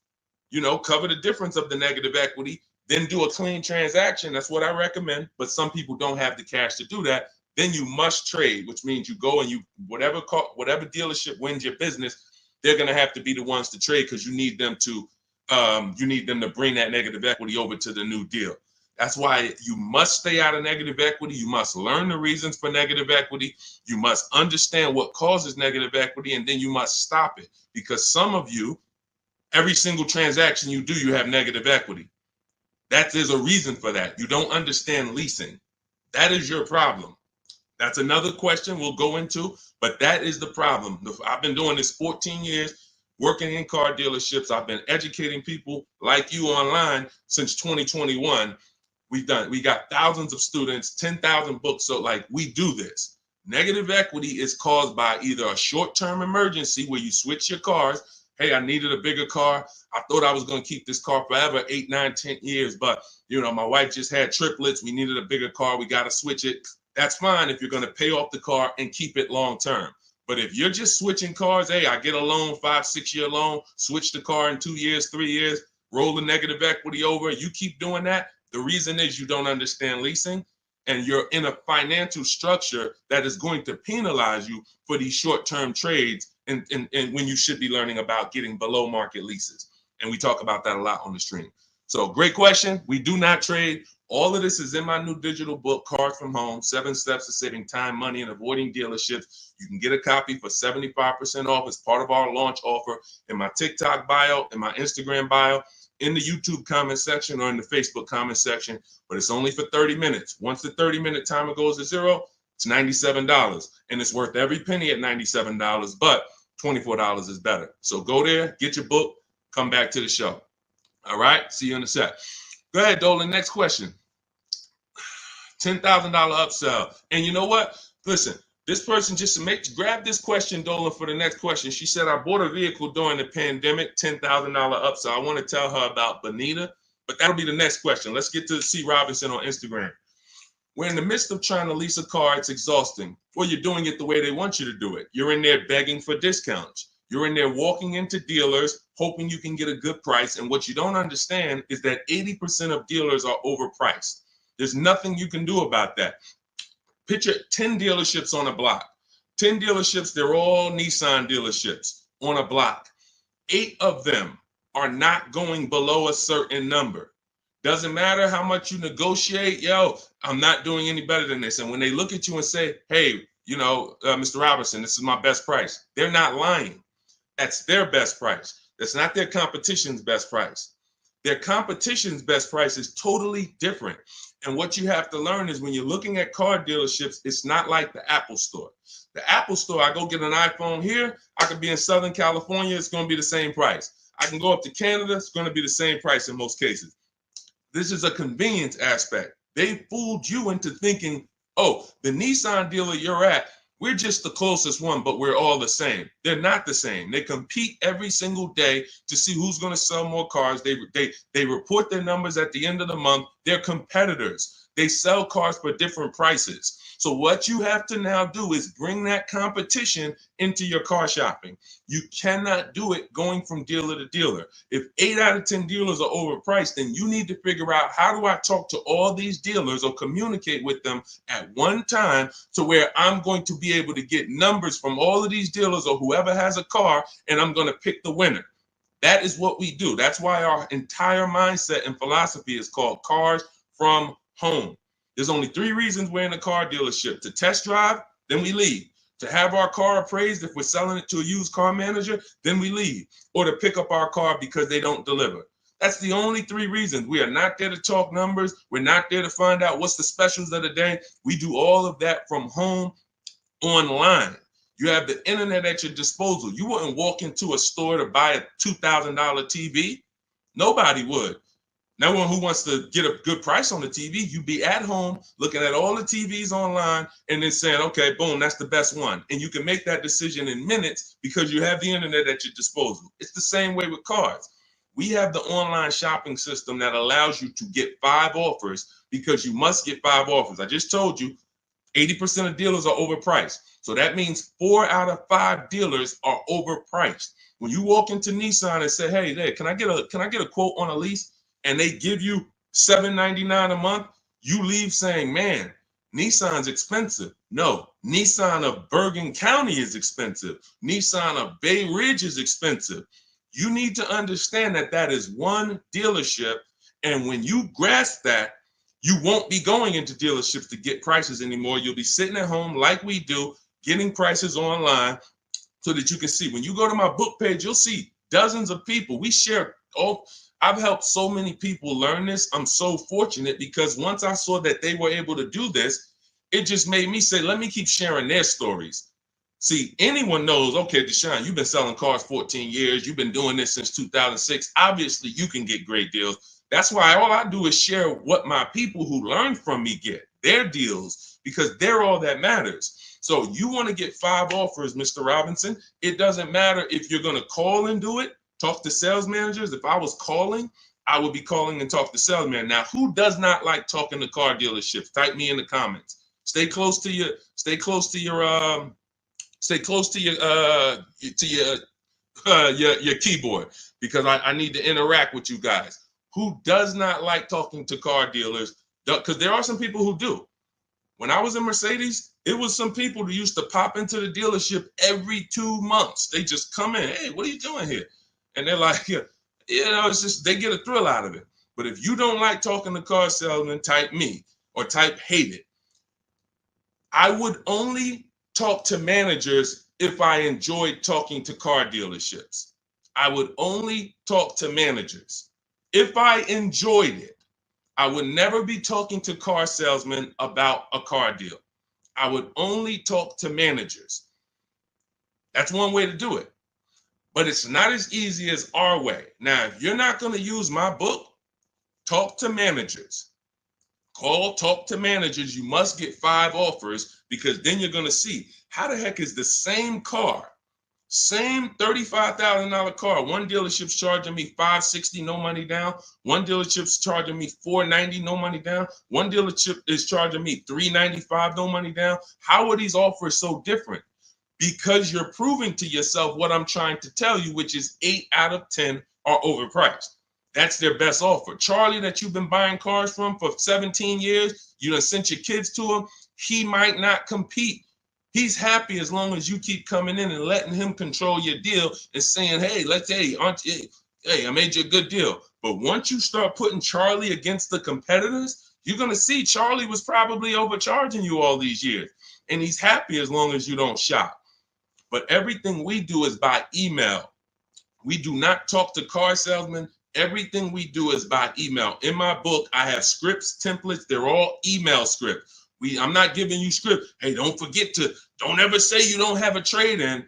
cover the difference of the negative equity, then do a clean transaction. That's what I recommend. But some people don't have the cash to do that. Then you must trade, which means you go and whatever dealership wins your business, they're going to have to be the ones to trade, because you need them to bring that negative equity over to the new deal. That's why you must stay out of negative equity. You must learn the reasons for negative equity. You must understand what causes negative equity, and then you must stop it. Because some of you, every single transaction you do, you have negative equity. There's a reason for that. You don't understand leasing. That is your problem. That's another question we'll go into, but that is the problem. I've been doing this 14 years, working in car dealerships. I've been educating people like you online since 2021. We got thousands of students, 10,000 books. So we do this. Negative equity is caused by either a short-term emergency where you switch your cars. Hey, I needed a bigger car. I thought I was going to keep this car forever, 8, 9, 10 years. But, my wife just had triplets. We needed a bigger car. We got to switch it. That's fine if you're going to pay off the car and keep it long-term. But if you're just switching cars, hey, I get a loan, 5-6 year loan, switch the car in 2 years, 3 years, roll the negative equity over. You keep doing that. The reason is you don't understand leasing, and you're in a financial structure that is going to penalize you for these short-term trades, and when you should be learning about getting below market leases. And we talk about that a lot on the stream. So great question. We do not trade. All of this is in my new digital book, Cars from Home, 7 Steps to Saving Time, Money, and Avoiding Dealerships. You can get a copy for 75% off as part of our launch offer in my TikTok bio, in my Instagram bio, in the YouTube comment section, or in the Facebook comment section. But it's only for 30 minutes. Once the 30-minute timer goes to zero, it's $97. And it's worth every penny at $97, but $24 is better. So go there, get your book, come back to the show. All right, see you in a sec. Go ahead, Dolan. Next question. $10,000 upsell. And you know what? Listen, this person grab this question, Dolan, for the next question. She said, I bought a vehicle during the pandemic, $10,000 upsell. I want to tell her about Bonita, but that'll be the next question. Let's get to C. Robinson on Instagram. We're in the midst of trying to lease a car. It's exhausting. Well, you're doing it the way they want you to do it. You're in there begging for discounts. You're in there walking into dealers, hoping you can get a good price. And what you don't understand is that 80% of dealers are overpriced. There's nothing you can do about that. Picture 10 dealerships on a block. 10 dealerships, they're all Nissan dealerships on a block. 8 of them are not going below a certain number. Doesn't matter how much you negotiate, yo, I'm not doing any better than this. And when they look at you and say, hey, Mr. Robinson, this is my best price, they're not lying. That's their best price. That's not their competition's best price. Their competition's best price is totally different. And what you have to learn is when you're looking at car dealerships, it's not like the Apple store. The Apple store, I go get an iPhone here, I could be in Southern California, it's going to be the same price. I can go up to Canada, it's going to be the same price in most cases. This is a convenience aspect. They fooled you into thinking, oh, the Nissan dealer you're at, we're just the closest one, but we're all the same. They're not the same. They compete every single day to see who's going to sell more cars. They report their numbers at the end of the month. They're competitors. They sell cars for different prices. So what you have to now do is bring that competition into your car shopping. You cannot do it going from dealer to dealer. If 8 out of 10 dealers are overpriced, then you need to figure out, how do I talk to all these dealers or communicate with them at one time to where I'm going to be able to get numbers from all of these dealers or whoever has a car, and I'm going to pick the winner. That is what we do. That's why our entire mindset and philosophy is called Cars from Home. There's only 3 reasons we're in a car dealership: to test drive, then we leave; to have our car appraised if we're selling it to a used car manager, then we leave; or to pick up our car because they don't deliver. That's the only 3 reasons. We are not there to talk numbers. We're not there to find out what's the specials of the day. We do all of that from home, online. You have the internet at your disposal. You wouldn't walk into a store to buy a $2,000 TV. Nobody would. No one who wants to get a good price on the TV, you'd be at home looking at all the TVs online and then saying, okay, boom, that's the best one. And you can make that decision in minutes because you have the internet at your disposal. It's the same way with cars. We have the online shopping system that allows you to get 5 offers because you must get 5 offers. I just told you 80% of dealers are overpriced. So that means 4 out of 5 dealers are overpriced. When you walk into Nissan and say, hey, there, can I get a quote on a lease? And they give you $799 a month, you leave saying, man, Nissan's expensive. No, Nissan of Bergen County is expensive. Nissan of Bay Ridge is expensive. You need to understand that that is one dealership. And when you grasp that, you won't be going into dealerships to get prices anymore. You'll be sitting at home like we do, getting prices online so that you can see. When you go to my book page, you'll see dozens of people. We share all. I've helped so many people learn this. I'm so fortunate because once I saw that they were able to do this, it just made me say, let me keep sharing their stories. See, anyone knows, okay, Deshaun, you've been selling cars 14 years. You've been doing this since 2006. Obviously, you can get great deals. That's why all I do is share what my people who learn from me get, their deals, because they're all that matters. So you want to get 5 offers, Mr. Robinson. It doesn't matter if you're going to call and do it. Talk to sales managers. If I was calling, I would be calling and talk to salesmen. Now, who does not like talking to car dealerships? Type me in the comments. Stay close to your keyboard because I need to interact with you guys. Who does not like talking to car dealers? Because there are some people who do. When I was in Mercedes, it was some people who used to pop into the dealership every 2 months. They just come in. Hey, what are you doing here? And they're like, it's just, they get a thrill out of it. But if you don't like talking to car salesmen, type me or type hate it. I would only talk to managers if I enjoyed talking to car dealerships. I would only talk to managers if I enjoyed it. I would never be talking to car salesmen about a car deal. I would only talk to managers. That's one way to do it. But it's not as easy as our way. Now, if you're not going to use my book, talk to managers. Talk to managers. You must get 5 offers because then you're going to see how the heck is the same car, same $35,000 car. One dealership's charging me $560, no money down. One dealership's charging me $490, no money down. One dealership is charging me $395, no money down. How are these offers so different? because you're proving to yourself what I'm trying to tell you, which is 8 out of 10 are overpriced. That's their best offer. Charlie, that you've been buying cars from for 17 years, you done sent your kids to him, he might not compete. He's happy as long as you keep coming in and letting him control your deal and saying, hey, I made you a good deal. But once you start putting Charlie against the competitors, you're going to see Charlie was probably overcharging you all these years. And he's happy as long as you don't shop. But everything we do is by email. We do not talk to car salesmen. Everything we do is by email. In my book, I have scripts, templates. They're all email scripts. I'm not giving you script. Hey, don't ever say you don't have a trade-in.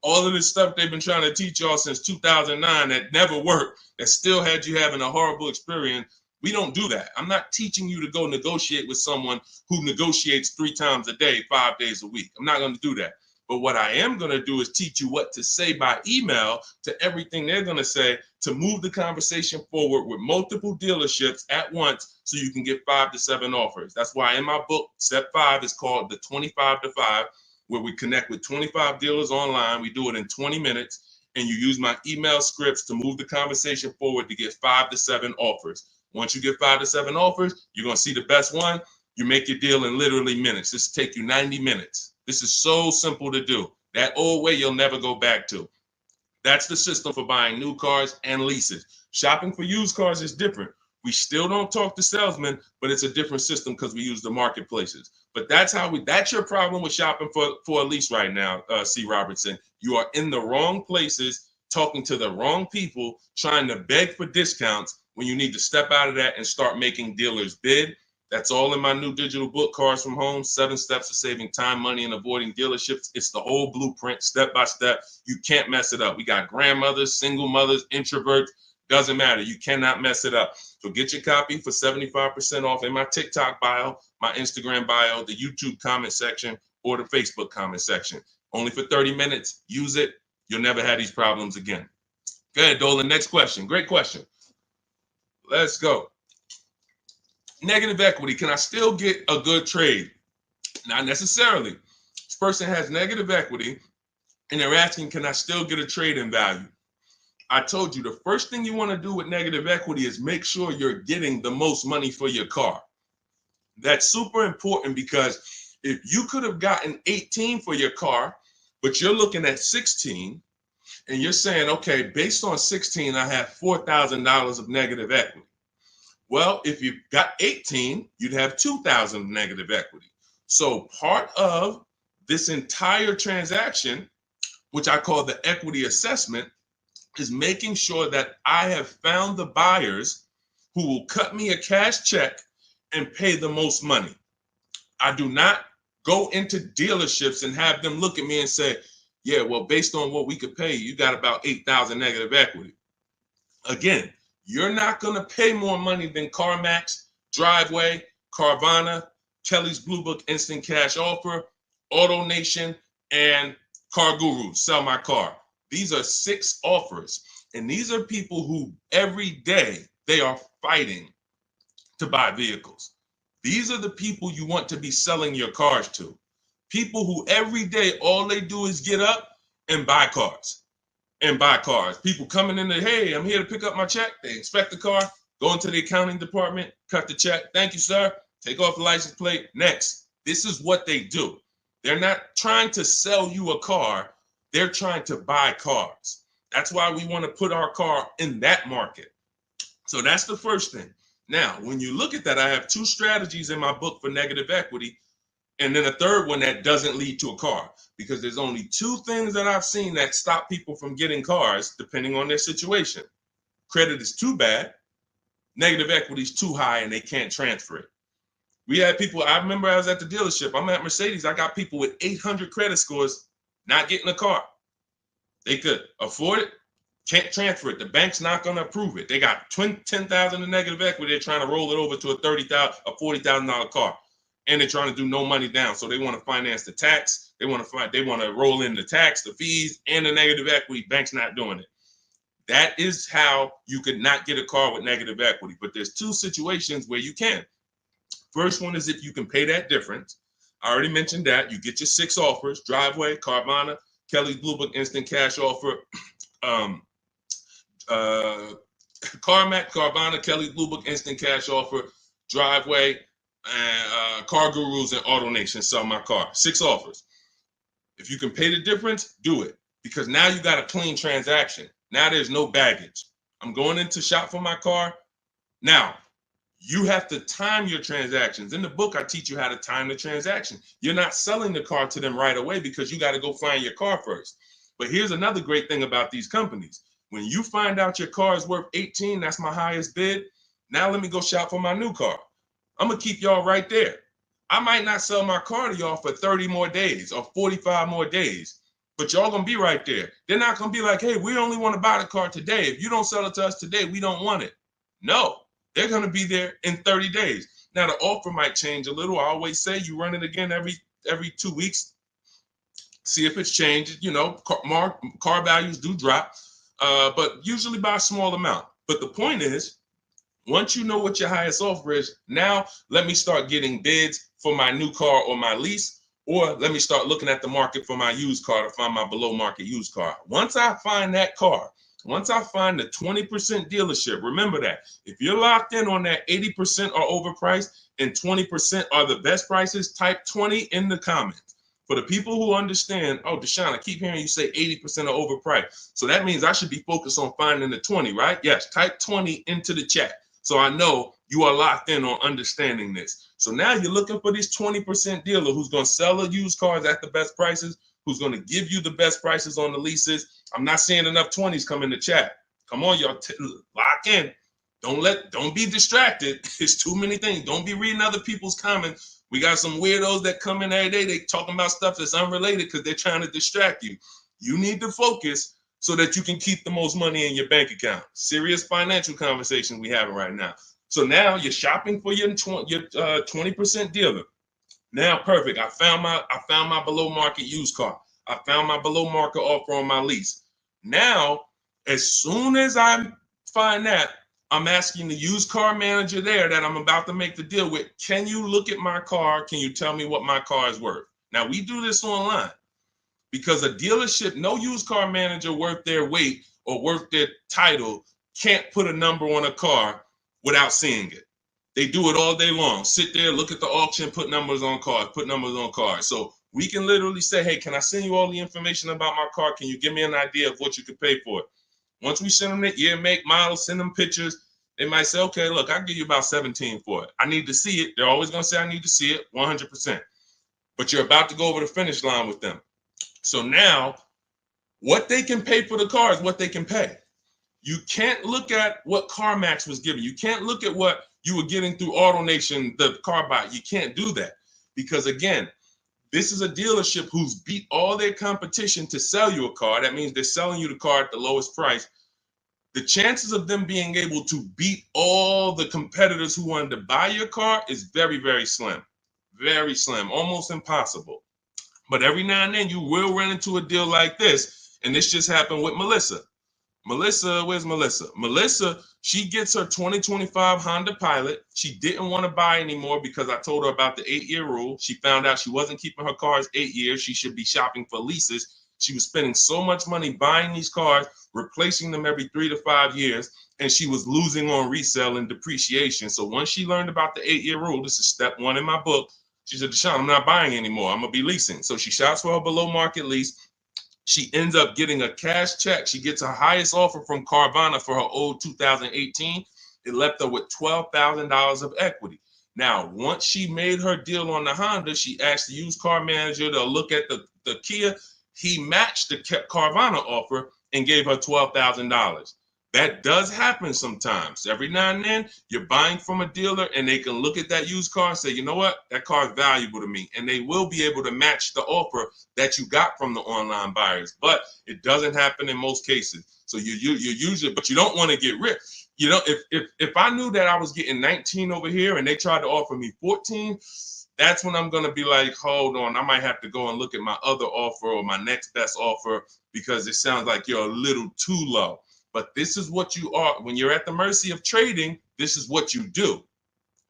All of this stuff they've been trying to teach y'all since 2009 that never worked, that still had you having a horrible experience. We don't do that. I'm not teaching you to go negotiate with someone who negotiates 3 times a day, 5 days a week. I'm not going to do that. But what I am going to do is teach you what to say by email to everything they're going to say to move the conversation forward with multiple dealerships at once so you can get 5 to 7 offers. That's why in my book, step 5 is called the 25 to 5, where we connect with 25 dealers online. We do it in 20 minutes, and you use my email scripts to move the conversation forward to get 5 to 7 offers. Once you get 5 to 7 offers, you're going to see the best one. You make your deal in literally minutes. This will take you 90 minutes. This is so simple to do. That old way you'll never go back to. That's the system for buying new cars and leases. Shopping for used cars is different. We still don't talk to salesmen, but it's a different system because we use the marketplaces. But that's your problem with shopping for a lease right now, C. Robertson. You are in the wrong places, talking to the wrong people, trying to beg for discounts when you need to step out of that and start making dealers bid. That's all in my new digital book, Cars from Home, 7 Steps to Saving Time, Money, and Avoiding Dealerships. It's the whole blueprint, step by step. You can't mess it up. We got grandmothers, single mothers, introverts. Doesn't matter. You cannot mess it up. So get your copy for 75% off in my TikTok bio, my Instagram bio, the YouTube comment section, or the Facebook comment section. Only for 30 minutes. Use it. You'll never have these problems again. Go ahead, Dolan. Next question. Great question. Let's go. Negative equity. Can I still get a good trade? Not necessarily. This person has negative equity and they're asking, can I still get a trade in value? I told you the first thing you want to do with negative equity is make sure you're getting the most money for your car. That's super important because if you could have gotten 18 for your car, but you're looking at 16 and you're saying, okay, based on 16, I have $4,000 of negative equity. Well, if you got 18, you'd have 2,000 negative equity. So part of this entire transaction, which I call the equity assessment, is making sure that I have found the buyers who will cut me a cash check and pay the most money. I do not go into dealerships and have them look at me and say, yeah, well, based on what we could pay, you got about 8,000 negative equity. Again, you're not going to pay more money than CarMax, Driveway, Carvana, Kelly's Blue Book Instant Cash Offer, AutoNation, and Car Guru, Sell My Car. These are 6 offers, and these are people who every day they are fighting to buy vehicles. These are the people you want to be selling your cars to. People who every day all they do is get up and buy cars. People coming in there, hey, I'm here to pick up my check. They inspect the car, go into the accounting department, cut the check. Thank you, sir. Take off the license plate. Next. This is what they do. They're not trying to sell you a car. They're trying to buy cars. That's why we want to put our car in that market. So that's the first thing. Now, when you look at that, I have 2 strategies in my book for negative equity, and then a third one that doesn't lead to a car, because there's only 2 things that I've seen that stop people from getting cars depending on their situation. Credit is too bad, negative equity is too high, and they can't transfer it. We had people, I remember I was at the dealership, I'm at Mercedes, I got people with 800 credit scores not getting a car. They could afford it, can't transfer it. The bank's not going to approve it. They got 10,000 in negative equity. They're trying to roll it over to a $40,000 car, and they're trying to do no money down. So they want to finance the tax. They want to roll in the tax, the fees, and the negative equity. Bank's not doing it. That is how you could not get a car with negative equity. But there's 2 situations where you can. First one is if you can pay that difference. I already mentioned that. You get your 6 offers: Driveway, Carvana, Kelly's Blue Book Instant Cash Offer, CarMax, Carvana, Kelly's Blue Book Instant Cash Offer, Driveway, and Car Gurus and AutoNation Sell My Car. 6 offers. If you can pay the difference, do it, because now you got a clean transaction. Now there's no baggage. I'm going in to shop for my car. Now, you have to time your transactions. In the book, I teach you how to time the transaction. You're not selling the car to them right away because you got to go find your car first. But here's another great thing about these companies. When you find out your car is worth 18, that's my highest bid. Now let me go shop for my new car. I'm going to keep y'all right there. I might not sell my car to y'all for 30 more days or 45 more days, but y'all going to be right there. They're not going to be like, hey, we only want to buy the car today. If you don't sell it to us today, we don't want it. No, they're going to be there in 30 days. Now, the offer might change a little. I always say you run it again every 2 weeks. See if it's changed. You know, car values do drop, but usually by a small amount. But the point is, once you know what your highest offer is, now let me start getting bids for my new car or my lease, or let me start looking at the market for my used car to find my below market used car. Once I find that car, once I find the 20% dealership, remember that if you're locked in on that 80% are overpriced and 20% are the best prices, type 20 in the comments. For the people who understand, oh, Deshaun, I keep hearing you say 80% are overpriced. So that means I should be focused on finding the 20, right? Yes, type 20 into the chat. So I know you are locked in on understanding this. So now you're looking for this 20% dealer who's going to sell the used cars at the best prices, who's going to give you the best prices on the leases. I'm not seeing enough 20s come in the chat. Come on, y'all, lock in. Don't be distracted. It's too many things. Don't be reading other people's comments. We got some weirdos that come in every day. They talking about stuff that's unrelated because they're trying to distract you. You need to focus so that you can keep the most money in your bank account. Serious financial conversation we having right now. So now you're shopping for your 20% dealer. Now, perfect. I found my below market used car. I found my below market offer on my lease. Now, as soon as I find that, I'm asking the used car manager there that I'm about to make the deal with, can you look at my car? Can you tell me what my car is worth? Now, we do this online because a dealership, no used car manager worth their weight or worth their title can't put a number on a car without seeing it. They do it all day long. Sit there, look at the auction, put numbers on cars. So we can literally say, hey, can I send you all the information about my car? Can you give me an idea of what you could pay for it? Once we send them the year, make, model, send them pictures, they might say, okay, look, I'll give you about 17 for it. I need to see it. They're always going to say, I need to see it 100%. But you're about to go over the finish line with them. So now what they can pay for the car is what they can pay. You can't look at what CarMax was giving. You can't look at what you were getting through AutoNation, the car buy. You can't do that because, again, this is a dealership who's beat all their competition to sell you a car. That means they're selling you the car at the lowest price. The chances of them being able to beat all the competitors who wanted to buy your car is very, very slim. Very slim, almost impossible. But every now and then you will run into a deal like this. And this just happened with Melissa. Where's Melissa? Melissa, she gets her 2025 Honda Pilot. She didn't want to buy anymore because I told her about the 8-year rule. She found out she wasn't keeping her cars 8 years. She should be shopping for leases. She was spending so much money buying these cars, replacing them every 3 to 5 years, and she was losing on resale and depreciation. So once she learned about the 8-year rule, this is step 1 in my book, she said, Deshaun, I'm not buying anymore. I'm going to be leasing. So she shops for her below market lease. She ends up getting a cash check. She gets her highest offer from Carvana for her old 2018. It left her with $12,000 of equity. Now, once she made her deal on the Honda, she asked the used car manager to look at the Kia. He matched the Carvana offer and gave her $12,000. That does happen sometimes. Every now and then, you're buying from a dealer and they can look at that used car and say, you know what, that car is valuable to me. And they will be able to match the offer that you got from the online buyers. But it doesn't happen in most cases. So you usually, but you don't want to get rich. You know, if I knew that I was getting 19 over here and they tried to offer me 14, that's when I'm going to be like, hold on, I might have to go and look at my other offer or my next best offer because it sounds like you're a little too low. But this is what you are. When you're at the mercy of trading, this is what you do.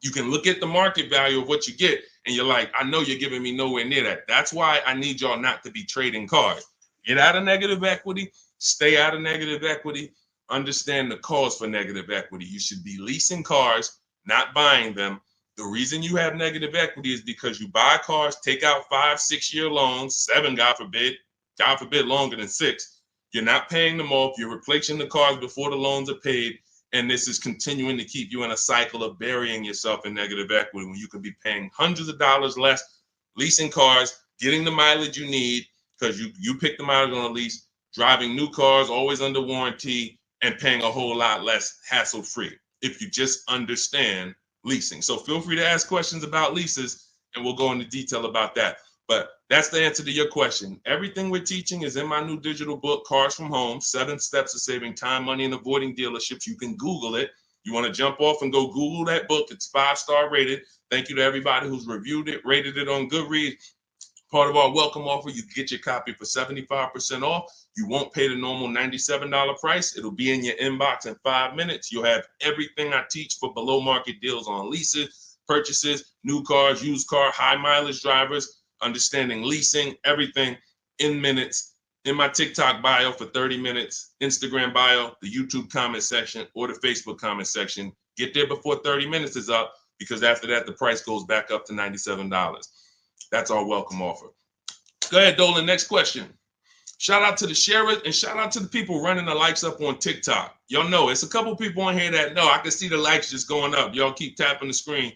You can look at the market value of what you get and you're like, I know you're giving me nowhere near that. That's why I need y'all not to be trading cars. Get out of negative equity, stay out of negative equity, understand the cause for negative equity. You should be leasing cars, not buying them. The reason you have negative equity is because you buy cars, take out 5-6 year loans, 7, God forbid longer than 6. You're not paying them off. You're replacing the cars before the loans are paid. And this is continuing to keep you in a cycle of burying yourself in negative equity when you could be paying hundreds of dollars less, leasing cars, getting the mileage you need because you pick the mileage on a lease, driving new cars, always under warranty, and paying a whole lot less hassle-free if you just understand leasing. So feel free to ask questions about leases and we'll go into detail about that. But that's the answer to your question. Everything we're teaching is in my new digital book, Cars from Home, 7 Steps to Saving Time, Money, and Avoiding Dealerships. You can Google it. You want to jump off and go Google that book. It's 5-star rated. Thank you to everybody who's reviewed it, rated it on Goodreads. Part of our welcome offer, you get your copy for 75% off. You won't pay the normal $97 price. It'll be in your inbox in 5 minutes. You'll have everything I teach for below market deals on leases, purchases, new cars, used car, high mileage drivers, understanding leasing, everything in minutes. In my TikTok bio for 30 minutes, Instagram bio, the YouTube comment section, or the Facebook comment section. Get there before 30 minutes is up because after that, the price goes back up to $97. That's our welcome offer. Go ahead, Dolan. Next question. Shout out to the sharers and shout out to the people running the likes up on TikTok. Y'all know it's a couple people on here that know I can see the likes just going up. Y'all keep tapping the screen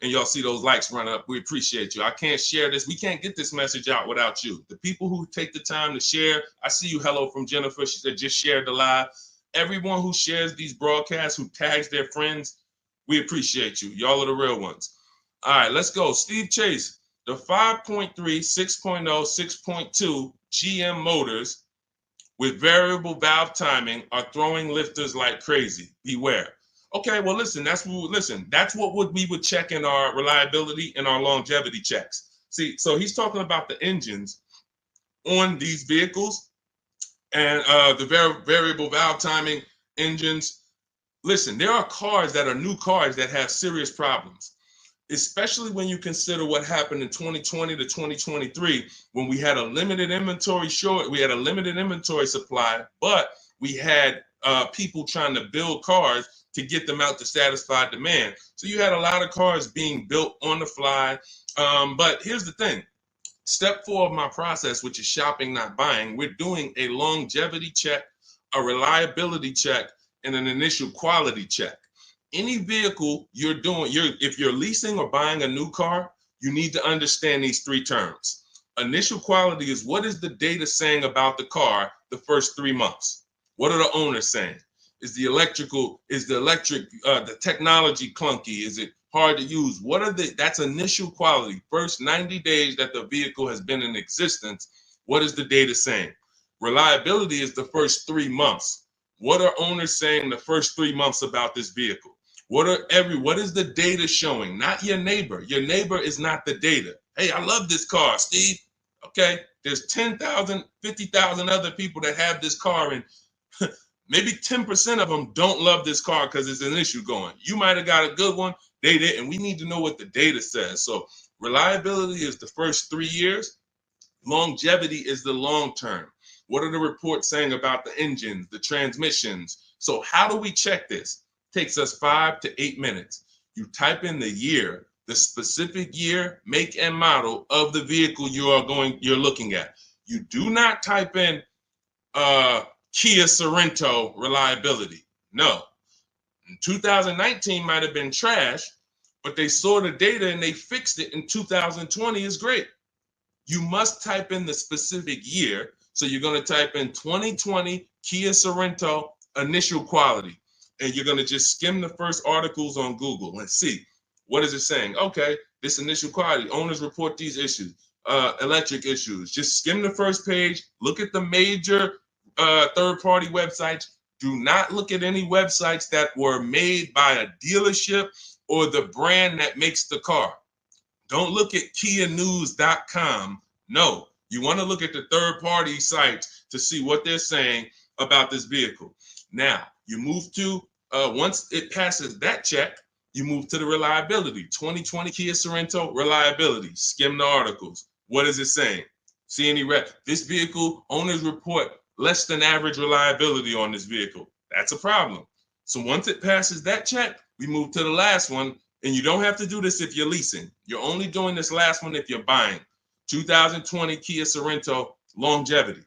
and y'all see those likes run up. We appreciate you. I can't share this. We can't get this message out without you. The people who take the time to share. I see you. Hello from Jennifer. She said just shared the live. Everyone who shares these broadcasts, who tags their friends, we appreciate you. Y'all are the real ones. All right, let's go. Steve Chase. The 5.3, 6.0, 6.2 GM motors with variable valve timing are throwing lifters like crazy. Beware. Okay, well, listen, that's what we would check in our reliability and our longevity checks. See, so he's talking about the engines on these vehicles and the variable valve timing engines. Listen, there are cars that are new cars that have serious problems, especially when you consider what happened in 2020 to 2023 when we had a limited inventory supply, but we had people trying to build cars to get them out to satisfy demand. So you had a lot of cars being built on the fly. But here's the thing. Step 4 of my process, which is shopping, not buying, we're doing a longevity check, a reliability check, and an initial quality check. Any vehicle you're doing, if you're leasing or buying a new car, you need to understand these 3 terms. Initial quality is what is the data saying about the car the first 3 months? What are the owners saying? Is the technology clunky? Is it hard to use? That's initial quality. First 90 days that the vehicle has been in existence, what is the data saying? Reliability is the first 3 months. What are owners saying the first 3 months about this vehicle? What is the data showing? Not your neighbor. Your neighbor is not the data. Hey, I love this car, Steve. Okay, there's 10,000, 50,000 other people that have this car, and maybe 10% of them don't love this car because there's an issue going. You might have got a good one, they didn't. We need to know what the data says. So reliability is the first 3 years. Longevity is the long term. What are the reports saying about the engines, the transmissions? So how do we check this? It takes us 5 to 8 minutes. You type in the year, the specific year, make, and model of the vehicle you're looking at. You do not type in Kia Sorento reliability. No. 2019 might have been trash, but they saw the data and they fixed it in 2020 is great. You must type in the specific year. So you're going to type in 2020 Kia Sorento initial quality. And you're going to just skim the first articles on Google and see what is it saying. Okay, this initial quality, owners report these issues, electric issues. Just skim the first page, look at the major third-party websites. Do not look at any websites that were made by a dealership or the brand that makes the car. Don't look at KiaNews.com. No, you want to look at the third-party sites to see what they're saying about this vehicle. Now, you move to, once it passes that check, You move to the reliability. 2020 Kia Sorento, reliability. Skim the articles. What is it saying? See any red? This vehicle, owners report less than average reliability on this vehicle. That's a problem. So once it passes that check, we move to the last one. And you don't have to do this if you're leasing. You're only doing this last one if you're buying. 2020 Kia Sorento, longevity.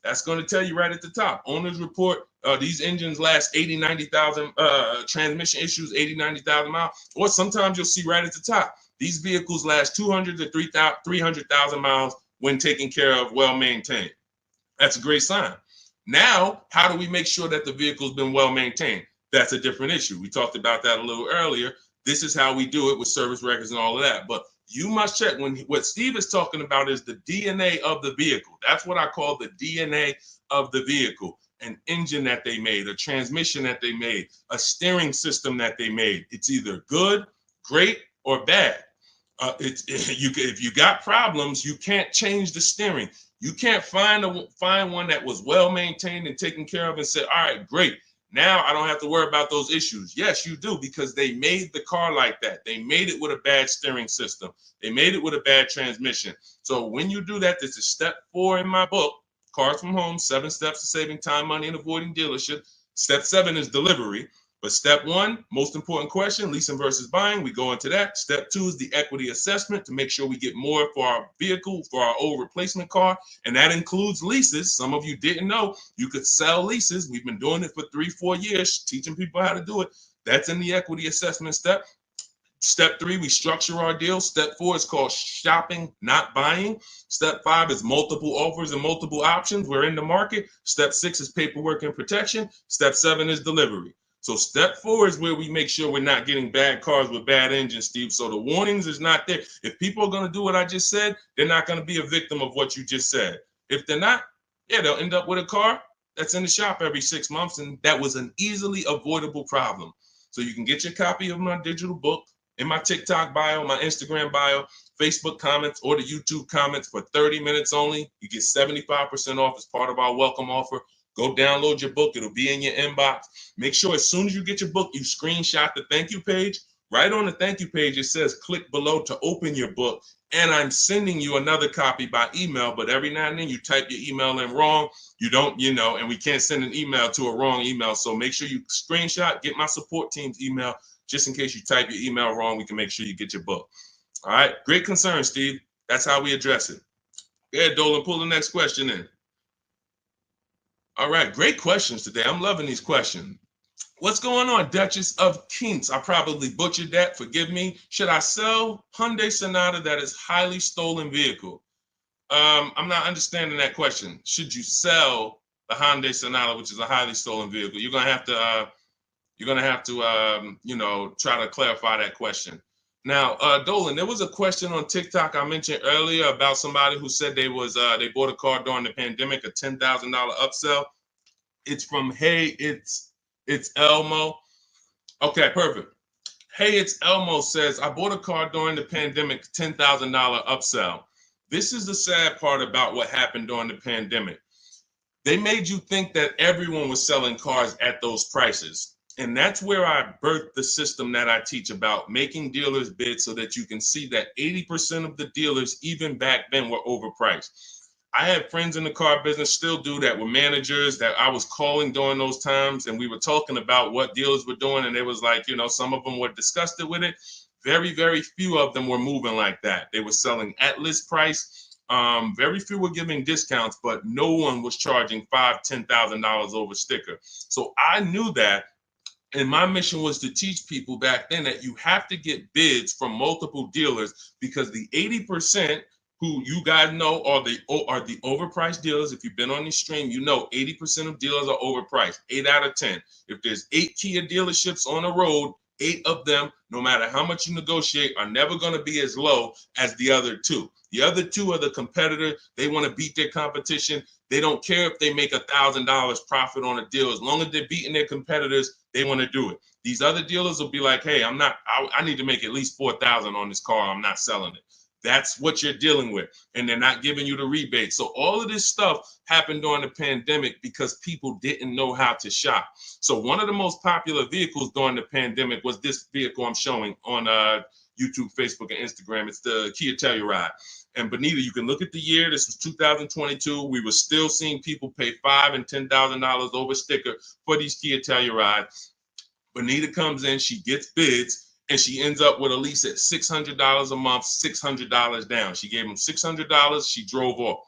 That's going to tell you right at the top. Owners report these engines last 80, 90,000, transmission issues, 80, 90,000 miles. Or sometimes you'll see right at the top, these vehicles last 200 to 300,000 miles when taken care of, well maintained. That's a great sign. Now, how do we make sure that the vehicle's been well maintained? That's a different issue. We talked about that a little earlier. This is how we do it with service records and all of that. But you must check what Steve is talking about is the DNA of the vehicle. That's what I call the DNA of the vehicle. An engine that they made, a transmission that they made, a steering system that they made. It's either good, great, or bad. If you got problems, you can't change the steering. You can't find one that was well maintained and taken care of and say, all right, great. Now I don't have to worry about those issues. Yes, you do, because they made the car like that. They made it with a bad steering system. They made it with a bad transmission. So when you do that, this is step 4 in my book, Cars from Home, 7 Steps to Saving Time, Money, and Avoiding Dealership. Step 7 is delivery. But step 1, most important question, leasing versus buying. We go into that. Step 2 is the equity assessment to make sure we get more for our vehicle, for our old replacement car. And that includes leases. Some of you didn't know you could sell leases. We've been doing it for 3-4 years, teaching people how to do it. That's in the equity assessment step. Step 3, we structure our deal. Step 4 is called shopping, not buying. Step 5 is multiple offers and multiple options. We're in the market. Step 6 is paperwork and protection. Step 7 is delivery. So step 4 is where we make sure we're not getting bad cars with bad engines, Steve. So the warnings is not there. If people are going to do what I just said, they're not going to be a victim of what you just said. If they're not, yeah, they'll end up with a car that's in the shop every 6 months. And that was an easily avoidable problem. So you can get your copy of my digital book in my TikTok bio, my Instagram bio, Facebook comments, or the YouTube comments for 30 minutes only. You get 75% off as part of our welcome offer. Go download your book. It'll be in your inbox. Make sure as soon as you get your book, you screenshot the thank you page. Right on the thank you page, it says click below to open your book. And I'm sending you another copy by email. But every now and then you type your email in wrong. You don't, and we can't send an email to a wrong email. So make sure you screenshot, get my support team's email. Just in case you type your email wrong, we can make sure you get your book. All right. Great concern, Steve. That's how we address it. Yeah, Dolan, pull the next question in. All right, great questions today. I'm loving these questions. What's going on, Duchess of Kings? I probably butchered that. Forgive me. Should I sell Hyundai Sonata that is highly stolen vehicle? I'm not understanding that question. Should you sell the Hyundai Sonata, which is a highly stolen vehicle? You're gonna have to, try to clarify that question. Now, Dolan, there was a question on TikTok I mentioned earlier about somebody who said they bought a car during the pandemic, a $10,000 upsell. It's from Hey, it's Elmo. Okay, perfect. Hey, it's Elmo says, I bought a car during the pandemic, $10,000 upsell. This is the sad part about what happened during the pandemic. They made you think that everyone was selling cars at those prices. And that's where I birthed the system that I teach about making dealers bid so that you can see that 80% of the dealers, even back then, were overpriced. I had friends in the car business, still do that, with managers that I was calling during those times. And we were talking about what dealers were doing. And it was like, some of them were disgusted with it. Very, very few of them were moving like that. They were selling at list price. Very few were giving discounts, but no one was charging $5,000, $10,000 over sticker. So I knew that. And my mission was to teach people back then that you have to get bids from multiple dealers, because the 80% who you guys know are the overpriced dealers. If you've been on this stream, 80% of dealers are overpriced, 8 out of 10. If there's 8 Kia dealerships on the road, 8 of them, no matter how much you negotiate, are never going to be as low as the other 2. The other 2 are the competitor. They want to beat their competition. They don't care if they make $1,000 profit on a deal. As long as they're beating their competitors, they want to do it. These other dealers will be like, hey, I need to make at least $4,000 on this car. I'm not selling it. That's what you're dealing with. And they're not giving you the rebate. So all of this stuff happened during the pandemic because people didn't know how to shop. So one of the most popular vehicles during the pandemic was this vehicle I'm showing on YouTube, Facebook, and Instagram. It's the Kia Telluride. And Benita, you can look at the year. This was 2022. We were still seeing people pay $5,000 and $10,000 over sticker for these Kia Tellurides. Benita comes in, she gets bids, and she ends up with a lease at $600 a month, $600 down. She gave them $600. She drove off.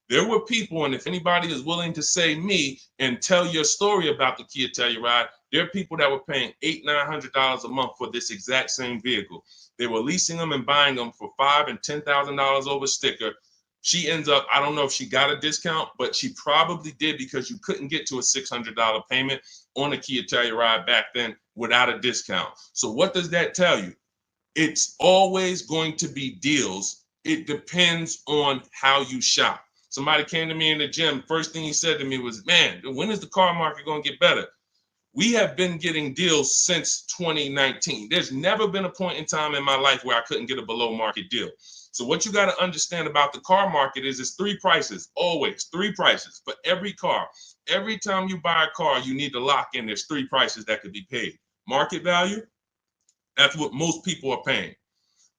There were people, and if anybody is willing to say me and tell your story about the Kia Telluride, there are people that were paying $800, $900 a month for this exact same vehicle. They were leasing them and buying them for $5,000 and $10,000 over sticker. She ends up, I don't know if she got a discount, but she probably did because you couldn't get to a $600 payment on a Kia Telluride back then without a discount. So what does that tell you? It's always going to be deals. It depends on how you shop. Somebody came to me in the gym. First thing he said to me was, man, when is the car market going to get better? We have been getting deals since 2019. There's never been a point in time in my life where I couldn't get a below market deal. So what you got to understand about the car market is it's three prices, always three prices for every car. Every time you buy a car, you need to lock in. There's three prices that could be paid. Market value, that's what most people are paying.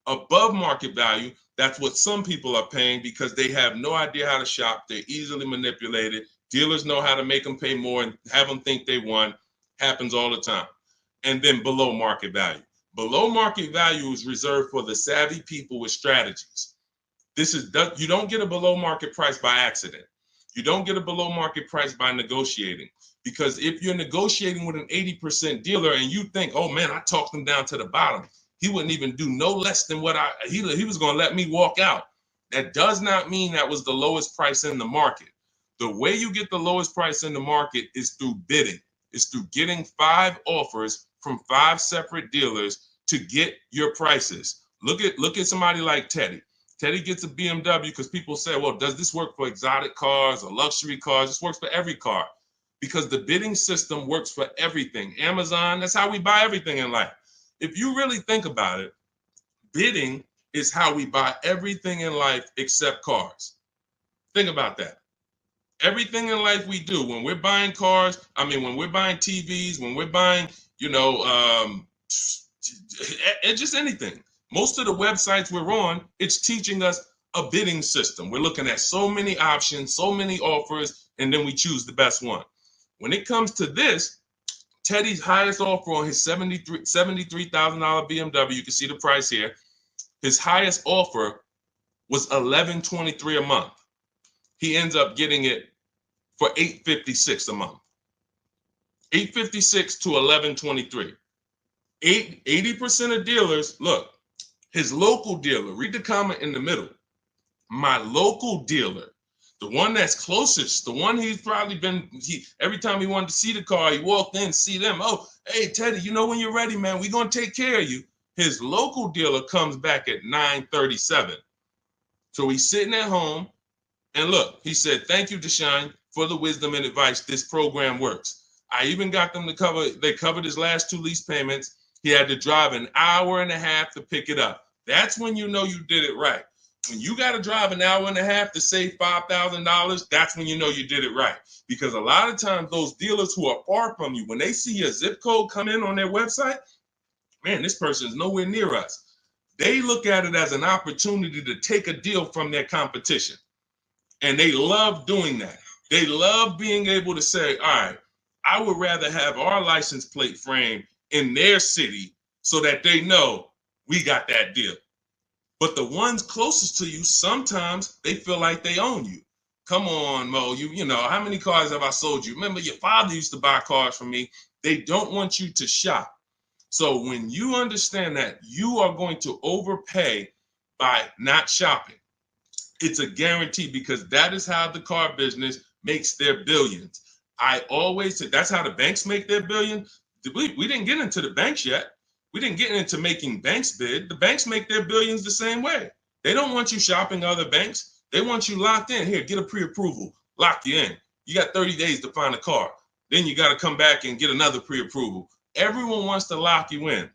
Above market value, that's what some people are paying because they have no idea how to shop. They're easily manipulated. Dealers know how to make them pay more and have them think they won. Happens all the time. And then below market value. Below market value is reserved for the savvy people with strategies. You don't get a below market price by accident. You don't get a below market price by negotiating. Because if you're negotiating with an 80% dealer and you think, oh man, I talked him down to the bottom, he wouldn't even do no less than what he was going to let me walk out. That does not mean that was the lowest price in the market. The way you get the lowest price in the market is through bidding. It's through getting 5 offers from 5 separate dealers to get your prices. Look at somebody like Teddy. Teddy gets a BMW because people say, well, does this work for exotic cars or luxury cars? This works for every car because the bidding system works for everything. Amazon, that's how we buy everything in life. If you really think about it, bidding is how we buy everything in life except cars. Think about that. Everything in life we do, when we're buying cars, when we're buying TVs, when we're buying, just anything. Most of the websites we're on, it's teaching us a bidding system. We're looking at so many options, so many offers, and then we choose the best one. When it comes to this, Teddy's highest offer on his $73,000 BMW, you can see the price here. His highest offer was $1,123 a month. He ends up getting it for $856 a month. $856 to $1,123. 80% of dealers, look, his local dealer, read the comment in the middle. My local dealer, the one that's closest, the one he's probably been, every time he wanted to see the car, he walked in, see them. Oh, hey, Teddy, when you're ready, man, we're going to take care of you. His local dealer comes back at $937. So he's sitting at home. And look, he said, thank you, Deshaun, for the wisdom and advice. This program works. I even got them they covered his last 2 lease payments. He had to drive an hour and a half to pick it up. That's when you know you did it right. When you got to drive an hour and a half to save $5,000, that's when you know you did it right. Because a lot of times those dealers who are far from you, when they see a zip code come in on their website, man, this person is nowhere near us. They look at it as an opportunity to take a deal from their competition. And they love doing that. They love being able to say, all right, I would rather have our license plate frame in their city so that they know we got that deal. But the ones closest to you, sometimes they feel like they own you. Come on, Mo, you know, how many cars have I sold you? Remember, your father used to buy cars from me. They don't want you to shop. So when you understand that you are going to overpay by not shopping, it's a guarantee because that is how the car business makes their billions. I always say that's how the banks make their billion. We didn't get into the banks yet. We didn't get into making banks bid. The banks make their billions the same way. They don't want you shopping other banks. They want you locked in. Here, get a pre-approval. Lock you in. You got 30 days to find a car. Then you got to come back and get another pre-approval. Everyone wants to lock you in.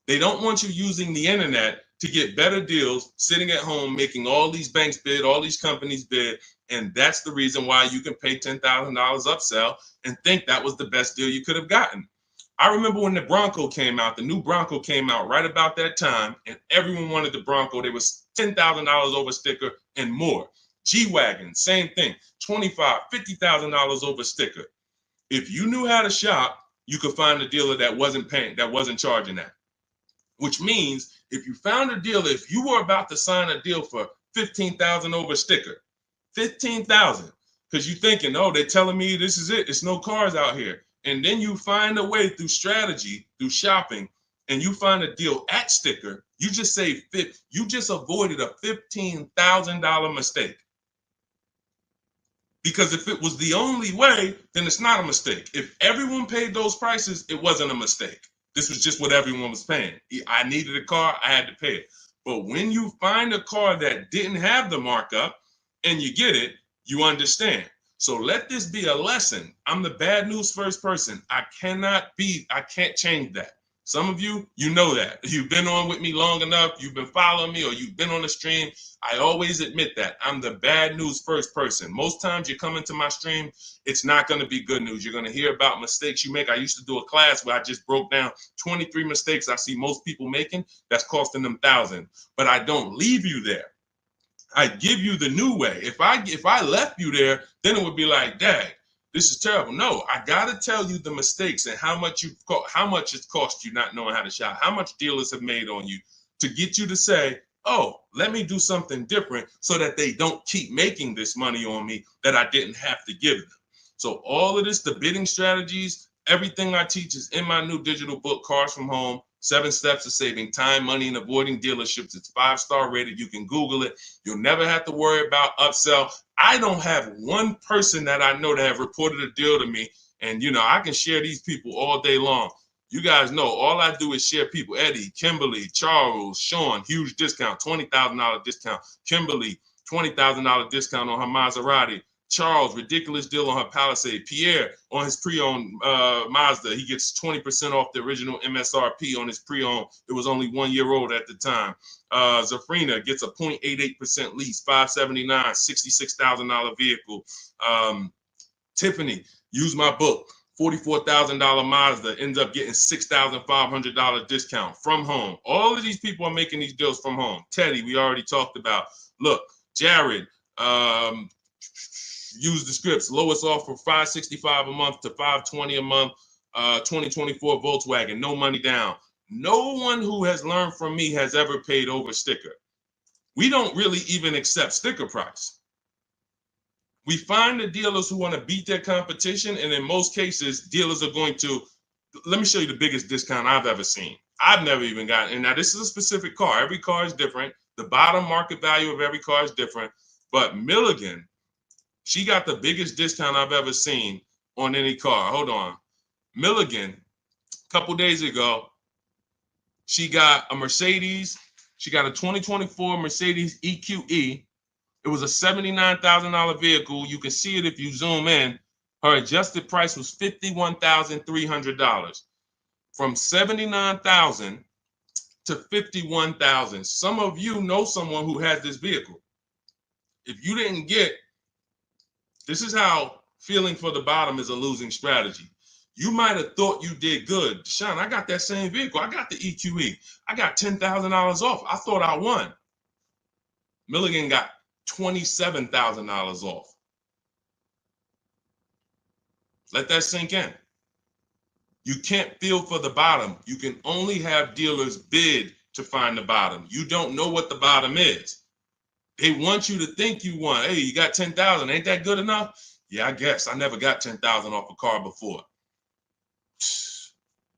They don't want you using the internet to get better deals, sitting at home, making all these banks bid, all these companies bid. And that's the reason why you can pay $10,000 upsell and think that was the best deal you could have gotten. I remember when the Bronco came out, the new Bronco came out right about that time, and everyone wanted the Bronco. There was $10,000 over sticker and more. G-Wagon, same thing, $25,000, $50,000 over sticker. If you knew how to shop, you could find a dealer that wasn't paying, that wasn't charging that. Which means if you found a dealer, if you were about to sign a deal for $15,000 over sticker, $15,000, because you're thinking, oh, they're telling me this is it, it's no cars out here. And then you find a way through strategy, through shopping, and you find a deal at sticker, you just you just avoided a $15,000 mistake. Because if it was the only way, then it's not a mistake. If everyone paid those prices, it wasn't a mistake. This was just what everyone was paying. I needed a car, I had to pay it. But when you find a car that didn't have the markup and you get it, you understand. So let this be a lesson. I'm the bad news first person. I can't change that. Some of you, you know that. You've been on with me long enough, you've been following me, or you've been on the stream. I always admit that. I'm the bad news first person. Most times you come into my stream, it's not going to be good news. You're going to hear about mistakes you make. I used to do a class where I just broke down 23 mistakes I see most people making that's costing them thousands. But I don't leave you there. I give you the new way. If I left you there, then it would be like, dang, this is terrible. No, I gotta tell you the mistakes and how much it's cost you not knowing how to shop, how much dealers have made on you to get you to say, oh, let me do something different so that they don't keep making this money on me that I didn't have to give them. So all of this, the bidding strategies, everything I teach is in my new digital book, Cars from Home, 7 Steps to Saving Time, Money, and Avoiding Dealerships. It's 5-star rated. You can Google it. You'll never have to worry about upsell. I don't have one person that I know that have reported a deal to me. And, I can share these people all day long. You guys know all I do is share people. Eddie, Kimberly, Charles, Sean, huge discount, $20,000 discount. Kimberly, $20,000 discount on her Maserati. Charles, ridiculous deal on her Palisade. Pierre, on his pre-owned Mazda, he gets 20% off the original MSRP on his pre-owned. It was only 1 year old at the time. Zafrina gets a 0.88% lease, $579, $66,000 vehicle. Tiffany, use my book, $44,000 Mazda, ends up getting $6,500 discount from home. All of these people are making these deals from home. Teddy, we already talked about. Look, Jared, use the scripts. Lowest offer $565 a month to $520 a month. 2024 Volkswagen, no money down. No one who has learned from me has ever paid over sticker. We don't really even accept sticker price. We find the dealers who want to beat their competition, and in most cases, dealers are going to, let me show you the biggest discount I've ever seen. I've never even gotten, and now this is a specific car. Every car is different. The bottom market value of every car is different. But Milligan, she got the biggest discount I've ever seen on any car. Hold on. Milligan, a couple days ago, she got a Mercedes. She got a 2024 Mercedes EQE. It was a $79,000 vehicle. You can see it if you zoom in. Her adjusted price was $51,300. From $79,000 to $51,000. Some of you know someone who has this vehicle. If you didn't get, this is how feeling for the bottom is a losing strategy. You might have thought you did good. Sean, I got that same vehicle. I got the EQE. I got $10,000 off. I thought I won. Milligan got $27,000 off. Let that sink in. You can't feel for the bottom. You can only have dealers bid to find the bottom. You don't know what the bottom is. They want you to think you won. Hey, you got 10,000. Ain't that good enough? Yeah, I guess. I never got 10,000 off a car before.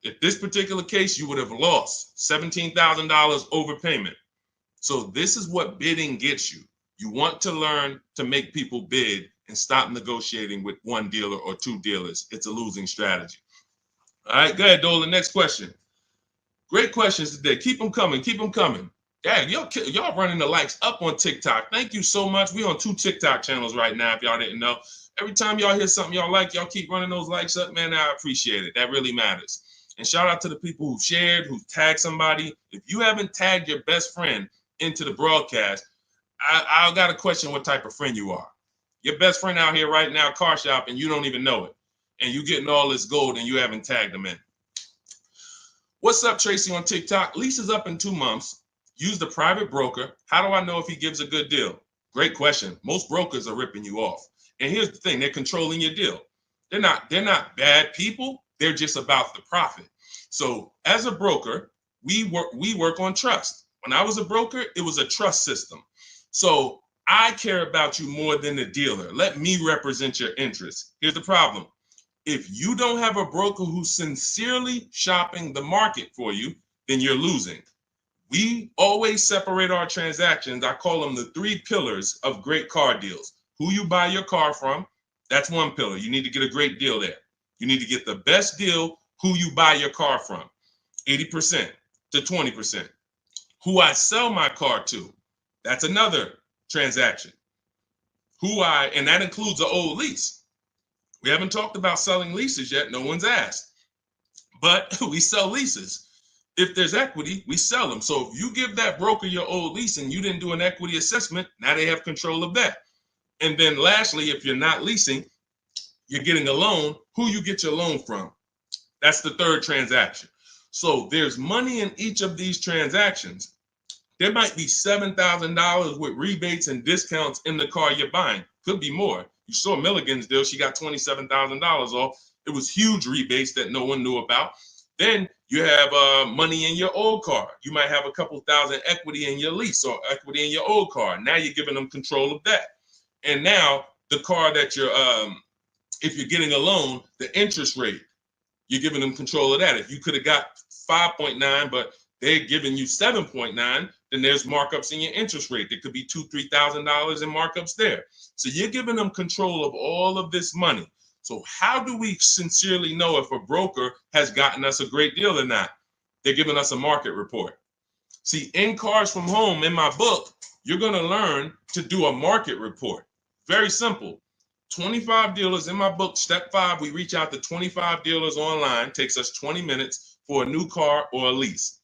If this particular case, you would have lost $17,000 overpayment. So this is what bidding gets you. You want to learn to make people bid and stop negotiating with one dealer or two dealers. It's a losing strategy. All right, go ahead, Dolan. Next question. Great questions today. Keep them coming. Keep them coming. Dang, y'all running the likes up on TikTok. Thank you so much. We on 2 TikTok channels right now, if y'all didn't know. Every time y'all hear something y'all like, y'all keep running those likes up, man. I appreciate it. That really matters. And shout out to the people who shared, who tagged somebody. If you haven't tagged your best friend into the broadcast, I got to question what type of friend you are. Your best friend out here right now, car shop, and you don't even know it. And you getting all this gold and you haven't tagged them in. What's up, Tracy on TikTok? Lease is up in 2 months. Use the private broker. How do I know if he gives a good deal? Great question. Most brokers are ripping you off. And here's the thing, they're controlling your deal. They're not bad people. They're just about the profit. So as a broker, we work on trust. When I was a broker, it was a trust system. So I care about you more than the dealer. Let me represent your interests. Here's the problem. If you don't have a broker who's sincerely shopping the market for you, then you're losing. We always separate our transactions. I call them the 3 pillars of great car deals. Who you buy your car from, that's one pillar. You need to get a great deal there. You need to get the best deal, who you buy your car from, 80% to 20%. Who I sell my car to, that's another transaction. And that includes an old lease. We haven't talked about selling leases yet. No one's asked. But we sell leases. If there's equity, we sell them. So if you give that broker your old lease and you didn't do an equity assessment, now they have control of that. And then lastly, if you're not leasing, you're getting a loan, who you get your loan from. That's the 3rd transaction. So there's money in each of these transactions. There might be $7,000 with rebates and discounts in the car you're buying. Could be more. You saw Milligan's deal. She got $27,000 off. It was huge rebates that no one knew about. Then you have money in your old car. You might have a couple thousand equity in your lease or equity in your old car. Now you're giving them control of that. And now the car that you're, if you're getting a loan, the interest rate, you're giving them control of that. If you could have got 5.9, but they're giving you 7.9, then there's markups in your interest rate. There could be $2,000, $3,000 in markups there. So you're giving them control of all of this money. So how do we sincerely know if a broker has gotten us a great deal or not? They're giving us a market report. See, in Cars from Home, in my book, you're going to learn to do a market report. Very simple. 25 dealers in my book, step 5, we reach out to 25 dealers online. Takes us 20 minutes for a new car or a lease.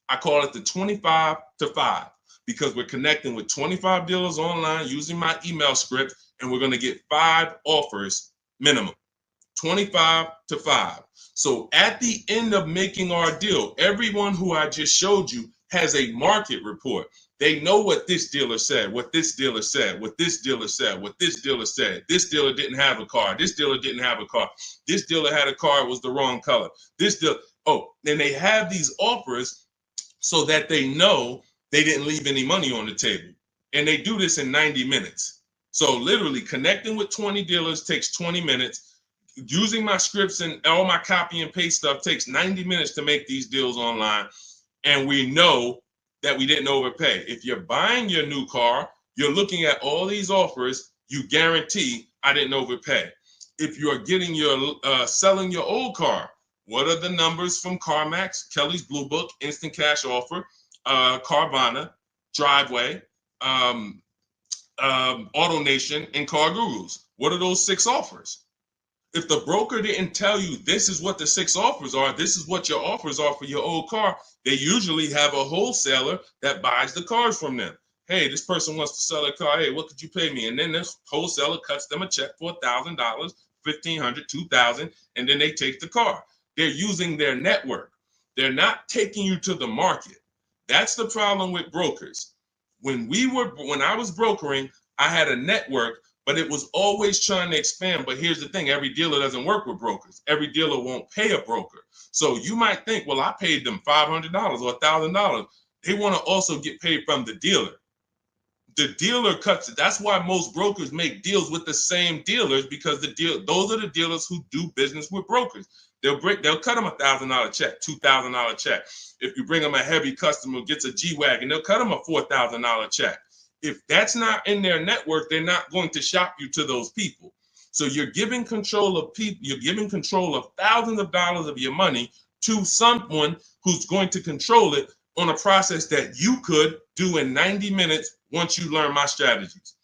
I call it the 25 to 5 because we're connecting with 25 dealers online using my email script, and we're going to get 5 offers minimum. 25 to 5. So at the end of making our deal, everyone who I just showed you has a market report. They know what this dealer said, what this dealer said, what this dealer said, what this dealer said. This dealer didn't have a car. This dealer didn't have a car. This dealer had a car, it was the wrong color. This dealer, then they have these offers so that they know they didn't leave any money on the table. And they do this in 90 minutes. So literally connecting with 20 dealers takes 20 minutes. Using my scripts and all my copy and paste stuff takes 90 minutes to make these deals online. And we know that we didn't overpay. If you're buying your new car, you're looking at all these offers, you guarantee I didn't overpay. If you're getting your selling your old car, what are the numbers from CarMax, Kelly's Blue Book, Instant Cash Offer, Carvana, Driveway, AutoNation, and Car Gurus? What are those 6 offers? If the broker didn't tell you this is what the 6 offers are, this is what your offers are for your old car, they usually have a wholesaler that buys the cars from them. Hey, this person wants to sell a car. Hey, what could you pay me? And then this wholesaler cuts them a check for $1,000, $1,500, $2,000, and then they take the car. They're using their network. They're not taking you to the market. That's the problem with brokers. When I was brokering, I had a network, but it was always trying to expand. But here's the thing, every dealer doesn't work with brokers. Every dealer won't pay a broker. So you might think, well, I paid them $500 or $1,000. They want to also get paid from the dealer. The dealer cuts it. That's why most brokers make deals with the same dealers, because those are the dealers who do business with brokers. They'll cut them $1,000 check, $2,000 check. If you bring them a heavy customer who gets a G-Wagon, they'll cut them a $4,000 check. If that's not in their network, they're not going to shop you to those people. So you're giving control of people, you're giving control of thousands of dollars of your money to someone who's going to control it on a process that you could do in 90 minutes once you learn my strategies.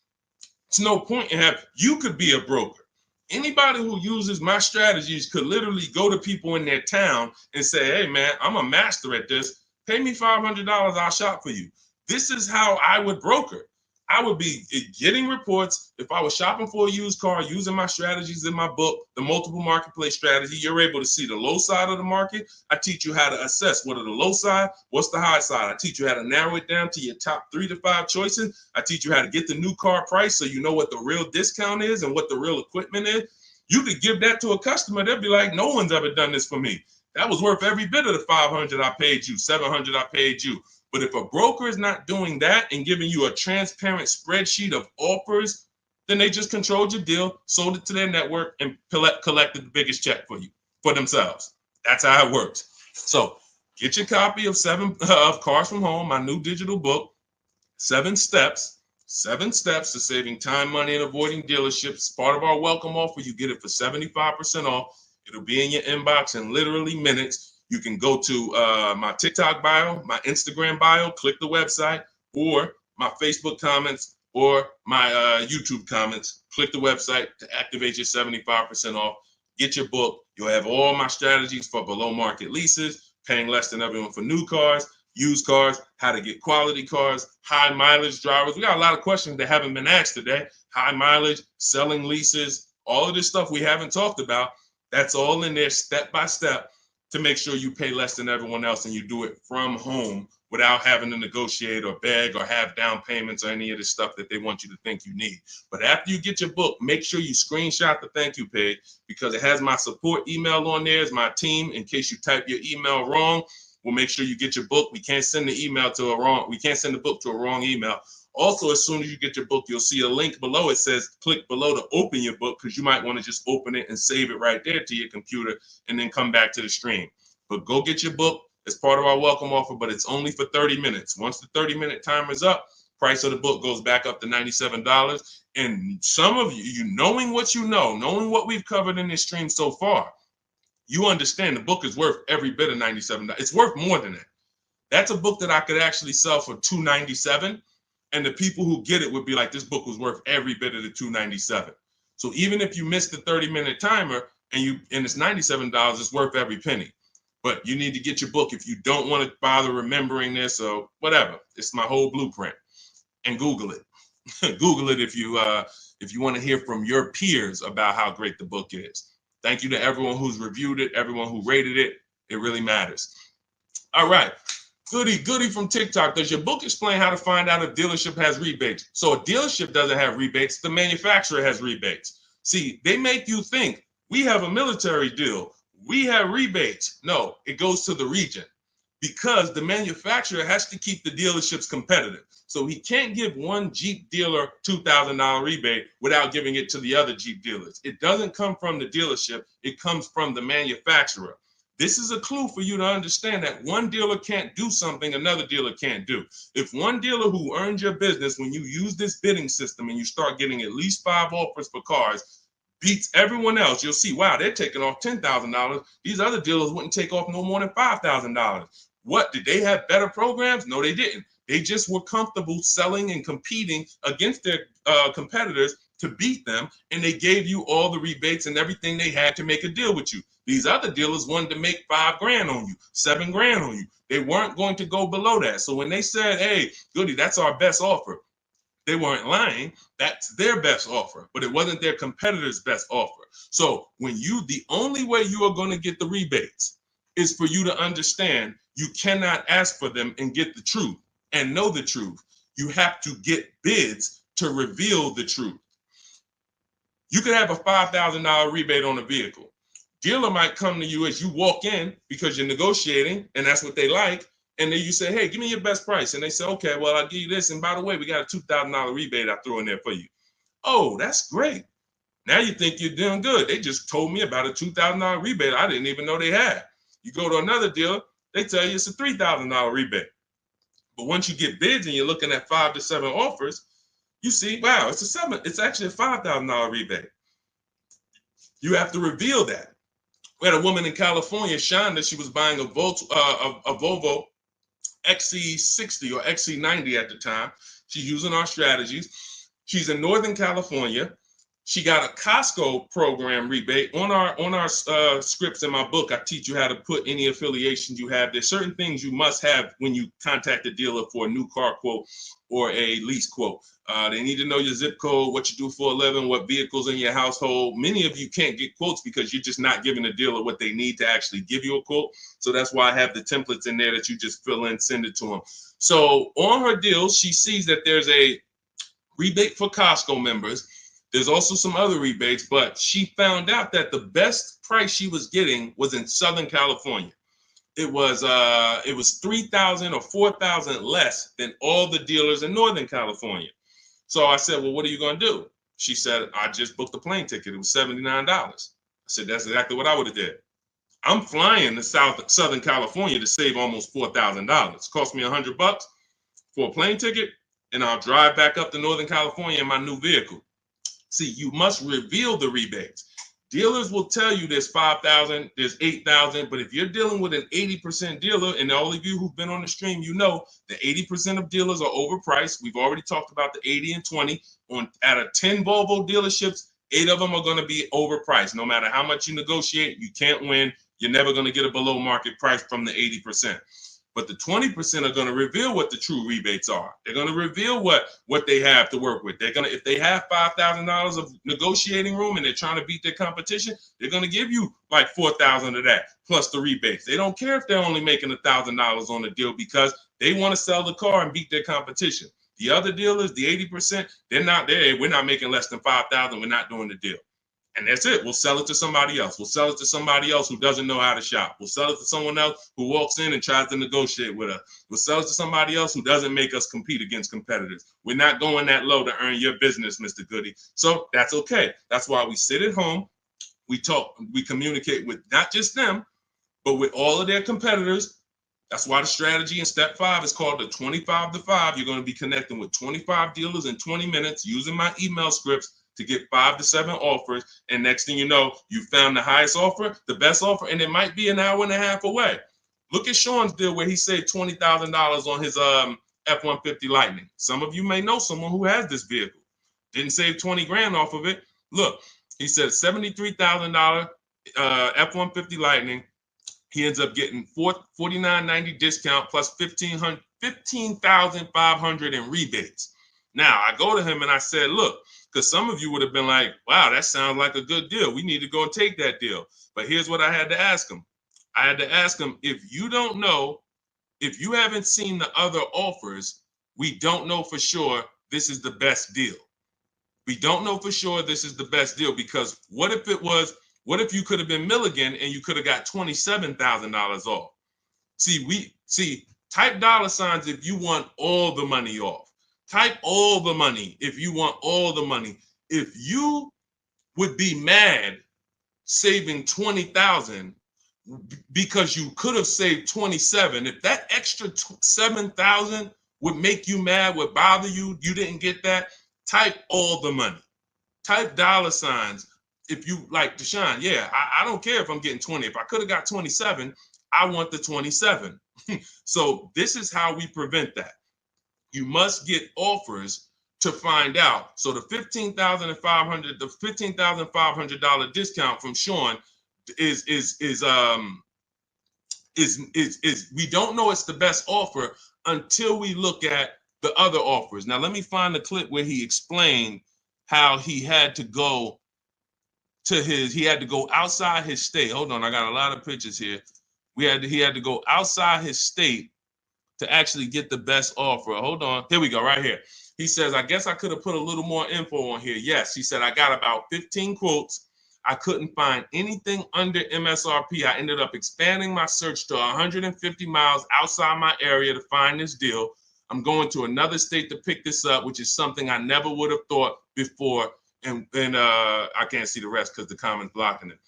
It's no point in you could be a broker. Anybody who uses my strategies could literally go to people in their town and say, hey, man, I'm a master at this. Pay me $500, I'll shop for you. This is how I would broker. I would be getting reports. If I was shopping for a used car, using my strategies in my book, the multiple marketplace strategy, you're able to see the low side of the market. I teach you how to assess what are the low side, what's the high side. I teach you how to narrow it down to your top 3 to 5 choices. I teach you how to get the new car price so you know what the real discount is and what the real equipment is. You could give that to a customer. They'll be like, no one's ever done this for me. That was worth every bit of the 500 I paid you, 700 I paid you. But if a broker is not doing that and giving you a transparent spreadsheet of offers, then they just controlled your deal, sold it to their network, and collected the biggest check for you, for themselves. That's how it works. So get your copy of Cars from Home, my new digital book, 7 steps to saving time, money, and avoiding dealerships. Part of our welcome offer. You get it for 75% off. It'll be in your inbox in literally minutes. You can go to my TikTok bio, my Instagram bio, click the website, or my Facebook comments, or my YouTube comments. Click the website to activate your 75% off. Get your book. You'll have all my strategies for below market leases, paying less than everyone for new cars, used cars, how to get quality cars, high mileage drivers. We got a lot of questions that haven't been asked today. High mileage, selling leases, all of this stuff we haven't talked about. That's all in there step by step to make sure you pay less than everyone else and you do it from home without having to negotiate or beg or have down payments or any of the stuff that they want you to think you need. But after you get your book, make sure you screenshot the thank you page because it has my support email on there as my team in case you type your email wrong. We'll make sure you get your book. We can't send the book to a wrong email. Also, as soon as you get your book, you'll see a link below. It says click below to open your book because you might want to just open it and save it right there to your computer and then come back to the stream. But go get your book. It's part of our welcome offer, but it's only for 30 minutes. Once the 30-minute timer is up, price of the book goes back up to $97. And some of you knowing what you know, knowing what we've covered in this stream so far, you understand the book is worth every bit of $97. It's worth more than that. That's a book that I could actually sell for $297. And the people who get it would be like, this book was worth every bit of the $297. So even if you miss the 30-minute timer and it's $97, it's worth every penny. But you need to get your book if you don't want to bother remembering this or whatever. It's my whole blueprint. And Google it. Google it if you want to hear from your peers about how great the book is. Thank you to everyone who's reviewed it, everyone who rated it. It really matters. All right. Goody from TikTok. Does your book explain how to find out if dealership has rebates? So a dealership doesn't have rebates. The manufacturer has rebates. See, they make you think we have a military deal. We have rebates. No, it goes to the region because the manufacturer has to keep the dealerships competitive. So he can't give one Jeep dealer $2,000 rebate without giving it to the other Jeep dealers. It doesn't come from the dealership. It comes from the manufacturer. This is a clue for you to understand that one dealer can't do something another dealer can't do. If one dealer who earned your business, when you use this bidding system and you start getting at least 5 offers for cars, beats everyone else, you'll see, wow, they're taking off $10,000. These other dealers wouldn't take off no more than $5,000. What, did they have better programs? No, they didn't. They just were comfortable selling and competing against their competitors to beat them, and they gave you all the rebates and everything they had to make a deal with you. These other dealers wanted to make $5,000 on you, $7,000 on you. They weren't going to go below that. So when they said, hey, Goody, that's our best offer, they weren't lying. That's their best offer, but it wasn't their competitor's best offer. So the only way you are going to get the rebates is for you to understand you cannot ask for them and get the truth and know the truth. You have to get bids to reveal the truth. You could have a $5,000 rebate on a vehicle. Dealer might come to you as you walk in because you're negotiating and that's what they like. And then you say, hey, give me your best price. And they say, okay, well, I'll give you this. And by the way, we got a $2,000 rebate I threw in there for you. Oh, that's great. Now you think you're doing good. They just told me about a $2,000 rebate I didn't even know they had. You go to another dealer, they tell you it's a $3,000 rebate. But once you get bids and you're looking at 5 to 7 offers, you see, wow, it's actually a $5,000 rebate. You have to reveal that. We had a woman in California, Shonda, she was buying a Volvo XC60 or XC90 at the time. She's using our strategies. She's in Northern California. She got a Costco program rebate on our scripts in my book. I teach you how to put any affiliations you have. There's certain things you must have when you contact a dealer for a new car quote or a lease quote. They need to know your zip code, what you do for a living, what vehicles in your household. Many of you can't get quotes because you're just not giving the dealer what they need to actually give you a quote. So that's why I have the templates in there that you just fill in, send it to them. So on her deals, she sees that there's a rebate for Costco members. There's also some other rebates, but she found out that the best price she was getting was in Southern California. It was $3,000 or $4,000 less than all the dealers in Northern California. So I said, well, what are you going to do? She said, I just booked a plane ticket. It was $79. I said, that's exactly what I would have did. I'm flying to Southern California to save almost $4,000. It cost me $100 for a plane ticket, and I'll drive back up to Northern California in my new vehicle. See, you must reveal the rebates. Dealers will tell you there's 5,000, there's 8,000, but if you're dealing with an 80% dealer, and all of you who've been on the stream, you know the 80% of dealers are overpriced. We've already talked about the 80 and 20. Out of 10 Volvo dealerships, 8 of them are going to be overpriced. No matter how much you negotiate, you can't win. You're never going to get a below market price from the 80%. But the 20% are going to reveal what the true rebates are. They're going to reveal what they have to work with. They're going to, if they have $5,000 of negotiating room and they're trying to beat their competition, they're going to give you like $4,000 of that plus the rebates. They don't care if they're only making $1,000 on the deal because they want to sell the car and beat their competition. The other dealers, the 80%, they're not there. We're not making less than $5,000. We're not doing the deal. And that's it. We'll sell it to somebody else. We'll sell it to somebody else who doesn't know how to shop. We'll sell it to someone else who walks in and tries to negotiate with us. We'll sell it to somebody else who doesn't make us compete against competitors. We're not going that low to earn your business, Mr. Goody. So that's okay. That's why we sit at home. We talk, we communicate with not just them, but with all of their competitors. That's why the strategy in step 5 is called the 25 to 5. You're going to be connecting with 25 dealers in 20 minutes using my email scripts to get 5 to 7 offers. And next thing you know, you found the highest offer, the best offer, and it might be an hour and a half away. Look at Sean's deal where he saved $20,000 on his F-150 Lightning. Some of you may know someone who has this vehicle. Didn't save 20 grand off of it. Look, he said $73,000 F-150 Lightning. He ends up getting $49.90 discount plus $15,500 in rebates. Now, I go to him and I said, look, because some of you would have been like, wow, that sounds like a good deal. We need to go and take that deal. But here's what I had to ask him. I had to ask him, if you don't know, if you haven't seen the other offers, we don't know for sure this is the best deal. We don't know for sure this is the best deal because what if you could have been Milligan and you could have got $27,000 off? Type $signs if you want all the money off. Type all the money if you want all the money. If you would be mad saving $20,000 because you could have saved $27,000, if that extra $7,000 would make you mad, would bother you, you didn't get that, type all the money. Type $signs if you like Deshaun. Yeah, I don't care if I'm getting 20. If I could have got 27, I want the 27. So this is how we prevent that. You must get offers to find out. So the $15,500 discount from Sean is we don't know it's the best offer until we look at the other offers. Now let me find the clip where he explained how he had to go outside his state. Hold on, I got a lot of pictures here. He had to go outside his state to actually get the best offer. Hold on. Here we go, right here. He says, I guess I could have put a little more info on here. Yes, he said, I got about 15 quotes. I couldn't find anything under MSRP. I ended up expanding my search to 150 miles outside my area to find this deal. I'm going to another state to pick this up, which is something I never would have thought before. And I can't see the rest because the comment's blocking it.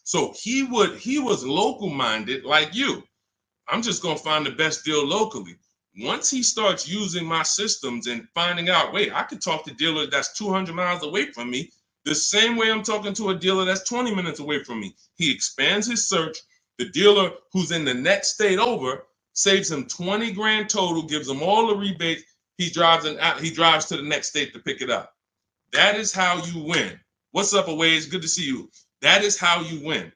So he was local minded like you. I'm just going to find the best deal locally. Once he starts using my systems and finding out, wait, I could talk to a dealer that's 200 miles away from me the same way I'm talking to a dealer that's 20 minutes away from me. He expands his search. The dealer who's in the next state over saves him 20 grand total, gives him all the rebates. He drives to the next state to pick it up. That is how you win. What's up, Aways? Good to see you. That is how you win.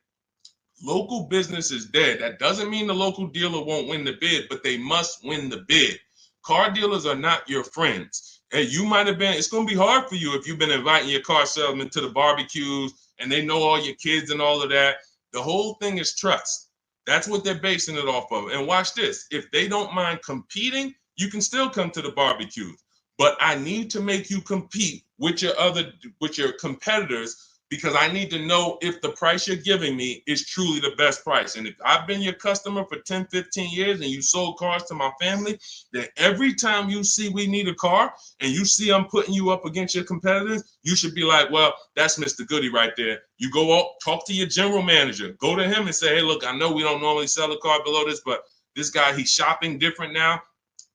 Local business is dead. That doesn't mean the local dealer won't win the bid, but they must win the bid. Car dealers are not your friends. Hey, you might have been, it's going to be hard for you if you've been inviting your car salesman to the barbecues and they know all your kids and all of that. The whole thing is trust. That's what they're basing it off of. And watch this. If they don't mind competing, you can still come to the barbecues. But I need to make you compete with your competitors, because I need to know if the price you're giving me is truly the best price. And if I've been your customer for 10, 15 years and you sold cars to my family, then every time you see we need a car and you see I'm putting you up against your competitors, you should be like, well, that's Mr. Goody right there. You go out, talk to your general manager, go to him and say, hey, look, I know we don't normally sell a car below this, but this guy, he's shopping different now.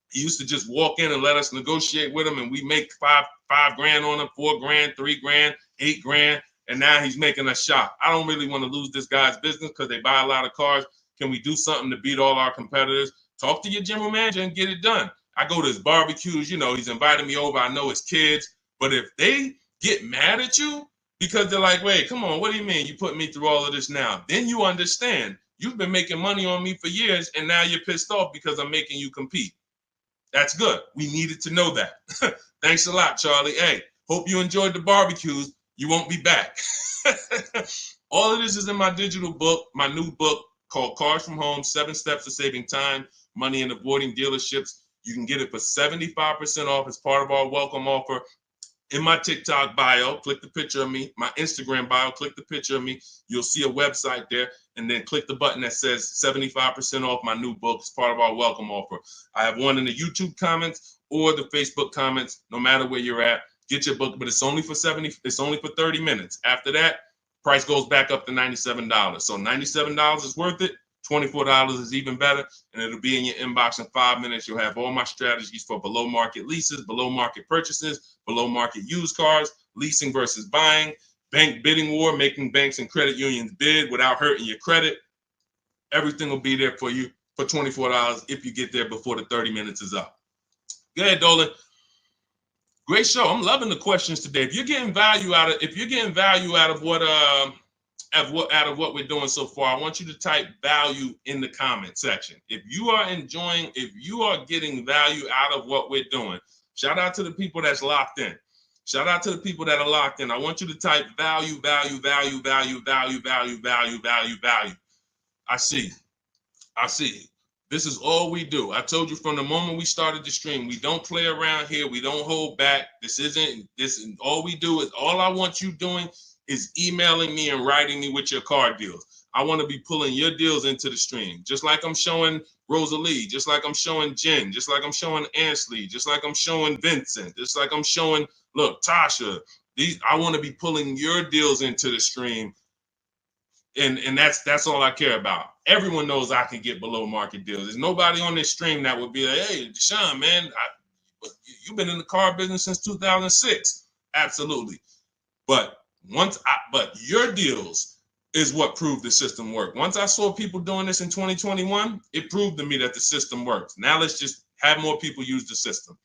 He used to just walk in and let us negotiate with him, and we make five grand on him, 4 grand, 3 grand, 8 grand. And now he's making us shop. I don't really want to lose this guy's business because they buy a lot of cars. Can we do something to beat all our competitors? Talk to your general manager and get it done. I go to his barbecues, he's invited me over. I know his kids. But if they get mad at you because they're like, wait, come on, what do you mean you put me through all of this now? Then you understand. You've been making money on me for years, and now you're pissed off because I'm making you compete. That's good. We needed to know that. Thanks a lot, Charlie. Hey, hope you enjoyed the barbecues. You won't be back. All of this is in my digital book, my new book called Cars from Home, 7 Steps to Saving Time, Money, and Avoiding Dealerships. You can get it for 75% off as part of our welcome offer. In my TikTok bio, click the picture of me. My Instagram bio, click the picture of me. You'll see a website there, and then click the button that says 75% off my new book as part of our welcome offer. I have one in the YouTube comments or the Facebook comments, no matter where you're at. Get your book, but it's only for 30 minutes. After that, price goes back up to $97. So $97 is worth it. $24 is even better, and it'll be in your inbox in 5 minutes. You'll have all my strategies for below market leases, below market purchases, below market used cars, leasing versus buying, bank bidding war, making banks and credit unions bid without hurting your credit. Everything will be there for you for $24 if you get there before the 30 minutes is up. Go ahead, Dolan. Great show. I'm loving the questions today. If you're getting value out of what we're doing so far, I want you to type value in the comment section. If you are getting value out of what we're doing, shout out to the people that's locked in. Shout out to the people that are locked in. I want you to type value, value, value, value, value, value, value, value, value. I see. This is all we do. I told you from the moment we started the stream, we don't play around here. We don't hold back. All we do is, all I want you doing is emailing me and writing me with your car deals. I want to be pulling your deals into the stream, just like I'm showing Rosalie, just like I'm showing Jen, just like I'm showing Ansley, just like I'm showing Vincent, just like I'm showing, look, Tasha. I want to be pulling your deals into the stream. And that's all I care about. Everyone knows I can get below market deals. There's nobody on this stream that would be like, hey, Deshaun, man, you've been in the car business since 2006. Absolutely. But your deals is what proved the system worked. Once I saw people doing this in 2021, it proved to me that the system works. Now let's just have more people use the system.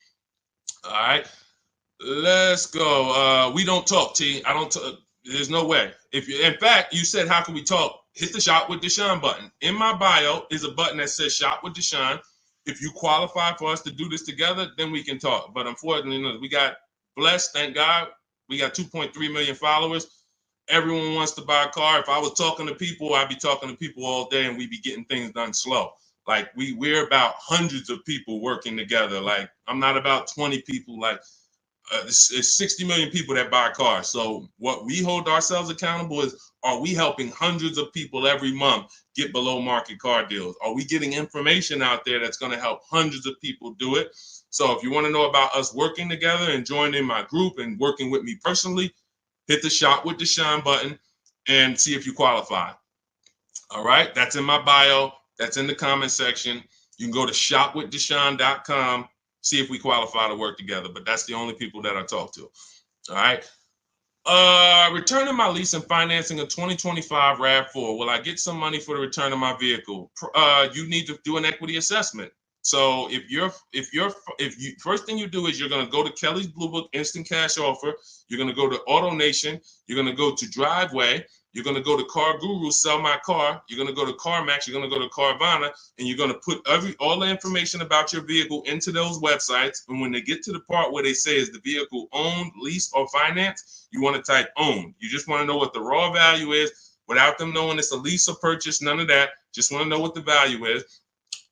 All right, let's go. We don't talk, T. I don't talk. There's no way. In fact, you said, how can we talk? Hit the Shop with Deshaun button. In my bio is a button that says Shop with Deshaun. If you qualify for us to do this together, then we can talk. But unfortunately, we got blessed, thank God. We got 2.3 million followers. Everyone wants to buy a car. If I was talking to people, I'd be talking to people all day and we'd be getting things done slow. Like we're about hundreds of people working together. Like I'm not about 20 people. Like it's 60 million people that buy cars. So what we hold ourselves accountable is, are we helping hundreds of people every month get below market car deals? Are we getting information out there that's going to help hundreds of people do it? So if you want to know about us working together and joining my group and working with me personally, hit the Shop with Deshaun button and see if you qualify. All right, that's in my bio. That's in the comment section. You can go to shopwithdeshaun.com. See if we qualify to work together, but that's the only people that I talk to. All right. Returning my lease and financing a 2025 RAV4. Will I get some money for the return of my vehicle? You need to do an equity assessment. So if you first thing you do is you're going to go to Kelly's Blue Book Instant Cash Offer. You're going to go to AutoNation. You're going to go to Driveway. You're going to go to Car Guru, Sell My Car. You're going to go to CarMax. You're going to go to Carvana, and you're going to put all the information about your vehicle into those websites. And when they get to the part where they say is the vehicle owned, leased, or financed, you want to type owned. You just want to know what the raw value is without them knowing it's a lease or purchase. None of that. Just want to know what the value is.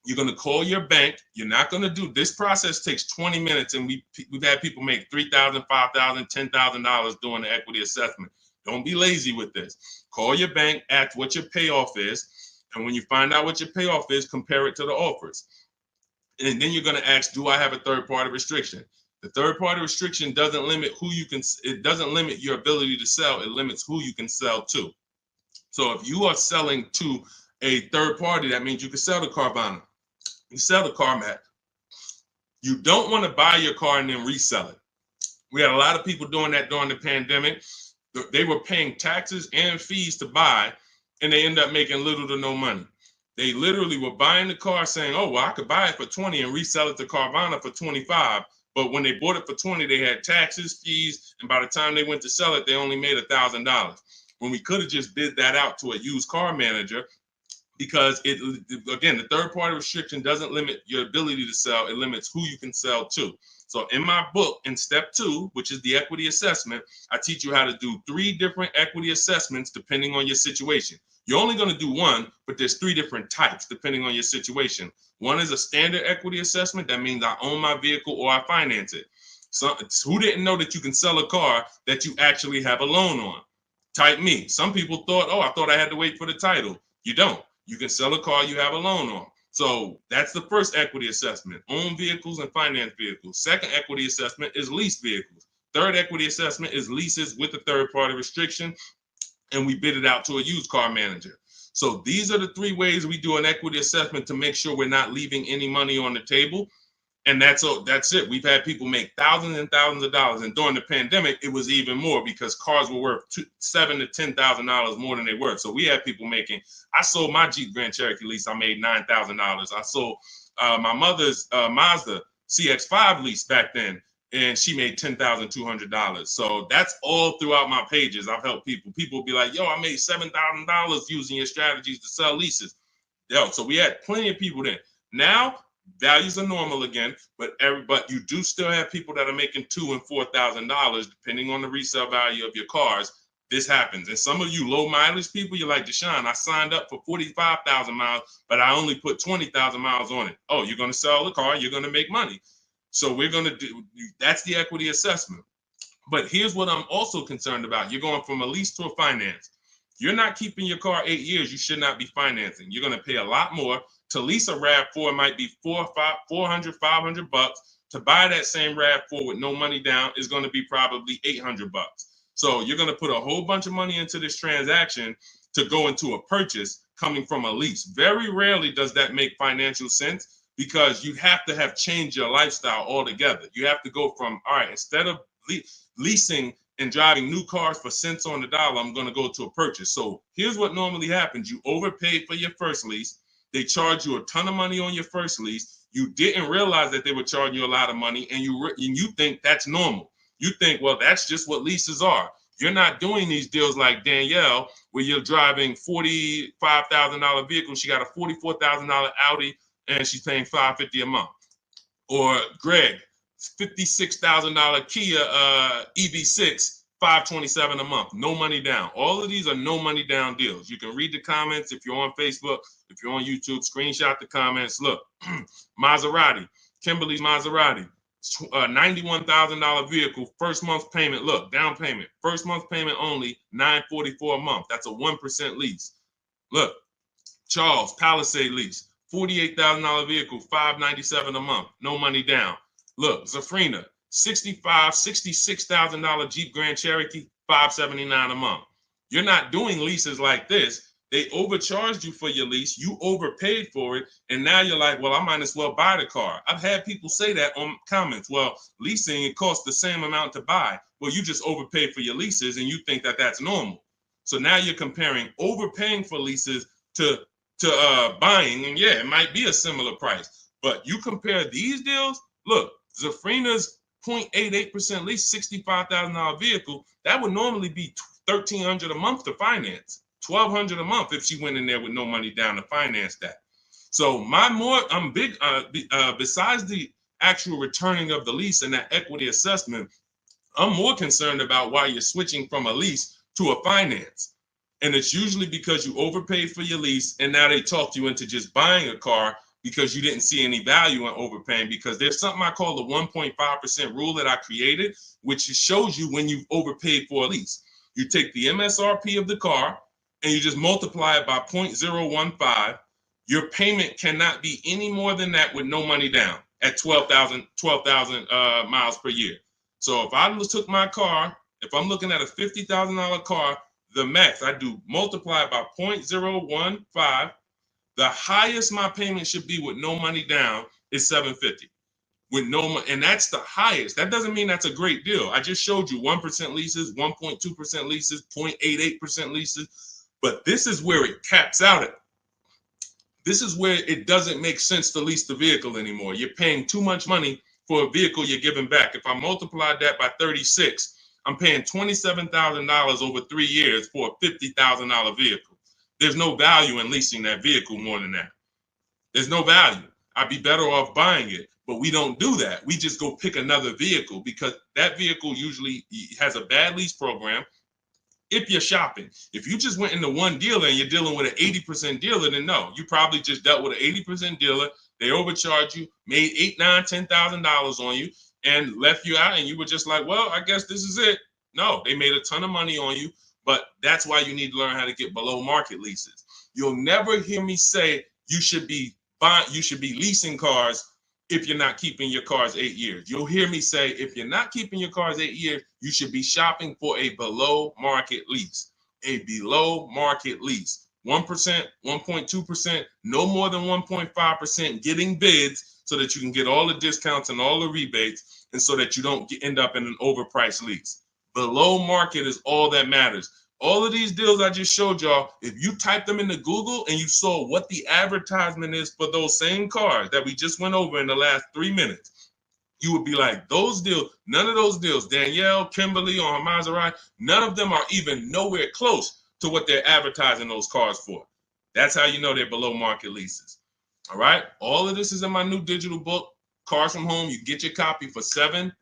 You're going to call your bank. You're not going to do this process takes 20 minutes, and we've had people make $3,000, $5,000, $10,000 doing the equity assessment. Don't be lazy with this. Call your bank, ask what your payoff is, and when you find out what your payoff is, compare it to the offers. And then you're going to ask, do I have a third-party restriction? The third-party restriction doesn't limit who you can. It doesn't limit your ability to sell. It limits who you can sell to. So if you are selling to a third party, that means you can sell to Carvana. You sell to CarMax. You don't want to buy your car and then resell it. We had a lot of people doing that during the pandemic. They were paying taxes and fees to buy, and they end up making little to no money. They literally were buying the car saying, oh, well, I could buy it for 20 and resell it to Carvana for 25. But when they bought it for 20, they had taxes, fees, and by the time they went to sell it, they only made $1,000. When we could have just bid that out to a used car manager, because again, the third party restriction doesn't limit your ability to sell. It limits who you can sell to. So in my book, in step 2, which is the equity assessment, I teach you how to do 3 different equity assessments depending on your situation. You're only going to do one, but there's 3 different types depending on your situation. One is a standard equity assessment. That means I own my vehicle or I finance it. So who didn't know that you can sell a car that you actually have a loan on? Type me. Some people thought, oh, I thought I had to wait for the title. You don't. You can sell a car you have a loan on. So that's the first equity assessment, own vehicles and finance vehicles. Second equity assessment is lease vehicles. Third equity assessment is leases with a third party restriction, and we bid it out to a used car manager. So these are the 3 ways we do an equity assessment to make sure we're not leaving any money on the table. And that's it. We've had people make thousands and thousands of dollars. And during the pandemic, it was even more because cars were worth $7,000 to $10,000 more than they were. So we had people making, I sold my Jeep Grand Cherokee lease. I made $9,000. I sold my mother's Mazda CX-5 lease back then, and she made $10,200. So that's all throughout my pages. I've helped people. People be like, yo, I made $7,000 using your strategies to sell leases. Yo, so we had plenty of people then. Now, values are normal again, but you do still have people that are making $2,000 and $4,000 depending on the resale value of your cars. This happens, and some of you low mileage people, you're like, Deshaun, I signed up for 45,000 miles, but I only put 20,000 miles on it. Oh, you're going to sell the car, you're going to make money. So we're going to do that's the equity assessment. But here's what I'm also concerned about: you're going from a lease to a finance. You're not keeping your car 8 years. You should not be financing. You're going to pay a lot more. To lease a RAV4 might be $400, $500. To buy that same RAV4 with no money down is going to be probably $800. So you're going to put a whole bunch of money into this transaction to go into a purchase coming from a lease. Very rarely does that make financial sense because you have to have changed your lifestyle altogether. You have to go from, all right, instead of leasing and driving new cars for cents on the dollar, I'm going to go to a purchase. So here's what normally happens. You overpaid for your first lease. They charge you a ton of money on your first lease. You didn't realize that they were charging you a lot of money, and you think that's normal. You think, well, that's just what leases are. You're not doing these deals like Danielle, where you're driving $45,000 vehicle. She got a $44,000 Audi, and she's paying $550 a month. Or Greg, $56,000 Kia EV6. $527 a month, no money down. All of these are no money down deals. You can read the comments if you're on Facebook, if you're on YouTube, screenshot the comments. Look, Maserati, Kimberly's Maserati, $91,000 vehicle, first month's payment. Look, down payment, first month's payment only, $944 a month. That's a 1% lease. Look, Charles, Palisade lease, $48,000 vehicle, $597 a month, no money down. Look, Zafrina, $66,000 Jeep Grand Cherokee, $579 a month. You're not doing leases like this. They overcharged you for your lease. You overpaid for it. And now you're like, well, I might as well buy the car. I've had people say that on comments. Well, leasing, it costs the same amount to buy. Well, you just overpaid for your leases and you think that that's normal. So now you're comparing overpaying for leases to buying. And yeah, it might be a similar price. But you compare these deals, look, Zafrina's 0.88% lease, $65,000 vehicle, that would normally be $1,300 a month to finance, $1,200 a month if she went in there with no money down to finance that. So I'm big, besides the actual returning of the lease and that equity assessment, I'm more concerned about why you're switching from a lease to a finance. And it's usually because you overpaid for your lease and now they talked you into just buying a car because you didn't see any value in overpaying, because there's something I call the 1.5% rule that I created, which shows you when you've overpaid for a lease. You take the MSRP of the car and you just multiply it by 0.015. Your payment cannot be any more than that with no money down at 12,000 miles per year. So if I took my car, if I'm looking at a $50,000 car, the max I do multiply by 0.015. The highest my payment should be with no money down is $750. With no money, and that's the highest. That doesn't mean that's a great deal. I just showed you 1% leases, 1.2% leases, 0.88% leases, but this is where it caps out at. This is where it doesn't make sense to lease the vehicle anymore. You're paying too much money for a vehicle you're giving back. If I multiplied that by 36, I'm paying $27,000 over 3 years for a $50,000 vehicle. There's no value in leasing that vehicle more than that. There's no value. I'd be better off buying it, but we don't do that. We just go pick another vehicle because that vehicle usually has a bad lease program. If you're shopping, if you just went into one dealer and you're dealing with an 80% dealer, then no, you probably just dealt with an 80% dealer. They overcharged you, made $8,000, $9,000, $10,000 on you, and left you out. And you were just like, well, I guess this is it. No, they made a ton of money on you, but that's why you need to learn how to get below market leases. You'll never hear me say you should be leasing cars if you're not keeping your cars 8 years. You'll hear me say, if you're not keeping your cars 8 years, you should be shopping for a below market lease. A below market lease. 1%, 1.2%, no more than 1.5%, getting bids so that you can get all the discounts and all the rebates, and so that you don't end up in an overpriced lease. Below market is all that matters. All of these deals I just showed y'all, if you type them into Google and you saw what the advertisement is for those same cars that we just went over in the last 3 minutes, you would be like, those deals, none of those deals, Danielle, Kimberly, or Maserati, none of them are even nowhere close to what they're advertising those cars for. That's how you know they're below market leases. All right. All of this is in my new digital book, Cars from Home. You get your copy for 75%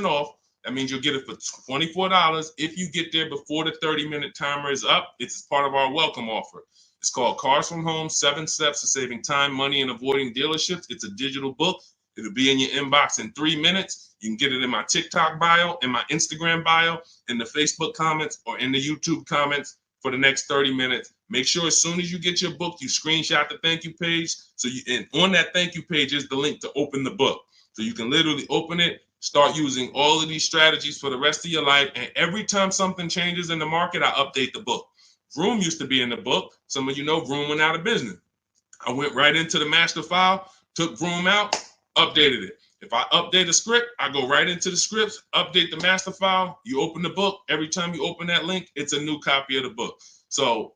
off. That means you'll get it for $24 if you get there before the 30-minute timer is up. It's part of our welcome offer. It's called Cars from Home, 7 Steps to Saving Time, Money, and Avoiding Dealerships. It's a digital book. It'll be in your inbox in 3 minutes. You can get it in my TikTok bio, in my Instagram bio, in the Facebook comments, or in the YouTube comments for the next 30 minutes. Make sure as soon as you get your book, you screenshot the thank you page. And on that thank you page is the link to open the book. So you can literally open it, start using all of these strategies for the rest of your life. And every time something changes in the market, I update the book. Vroom used to be in the book. Some of you know Vroom went out of business. I went right into the master file, took Vroom out, updated it. If I update a script, I go right into the scripts, update the master file. You open the book. Every time you open that link, it's a new copy of the book. So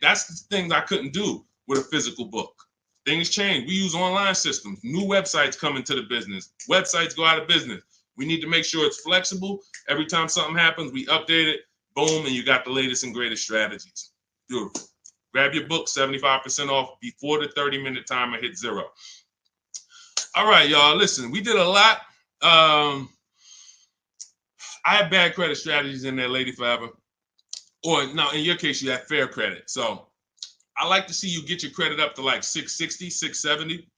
that's the things I couldn't do with a physical book. Things change. We use online systems. New websites come into the business. Websites go out of business. We need to make sure it's flexible. Every time something happens, we update it. Boom, and you got the latest and greatest strategies. Beautiful. Grab your book, 75% off before the 30-minute timer hits 0. All right, y'all. Listen, we did a lot. I have bad credit strategies in there, Lady Forever. Or no, in your case, you have fair credit. So I like to see you get your credit up to like 660, 670.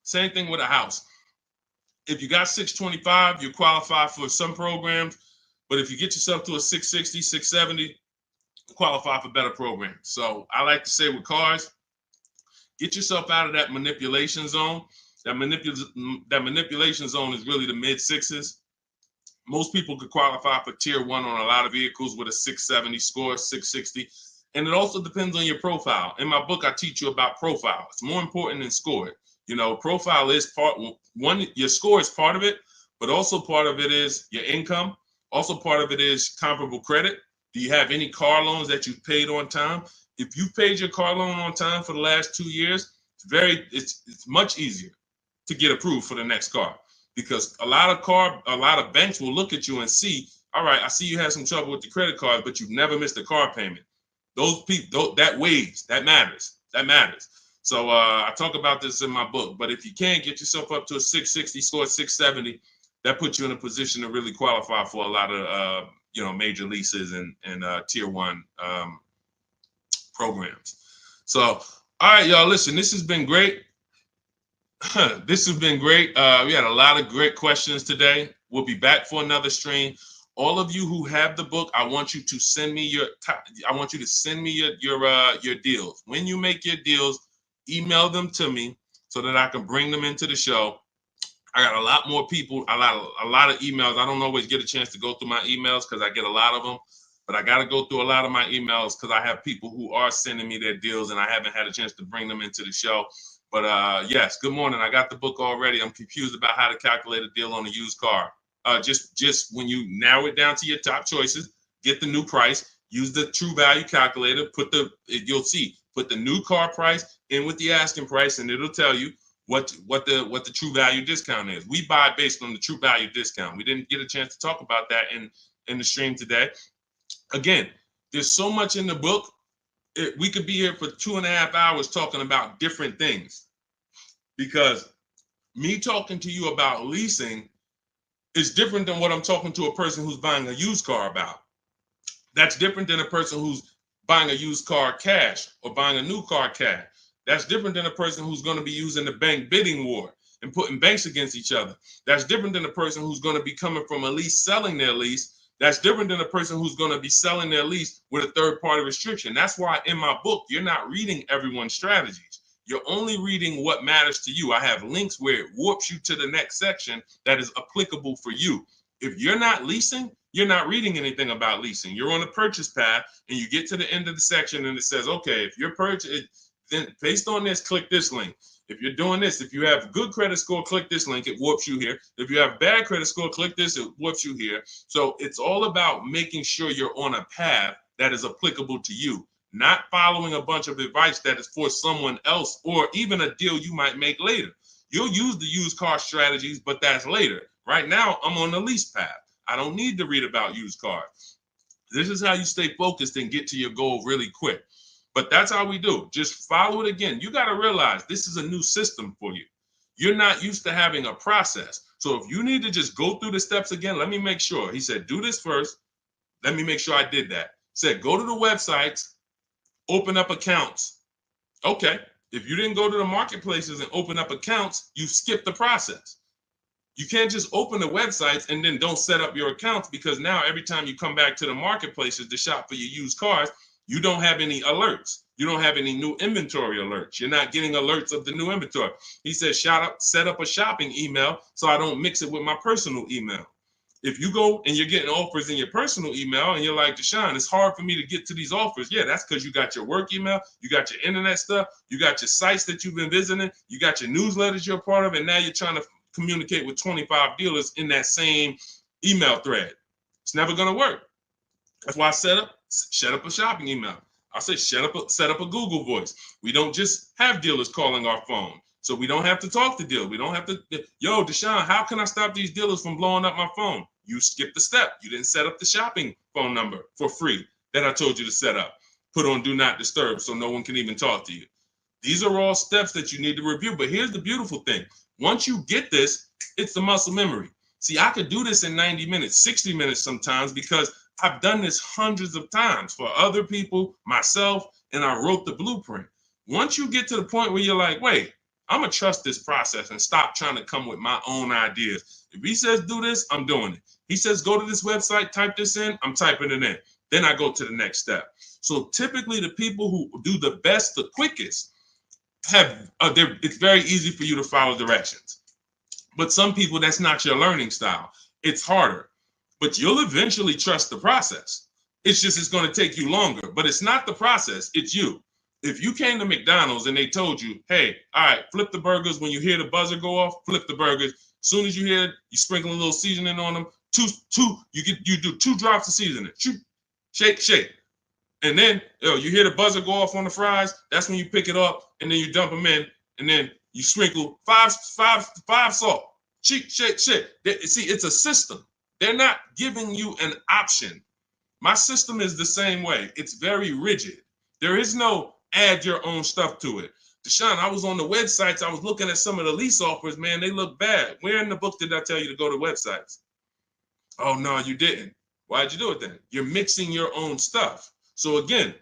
Same thing with a house. If you got 625, you qualify for some programs. But if you get yourself to a 660, 670, you qualify for better programs. So I like to say with cars, get yourself out of that manipulation zone. That manipulation zone is really the mid-6s. Most people could qualify for tier 1 on a lot of vehicles with a 670 score, 660. And it also depends on your profile. In my book, I teach you about profile. It's more important than score. You know, profile is part one. Your score is part of it, but also part of it is your income. Also part of it is comparable credit. Do you have any car loans that you've paid on time? If you've paid your car loan on time for the last 2 years, It's much easier to get approved for the next car, because a lot of banks will look at you and see, all right, I see you had some trouble with the credit card, but you've never missed a car payment. Those people, that weighs, that matters. So I talk about this in my book, but if you can't get yourself up to a 660 score, 670, that puts you in a position to really qualify for a lot of major leases and tier 1 programs. So, all right, y'all, listen, this has been great. This has been great. We had a lot of great questions today. We'll be back for another stream. All of you who have the book, I want you to send me your deals. When you make your deals, email them to me so that I can bring them into the show. I got a lot more people, a lot of emails. I don't always get a chance to go through my emails because I get a lot of them, but I got to go through a lot of my emails because I have people who are sending me their deals and I haven't had a chance to bring them into the show. But yes, good morning. I got the book already. I'm confused about how to calculate a deal on a used car. Just when you narrow it down to your top choices, get the new price, use the true value calculator, put the new car price in with the asking price, and it'll tell you what the true value discount is. We buy based on the true value discount. We didn't get a chance to talk about that in the stream today. Again, there's so much in the book. We could be here for 2.5 hours talking about different things, because me talking to you about leasing is different than what I'm talking to a person who's buying a used car about. That's different than a person who's buying a used car cash or buying a new car cash. That's different than a person who's going to be using the bank bidding war and putting banks against each other. That's different than a person who's going to be coming from a lease, selling their lease. That's different than a person who's going to be selling their lease with a third-party restriction. That's why in my book, you're not reading everyone's strategies. You're only reading what matters to you. I have links where it warps you to the next section that is applicable for you. If you're not leasing, you're not reading anything about leasing. You're on a purchase path and you get to the end of the section and it says, okay, if you're purchasing, then based on this, click this link. If you're doing this, if you have good credit score, click this link, it warps you here. If you have bad credit score, click this, it warps you here. So it's all about making sure you're on a path that is applicable to you, not following a bunch of advice that is for someone else or even a deal you might make later. You'll use the used car strategies, but that's later. Right now, I'm on the lease path. I don't need to read about used cars. This is how you stay focused and get to your goal really quick. But that's how we do. Just follow it again. You got to realize this is a new system for you. You're not used to having a process. So if you need to just go through the steps again, let me make sure. He said, do this first. Let me make sure I did that. Said, go to the websites, open up accounts. Okay. If you didn't go to the marketplaces and open up accounts, you skipped the process. You can't just open the websites and then don't set up your accounts, because now every time you come back to the marketplaces to shop for your used cars, you don't have any alerts. You don't have any new inventory alerts. You're not getting alerts of the new inventory. He says, set up a shopping email so I don't mix it with my personal email. If you go and you're getting offers in your personal email and you're like, Deshaun, it's hard for me to get to these offers. Yeah, that's because you got your work email, you got your internet stuff, you got your sites that you've been visiting, you got your newsletters you're a part of, and now you're trying to communicate with 25 dealers in that same email thread. It's never going to work. That's why I set up a shopping email. I say set up a Google Voice. We don't just have dealers calling our phone, so we don't have to talk to dealers. We don't have to, yo, Deshaun, how can I stop these dealers from blowing up my phone? You skipped the step. You didn't set up the shopping phone number for free that I told you to set up. Put on do not disturb so no one can even talk to you. These are all steps that you need to review. But here's the beautiful thing. Once you get this, it's the muscle memory. See, I could do this in 90 minutes, 60 minutes sometimes, because I've done this hundreds of times for other people, myself, and I wrote the blueprint. Once you get to the point where you're like, wait, I'm going to trust this process and stop trying to come with my own ideas. If he says do this, I'm doing it. He says go to this website, type this in, I'm typing it in. Then I go to the next step. So typically the people who do the best, the quickest, it's very easy for you to follow directions. But some people, that's not your learning style. It's harder. But you'll eventually trust the process. It's going to take you longer. But it's not the process, it's you. If you came to McDonald's and they told you, hey, all right, flip the burgers. When you hear the buzzer go off, flip the burgers. As soon as you hear it, you sprinkle a little seasoning on them. You do 2 drops of seasoning. Shake. And then you hear the buzzer go off on the fries. That's when you pick it up and then you dump them in. and then you sprinkle five salt. Shit. See, it's a system. They're not giving you an option. My system is the same way. It's very rigid. There is no add your own stuff to it. Deshaun, I was on the websites. I was looking at some of the lease offers, man. They look bad. Where in the book did I tell you to go to websites? Oh, no, you didn't. Why'd you do it then? You're mixing your own stuff. So again,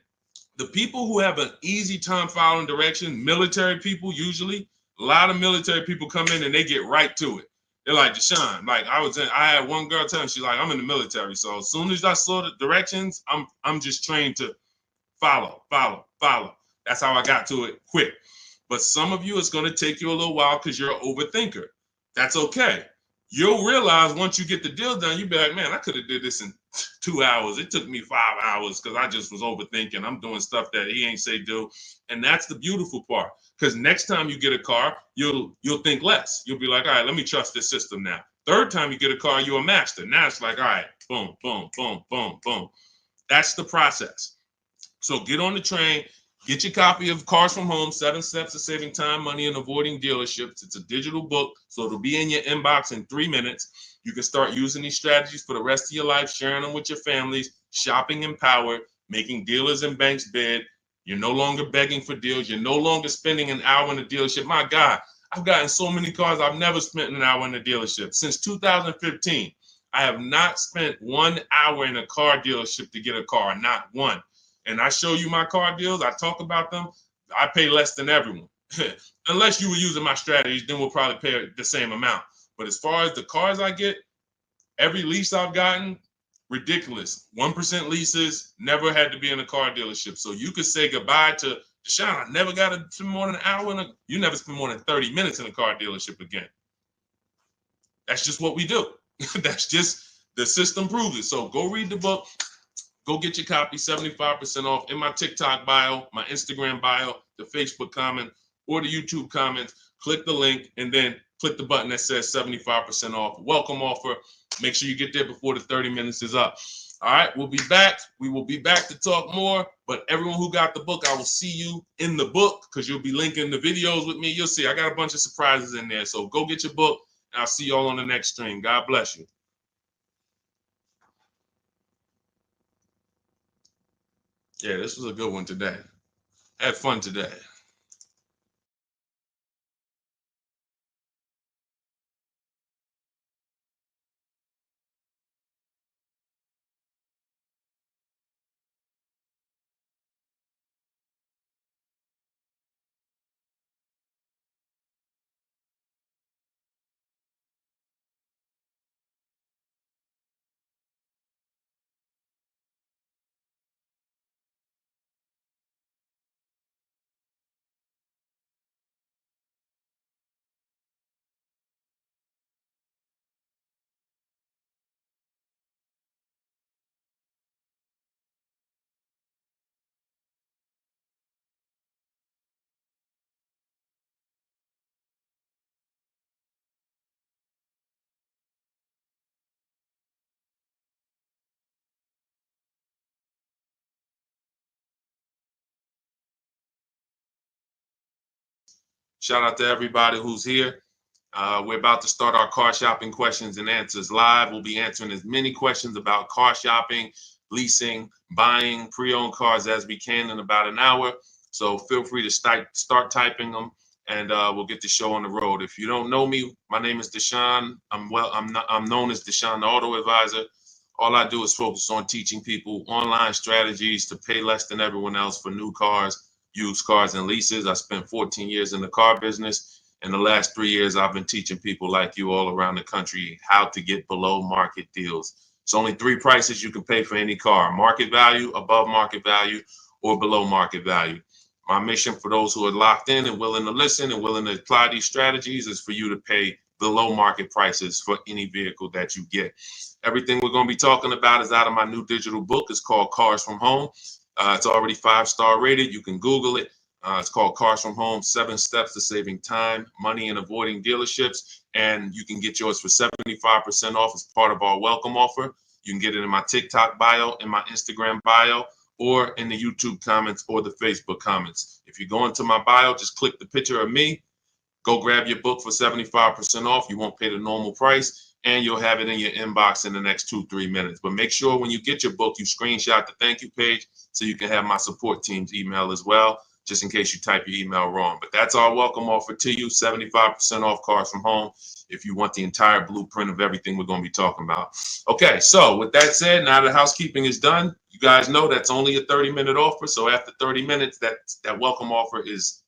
the people who have an easy time following direction, military people usually, a lot of military people come in and they get right to it. They're like, Deshaun, like I had one girl tell me, she's like, I'm in the military. So as soon as I saw the directions, I'm just trained to follow. That's how I got to it quick. But some of you, it's going to take you a little while because you're an overthinker. That's okay. You'll realize once you get the deal done, you'll be like, man, I could have did this in 2 hours. It took me 5 hours because I just was overthinking. I'm doing stuff that he ain't say do. And that's the beautiful part. Because next time you get a car, you'll think less. You'll be like, all right, let me trust this system now. Third time you get a car, you're a master. Now it's like, all right, boom, boom, boom, boom, boom. That's the process. So get on the train. Get your copy of Cars from Home, 7 Steps to Saving Time, Money, and Avoiding Dealerships. It's a digital book, so it'll be in your inbox in 3 minutes. You can start using these strategies for the rest of your life, sharing them with your families, shopping empowered, making dealers and banks bid. You're no longer begging for deals. You're no longer spending an hour in a dealership. My God, I've gotten so many cars. I've never spent an hour in a dealership. Since 2015, I have not spent 1 hour in a car dealership to get a car, not one. And I show you my car deals, I talk about them, I pay less than everyone. Unless you were using my strategies, then we'll probably pay the same amount. But as far as the cars I get, every lease I've gotten, ridiculous. 1% leases, never had to be in a car dealership. So you could say goodbye to Deshaun, I never got to spend more than an hour you never spend more than 30 minutes in a car dealership again. That's just what we do. That's just, the system proves it. So go read the book. Go get your copy, 75% off in my TikTok bio, my Instagram bio, the Facebook comment, or the YouTube comments. Click the link and then click the button that says 75% off. Welcome offer. Make sure you get there before the 30 minutes is up. All right, we'll be back. We will be back to talk more. But everyone who got the book, I will see you in the book because you'll be linking the videos with me. You'll see I got a bunch of surprises in there. So go get your book and I'll see you all on the next stream. God bless you. Yeah, this was a good one today. Had fun today. Shout out to everybody who's here. We're about to start our car shopping questions and answers live. We'll be answering as many questions about car shopping, leasing, buying, pre-owned cars as we can in about an hour. So feel free to start typing them, and we'll get the show on the road. If you don't know me, my name is Deshaun. I'm known as Deshaun, the Auto Advisor. All I do is focus on teaching people online strategies to pay less than everyone else for new cars, used cars, and leases. I spent 14 years in the car business. In the last 3 years, I've been teaching people like you all around the country how to get below market deals. It's only 3 prices you can pay for any car: market value, above market value, or below market value. My mission for those who are locked in and willing to listen and willing to apply these strategies is for you to pay below market prices for any vehicle that you get. Everything we're going to be talking about is out of my new digital book. It's called Cars from Home. It's already 5-star rated. You can Google it. It's called Cars from Home, 7 Steps to Saving Time, Money, and Avoiding Dealerships. And you can get yours for 75% off as part of our welcome offer. You can get it in my TikTok bio, in my Instagram bio, or in the YouTube comments or the Facebook comments. If you go into my bio, just click the picture of me, go grab your book for 75% off. You won't pay the normal price, and you'll have it in your inbox in the next 2-3 minutes. But make sure when you get your book, you screenshot the thank you page so you can have my support team's email as well, just in case you type your email wrong. But that's our welcome offer to you, 75% off Cars from Home, if you want the entire blueprint of everything we're going to be talking about. Okay, so with that said, now the housekeeping is done. You guys know that's only a 30-minute offer. So after 30 minutes, that welcome offer is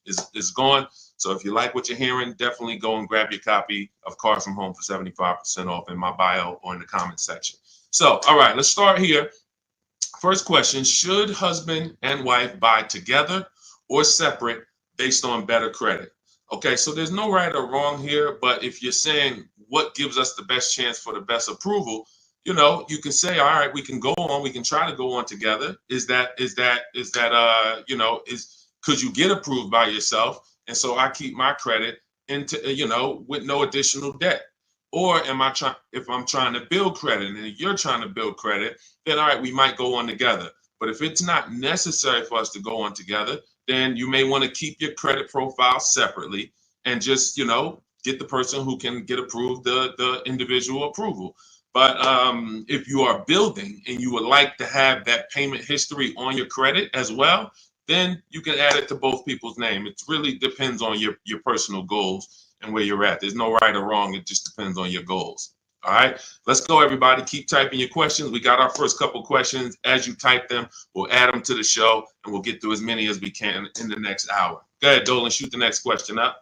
gone. So if you like what you're hearing, definitely go and grab your copy of Cars from Home for 75% off in my bio or in the comment section. So, all right, let's start here. First question, should husband and wife buy together or separate based on better credit? Okay, so there's no right or wrong here, but if you're saying what gives us the best chance for the best approval, you know, you can say, all right, we can go on, we can try to go on together. Could you get approved by yourself? And so I keep my credit into, with no additional debt. Or if I'm trying to build credit and you're trying to build credit, then all right, we might go on together. But if it's not necessary for us to go on together, then you may want to keep your credit profile separately and just, get the person who can get approved the individual approval. But if you are building and you would like to have that payment history on your credit as well, then you can add it to both people's name. It really depends on your personal goals and where you're at. There's no right or wrong. It just depends on your goals. All right, let's go, everybody. Keep typing your questions. We got our first couple questions. As you type them, we'll add them to the show, and we'll get through as many as we can in the next hour. Go ahead, Dolan, shoot the next question up.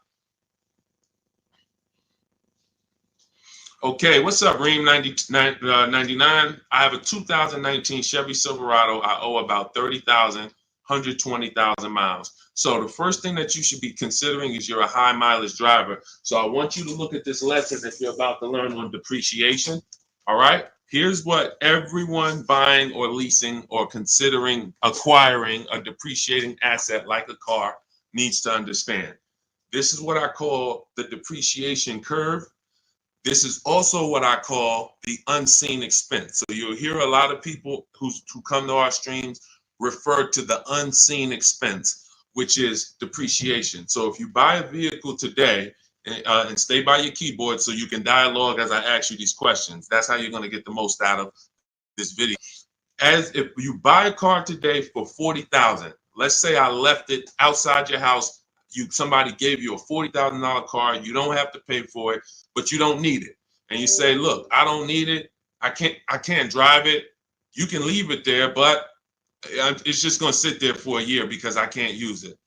Okay, what's up, Reem 99? I have a 2019 Chevy Silverado. I owe about 30,000, 120,000 miles. So the first thing that you should be considering is you're a high mileage driver. So I want you to look at this lesson that you're about to learn on depreciation. All right, here's what everyone buying or leasing or considering acquiring a depreciating asset like a car needs to understand. This is what I call the depreciation curve. This is also what I call the unseen expense. So you'll hear a lot of people who come to our streams refer to the unseen expense, which is depreciation. So if you buy a vehicle today, and stay by your keyboard so you can dialogue as I ask you these questions. That's how you're going to get the most out of this video. As if you buy a car today for 40,000, let's say I left it outside your house. Somebody gave you a $40,000 car. You don't have to pay for it, but you don't need it. And you say, look, I don't need it. I can't drive it. You can leave it there, but it's just going to sit there for a year because I can't use it.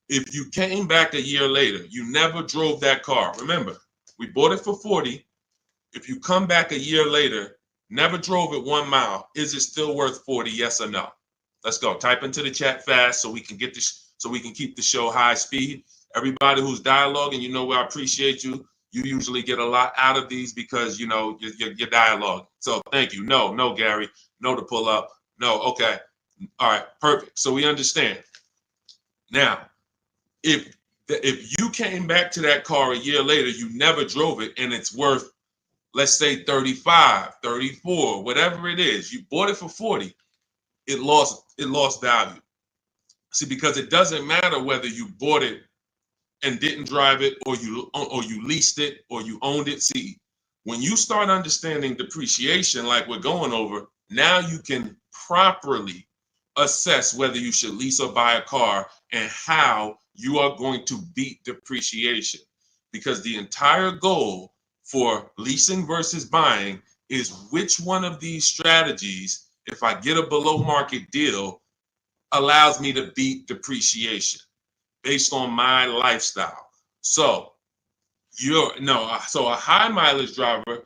If you came back a year later, you never drove that car. Remember, we bought it for 40. If you come back a year later, never drove it 1 mile, is it still worth 40? Yes or no? Let's go. Type into the chat fast so we can get this, so we can keep the show high speed. Everybody who's dialoguing, I appreciate you. You usually get a lot out of these because your dialogue. So thank you. No, Gary. No to pull up. No. Okay. All right. Perfect. So we understand. Now, if you came back to that car a year later, you never drove it, and it's worth, let's say 35, 34, whatever it is, you bought it for 40, it lost value. See, because it doesn't matter whether you bought it and didn't drive it, or you leased it, or you owned it. See, when you start understanding depreciation like we're going over, now you can properly assess whether you should lease or buy a car and how you are going to beat depreciation. Because the entire goal for leasing versus buying is which one of these strategies, if I get a below market deal, allows me to beat depreciation based on my lifestyle. So so a high mileage driver,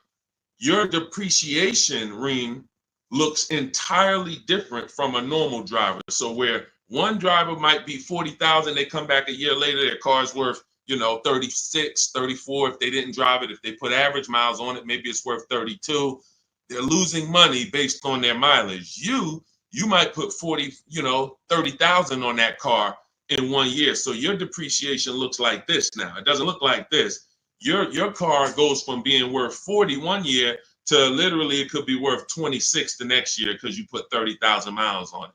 your depreciation ring looks entirely different from a normal driver. So where one driver might be 40,000, they come back a year later, their car's worth, 36, 34. If they didn't drive it, if they put average miles on it, maybe it's worth 32. They're losing money based on their mileage. You might put 30,000 on that car in 1 year. So your depreciation looks like this now. It doesn't look like this. Your car goes from being worth 40 1 year to literally it could be worth 26 the next year because you put 30,000 miles on it.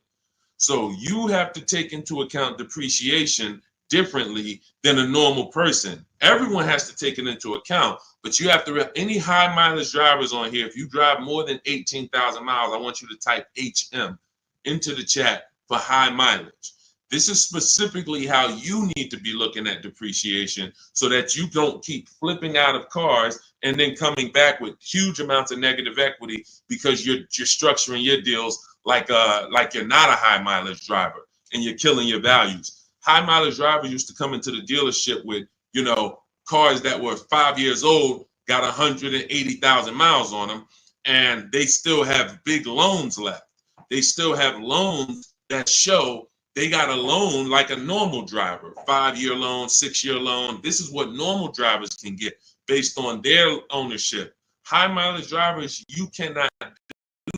So you have to take into account depreciation differently than a normal person. Everyone has to take it into account, but you have to, any high mileage drivers on here, if you drive more than 18,000 miles, I want you to type HM into the chat for high mileage. This is specifically how you need to be looking at depreciation so that you don't keep flipping out of cars and then coming back with huge amounts of negative equity because you're structuring your deals like you're not a high mileage driver and you're killing your values. High mileage drivers used to come into the dealership with, you know, cars that were 5 years old, got 180,000 miles on them, and they still have big loans left. They still have loans that show they got a loan like a normal driver, 5-year loan, 6-year loan. This is what normal drivers can get based on their ownership. High mileage drivers, you cannot do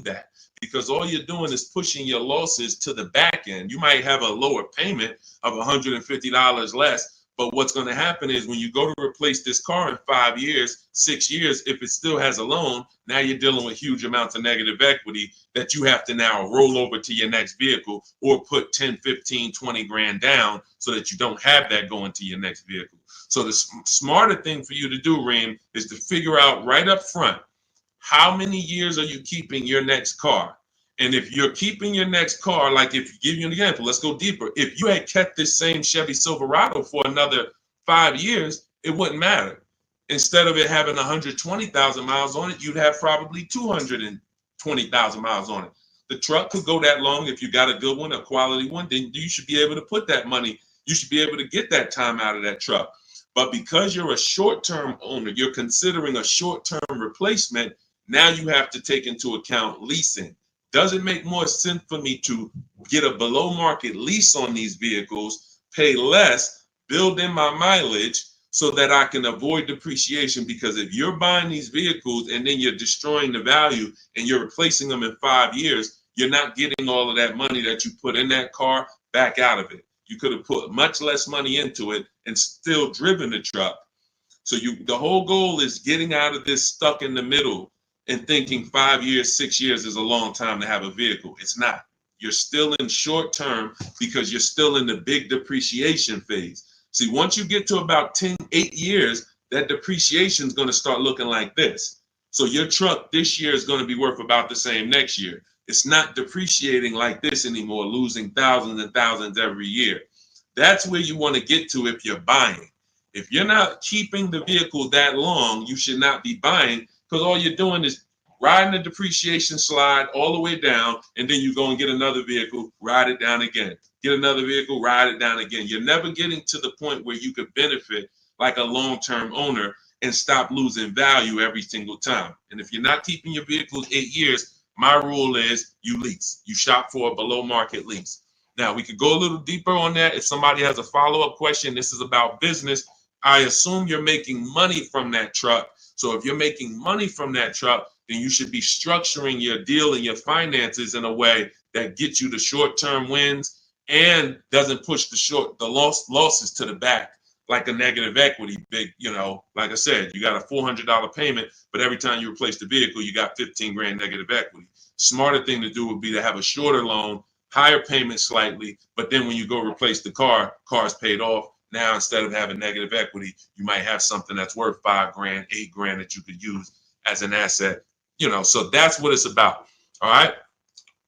that because all you're doing is pushing your losses to the back end. You might have a lower payment of $150 less, but what's going to happen is when you go to replace this car in 5 years, 6 years, if it still has a loan, now you're dealing with huge amounts of negative equity that you have to now roll over to your next vehicle or put 10, 15, 20 grand down so that you don't have that going to your next vehicle. So the smarter thing for you to do, Reem, is to figure out right up front, how many years are you keeping your next car? And if you're keeping your next car, like if you give you an example, let's go deeper. If you had kept this same Chevy Silverado for another 5 years, it wouldn't matter. Instead of it having 120,000 miles on it, you'd have probably 220,000 miles on it. The truck could go that long. If you got a good one, a quality one, then you should be able to put that money. You should be able to get that time out of that truck. But because you're a short-term owner, you're considering a short-term replacement. Now you have to take into account leasing. Does it make more sense for me to get a below market lease on these vehicles, pay less, build in my mileage so that I can avoid depreciation? Because if you're buying these vehicles and then you're destroying the value and you're replacing them in 5 years, you're not getting all of that money that you put in that car back out of it. You could have put much less money into it and still driven the truck. So the whole goal is getting out of this stuck in the middle and thinking 5 years, 6 years is a long time to have a vehicle. It's not. You're still in short term because you're still in the big depreciation phase. See, once you get to about 8 years, that depreciation is going to start looking like this. So your truck this year is going to be worth about the same next year. It's not depreciating like this anymore, losing thousands and thousands every year. That's where you want to get to if you're buying. If you're not keeping the vehicle that long, you should not be buying, because all you're doing is riding the depreciation slide all the way down, and then you go and get another vehicle, ride it down again. Get another vehicle, ride it down again. You're never getting to the point where you could benefit like a long-term owner and stop losing value every single time. And if you're not keeping your vehicles 8 years, my rule is you lease. You shop for a below market lease. Now, we could go a little deeper on that. If somebody has a follow-up question, this is about business. I assume you're making money from that truck. So if you're making money from that truck, then you should be structuring your deal and your finances in a way that gets you the short-term wins and doesn't push the losses to the back like a negative equity. Big, like I said, you got a $400 payment, but every time you replace the vehicle, you got 15 grand negative equity. Smarter thing to do would be to have a shorter loan, higher payment slightly, but then when you go replace the car's paid off. Now, instead of having negative equity, you might have something that's worth 5 grand, 8 grand that you could use as an asset. So that's what it's about. All right.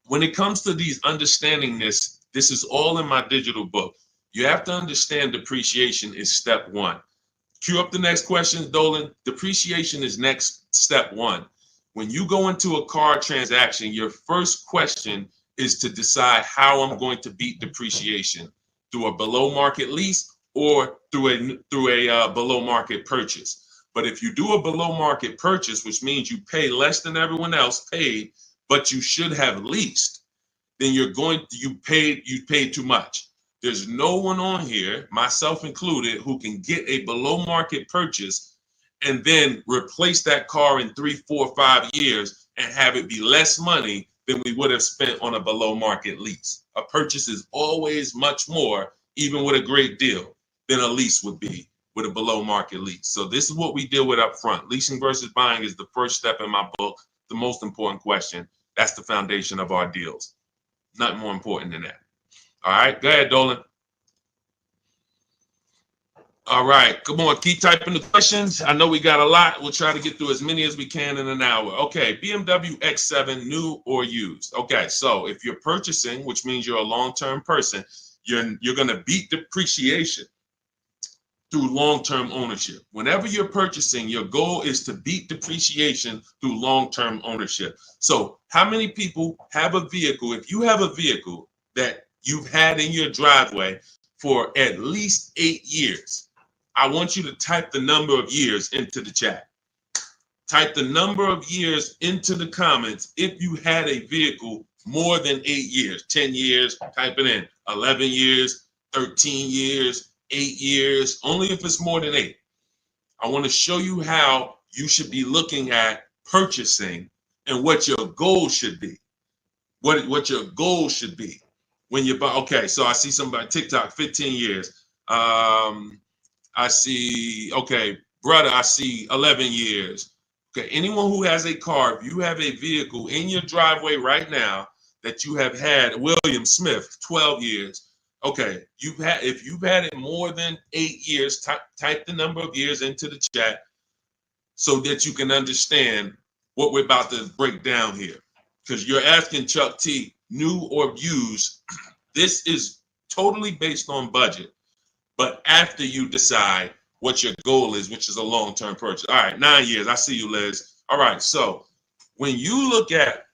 When it comes to these understanding this is all in my digital book. You have to understand depreciation is step one. Cue up the next question, Dolan. Depreciation is next step one. When you go into a car transaction, your first question is to decide how I'm going to beat depreciation, through a below market lease or through a below market purchase. But if you do a below market purchase, which means you pay less than everyone else paid, but you should have leased, then you paid too much. There's no one on here, myself included, who can get a below market purchase and then replace that car in 3, 4, 5 years and have it be less money than we would have spent on a below market lease. A purchase is always much more, even with a great deal, than a lease would be with a below market lease. So this is what we deal with up front. Leasing versus buying is the first step in my book, the most important question. That's the foundation of our deals. Nothing more important than that. All right, go ahead, Dolan. All right, come on, keep typing the questions. I know we got a lot. We'll try to get through as many as we can in an hour. Okay, BMW X7, new or used. Okay, so if you're purchasing, which means you're a long-term person, you're going to beat depreciation through long-term ownership. Whenever you're purchasing, your goal is to beat depreciation through long-term ownership. So how many people have a vehicle? If you have a vehicle that you've had in your driveway for at least 8 years, I want you to type the number of years into the chat. Type the number of years into the comments if you had a vehicle more than 8 years, 10 years, type it in, 11 years, 13 years, 8 years, only if it's more than 8. I want to show you how you should be looking at purchasing and what your goal should be. What your goal should be when you buy. Okay, so I see somebody TikTok 15 years. I see, okay, brother, I see 11 years. Okay, anyone who has a car, if you have a vehicle in your driveway right now that you have had, William Smith, 12 years. Okay, if you've had it more than 8 years, type the number of years into the chat so that you can understand what we're about to break down here. Because you're asking Chuck T, new or used. This is totally based on budget. But after you decide what your goal is, which is a long-term purchase. All right, 9 years. I see you, Liz. All right, so when you look at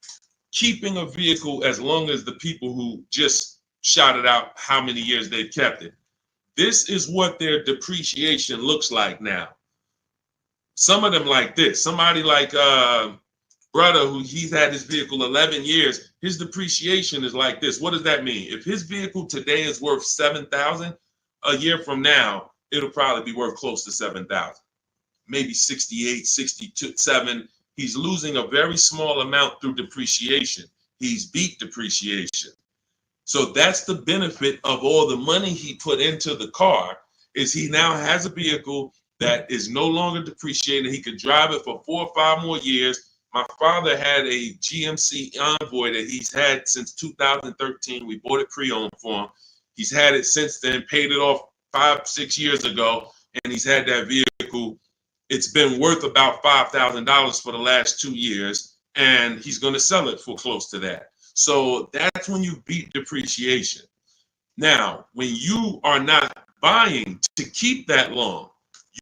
keeping a vehicle as long as the people who just shouted out how many years they've kept it, this is what their depreciation looks like now. Some of them like this. Somebody like brother who he's had his vehicle 11 years, his depreciation is like this. What does that mean? If his vehicle today is worth $7,000, a year from now, it'll probably be worth close to 7,000, maybe 68, 62, 7. He's losing a very small amount through depreciation. He's beat depreciation. So that's the benefit of all the money he put into the car, is he now has a vehicle that is no longer depreciated. He could drive it for 4 or 5 more years. My father had a GMC Envoy that he's had since 2013. We bought it pre-owned for him. He's had it since then, paid it off 5, 6 years ago, and he's had that vehicle. It's been worth about $5,000 for the last 2 years, and he's going to sell it for close to that. So that's when you beat depreciation. Now, when you are not buying to keep that long,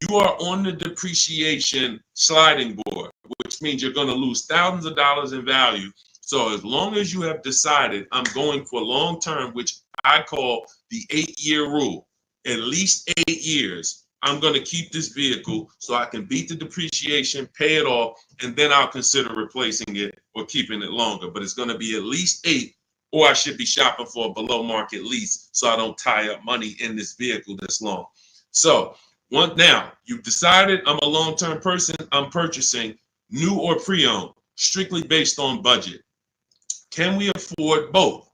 you are on the depreciation sliding board, which means you're going to lose thousands of dollars in value. So as long as you have decided I'm going for long term, which I call the 8-year rule, at least 8 years, I'm going to keep this vehicle so I can beat the depreciation, pay it off, and then I'll consider replacing it or keeping it longer. But it's going to be at least 8, or I should be shopping for a below market lease so I don't tie up money in this vehicle this long. So now you've decided I'm a long-term person, I'm purchasing new or pre-owned, strictly based on budget. Can we afford both?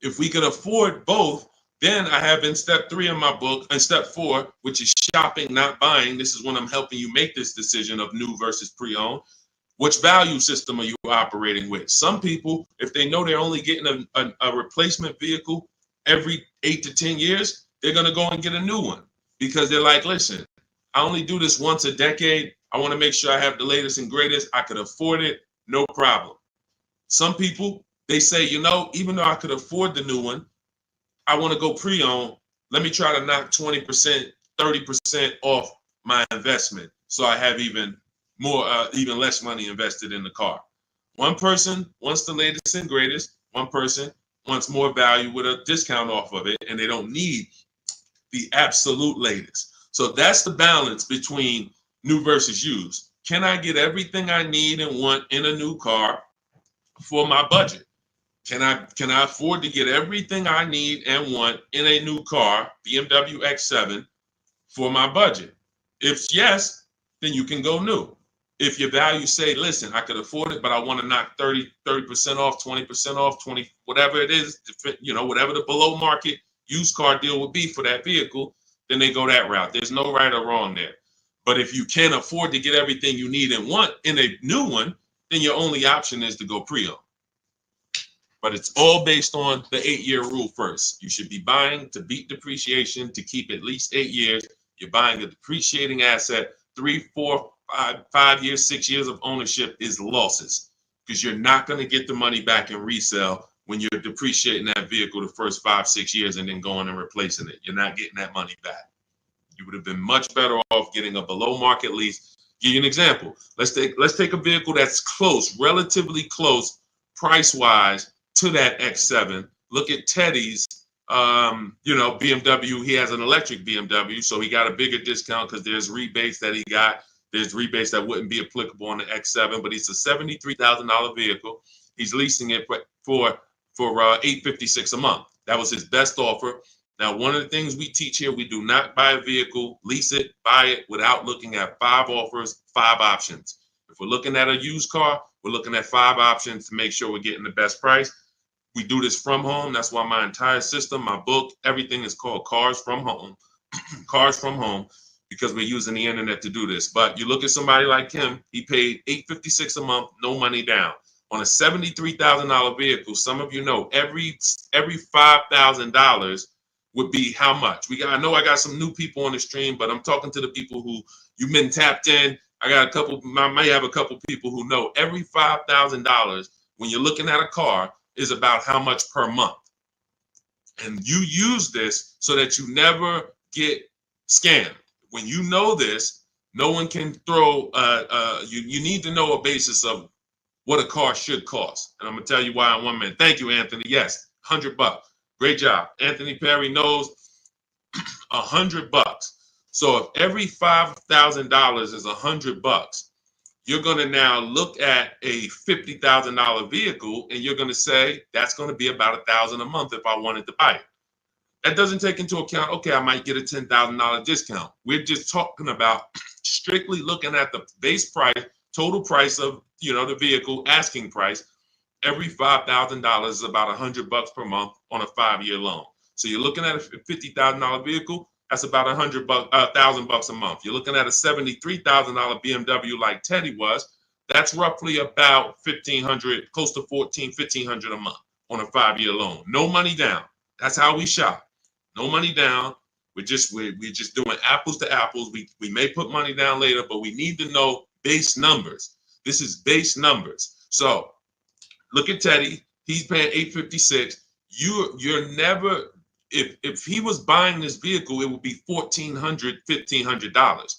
If we can afford both, then I have in step 3 in my book, and step 4, which is shopping, not buying. This is when I'm helping you make this decision of new versus pre-owned. Which value system are you operating with? Some people, if they know they're only getting a replacement vehicle every 8 to 10 years, they're going to go and get a new one because they're like, listen, I only do this once a decade. I want to make sure I have the latest and greatest. I could afford it, no problem. Some people, they say, you know, even though I could afford the new one, I want to go pre-owned. Let me try to knock 20%, 30% off my investment so I have even less money invested in the car. One person wants the latest and greatest. One person wants more value with a discount off of it, and they don't need the absolute latest. So that's the balance between new versus used. Can I get everything I need and want in a new car for my budget? Can I afford to get everything I need and want in a new car, BMW X7, for my budget? If yes, then you can go new. If your value say, listen, I could afford it, but I want to knock 30% off, 20% off, 20, whatever it is, whatever the below market used car deal would be for that vehicle, then they go that route. There's no right or wrong there. But if you can't afford to get everything you need and want in a new one, then your only option is to go pre-owned. But it's all based on the 8-year rule first. You should be buying to beat depreciation to keep at least 8 years. You're buying a depreciating asset. 3, 4, 5 years, 6 years of ownership is losses because you're not going to get the money back in resale when you're depreciating that vehicle the first 5, 6 years and then going and replacing it. You're not getting that money back. You would have been much better off getting a below market lease. Give you an example. Let's take a vehicle that's close, relatively close, price wise to that X7. Look at Teddy's, BMW. He has an electric BMW, so he got a bigger discount because there's rebates that he got. There's rebates that wouldn't be applicable on the X7, but it's a $73,000 vehicle. He's leasing it for $856 a month. That was his best offer. Now, one of the things we teach here, we do not buy a vehicle, lease it, buy it without looking at 5 offers, 5 options. If we're looking at a used car, we're looking at 5 options to make sure we're getting the best price. We do this from home. That's why my entire system, my book, everything is called Cars From Home. Cars From Home, because we're using the internet to do this. But you look at somebody like him, he paid $856 a month, no money down. On a $73,000 vehicle, some of you know every $5,000 would be how much? I know I got some new people on the stream, but I'm talking to the people who you've been tapped in. I may have a couple people who know every $5,000 when you're looking at a car is about how much per month. And you use this so that you never get scammed. When you know this, no one can throw, you need to know a basis of what a car should cost. And I'm gonna tell you why in 1 minute. Thank you, Anthony. Yes, $100. Great job. Anthony Perry knows $100. So if every $5,000 is $100, you're going to now look at a $50,000 vehicle and you're going to say, that's going to be about $1,000 a month if I wanted to buy it. That doesn't take into account, okay, I might get a $10,000 discount. We're just talking about strictly looking at the base price, total price of, the vehicle, asking price. Every $5,000 is about $100 per month on a 5-year loan. So you're looking at a $50,000 vehicle, that's about $1,000 a month. You're looking at a $73,000 BMW like Teddy was, that's roughly about $1,500, close to $1,500 a month on a 5-year loan. No money down. That's how we shop. No money down. We're just doing apples to apples. We may put money down later, but we need to know base numbers. This is base numbers. So look at Teddy. He's paying $856. You're never, if he was buying this vehicle, it would be $1,400, $1,500.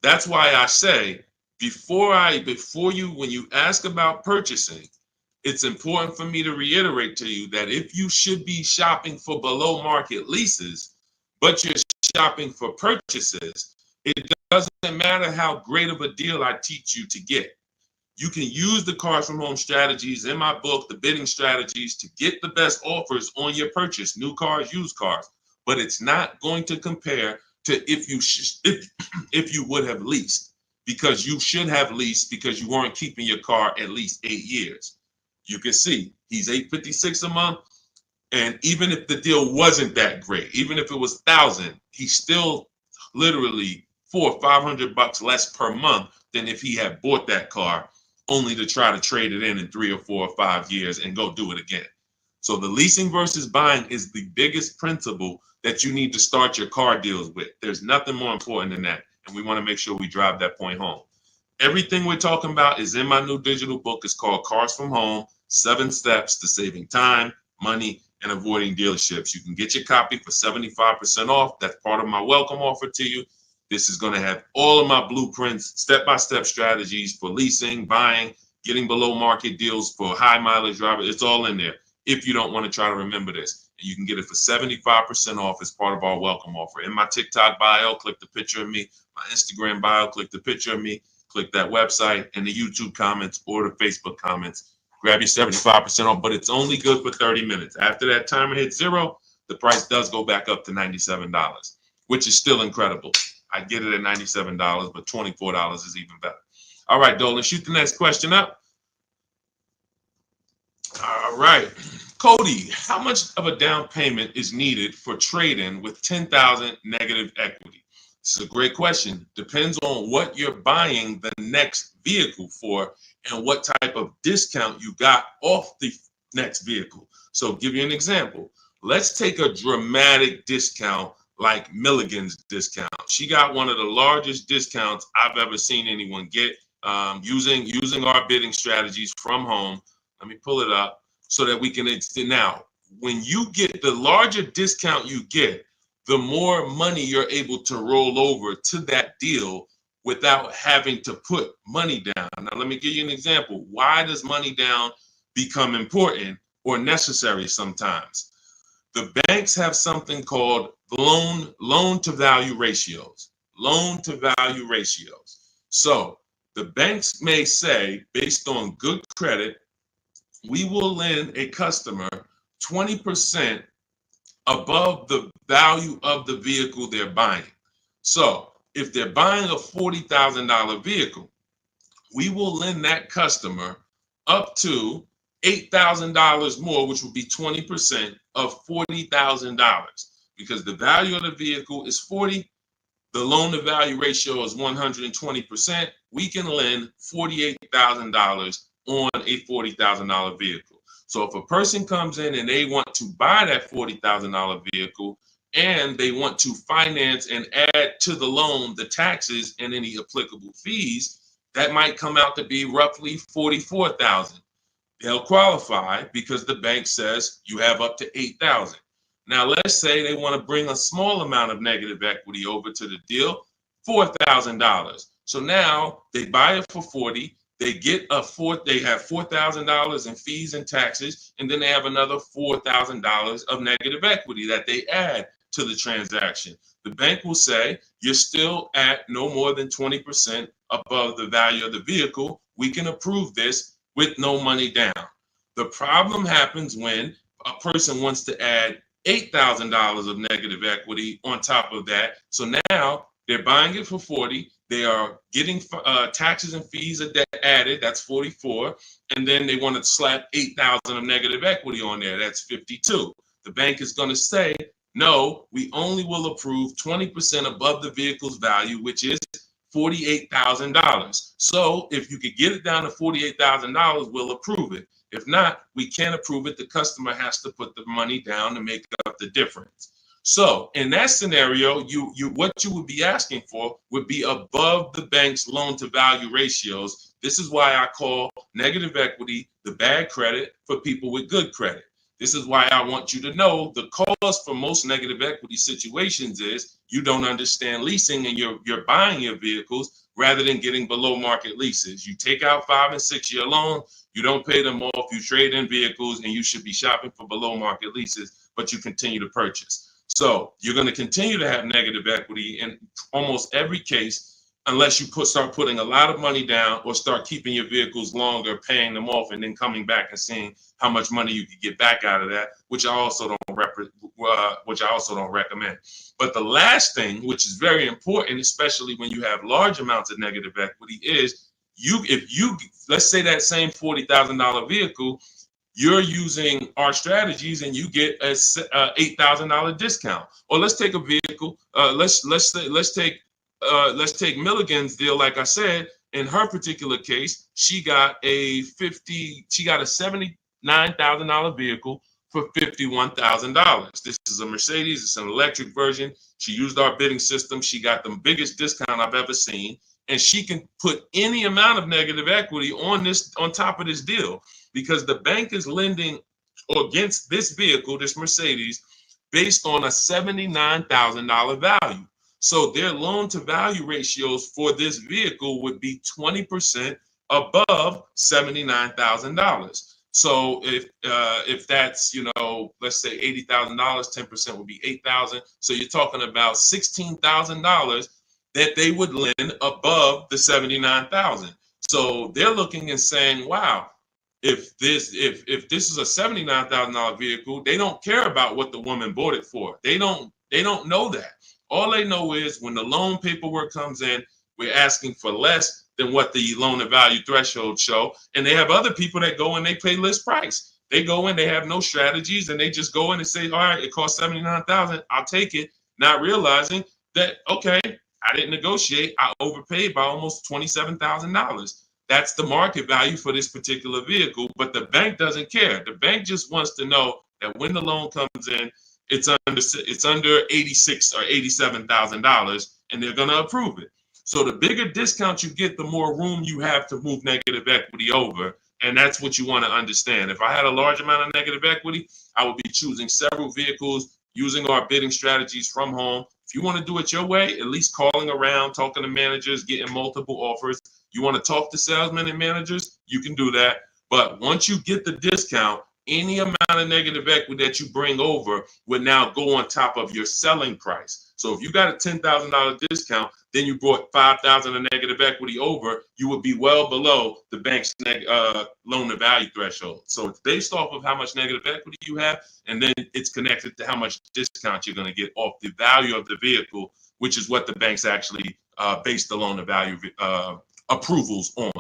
That's why I say when you ask about purchasing, it's important for me to reiterate to you that if you should be shopping for below market leases, but you're shopping for purchases, it doesn't matter how great of a deal I teach you to get. You can use the Cars From Home strategies in my book, the bidding strategies, to get the best offers on your purchase, new cars, used cars. But it's not going to compare to if you would have leased, because you should have leased because you weren't keeping your car at least 8 years. You can see he's $856 a month, and even if the deal wasn't that great, even if it was $1,000, he's still literally $400 or $500 less per month than if he had bought that car only to try to trade it in 3 or 4 or 5 years and go do it again. So the leasing versus buying is the biggest principle that you need to start your car deals with. There's nothing more important than that, and we want to make sure we drive that point home. Everything we're talking about is in my new digital book. It's called Cars From Home, 7 Steps to Saving Time, Money, and Avoiding Dealerships. You can get your copy for 75% off. That's part of my welcome offer to you. This is going to have all of my blueprints, step-by-step strategies for leasing, buying, getting below market deals for high mileage drivers. It's all in there if you don't want to try to remember this. And you can get it for 75% off as part of our welcome offer. In my TikTok bio, click the picture of me. My Instagram bio, click the picture of me. Click that website and the YouTube comments or the Facebook comments. Grab your 75% off, but it's only good for 30 minutes. After that timer hits 0, the price does go back up to $97, which is still incredible. I get it at $97, but $24 is even better. All right, Dolan, shoot the next question up. All right. Cody, how much of a down payment is needed for trade-in with $10,000 negative equity? This is a great question. Depends on what you're buying the next vehicle for and what type of discount you got off the next vehicle. So give you an example. Let's take a dramatic discount like Milligan's discount. She got one of the largest discounts I've ever seen anyone get using our bidding strategies from home. Let me pull it up so that we can now. When you get the larger discount you get, the more money you're able to roll over to that deal without having to put money down. Now, let me give you an example. Why does money down become important or necessary sometimes? The banks have something called loan to value ratios. Loan to value ratios. So the banks may say, based on good credit, we will lend a customer 20% above the value of the vehicle they're buying. So if they're buying a $40,000 vehicle, we will lend that customer up to $8,000 more, which would be 20% of $40,000. Because the value of the vehicle is 40, the loan to value ratio is 120%. We can lend $48,000 on a $40,000 vehicle. So if a person comes in and they want to buy that $40,000 vehicle and they want to finance and add to the loan the taxes and any applicable fees, that might come out to be roughly $44,000. They'll qualify because the bank says you have up to $8,000. Now, let's say they want to bring a small amount of negative equity over to the deal, $4,000. So now they buy it for 40. They get they have $4,000 in fees and taxes, and then they have another $4,000 of negative equity that they add to the transaction. The bank will say you're still at no more than 20% above the value of the vehicle. We can approve this with no money down. The problem happens when a person wants to add $8,000 of negative equity on top of that. So now they're buying it for 40. They are getting taxes and fees added. That's 44. And then they want to slap 8,000 of negative equity on there. That's 52. The bank is going to say, no, we only will approve 20% above the vehicle's value, which is $48,000. So if you could get it down to $48,000, we'll approve it. If not, we can't approve it. The customer has to put the money down to make up the difference. So in that scenario, what you would be asking for would be above the bank's loan to value ratios. This is why I call negative equity the bad credit for people with good credit. This is why I want you to know the cause for most negative equity situations is you don't understand leasing and you're buying your vehicles rather than getting below market leases. You take out 5 and 6 year loans, you don't pay them off, you trade in vehicles, and you should be shopping for below market leases, but you continue to purchase. So you're going to continue to have negative equity in almost every case unless you start putting a lot of money down or start keeping your vehicles longer, paying them off, and then coming back and seeing how much money you could get back out of that, which I also don't recommend. But the last thing, which is very important, especially when you have large amounts of negative equity, is let's say that same $40,000 vehicle, you're using our strategies and you get a $8,000 discount. Or let's take a vehicle. Let's take Milligan's deal. Like I said, in her particular case, she got a $79,000 vehicle for $51,000. This is a Mercedes. It's an electric version. She used our bidding system. She got the biggest discount I've ever seen, and she can put any amount of negative equity on top of this deal because the bank is lending against this vehicle, this Mercedes, based on a $79,000 value. So their loan to value ratios for this vehicle would be 20% above $79,000. So if that's, let's say $80,000, 10% would be $8,000. So you're talking about $16,000 that they would lend above the $79,000. So they're looking and saying, wow, if this is a $79,000 vehicle, they don't care about what the woman bought it for. They don't know that. All they know is when the loan paperwork comes in, we're asking for less than what the loan to value threshold show. And they have other people that go and they pay list price. They go in, they have no strategies, and they just go in and say, all right, it costs $79,000, I'll take it, not realizing that, okay, I didn't negotiate, I overpaid by almost $27,000. That's the market value for this particular vehicle, but the bank doesn't care. The bank just wants to know that when the loan comes in, it's under $86,000 or $87,000, and they're going to approve it. So the bigger discount you get, the more room you have to move negative equity over, and that's what you want to understand. If I had a large amount of negative equity, I would be choosing several vehicles, using our bidding strategies from home. If you want to do it your way, at least calling around, talking to managers, getting multiple offers. You want to talk to salesmen and managers, you can do that. But once you get the discount, any amount of negative equity that you bring over would now go on top of your selling price. So if you got a $10,000 discount, then you brought $5,000 of negative equity over, you would be well below the bank's loan to value threshold. So it's based off of how much negative equity you have, and then it's connected to how much discount you're going to get off the value of the vehicle, which is what the banks actually base the loan to value approvals on.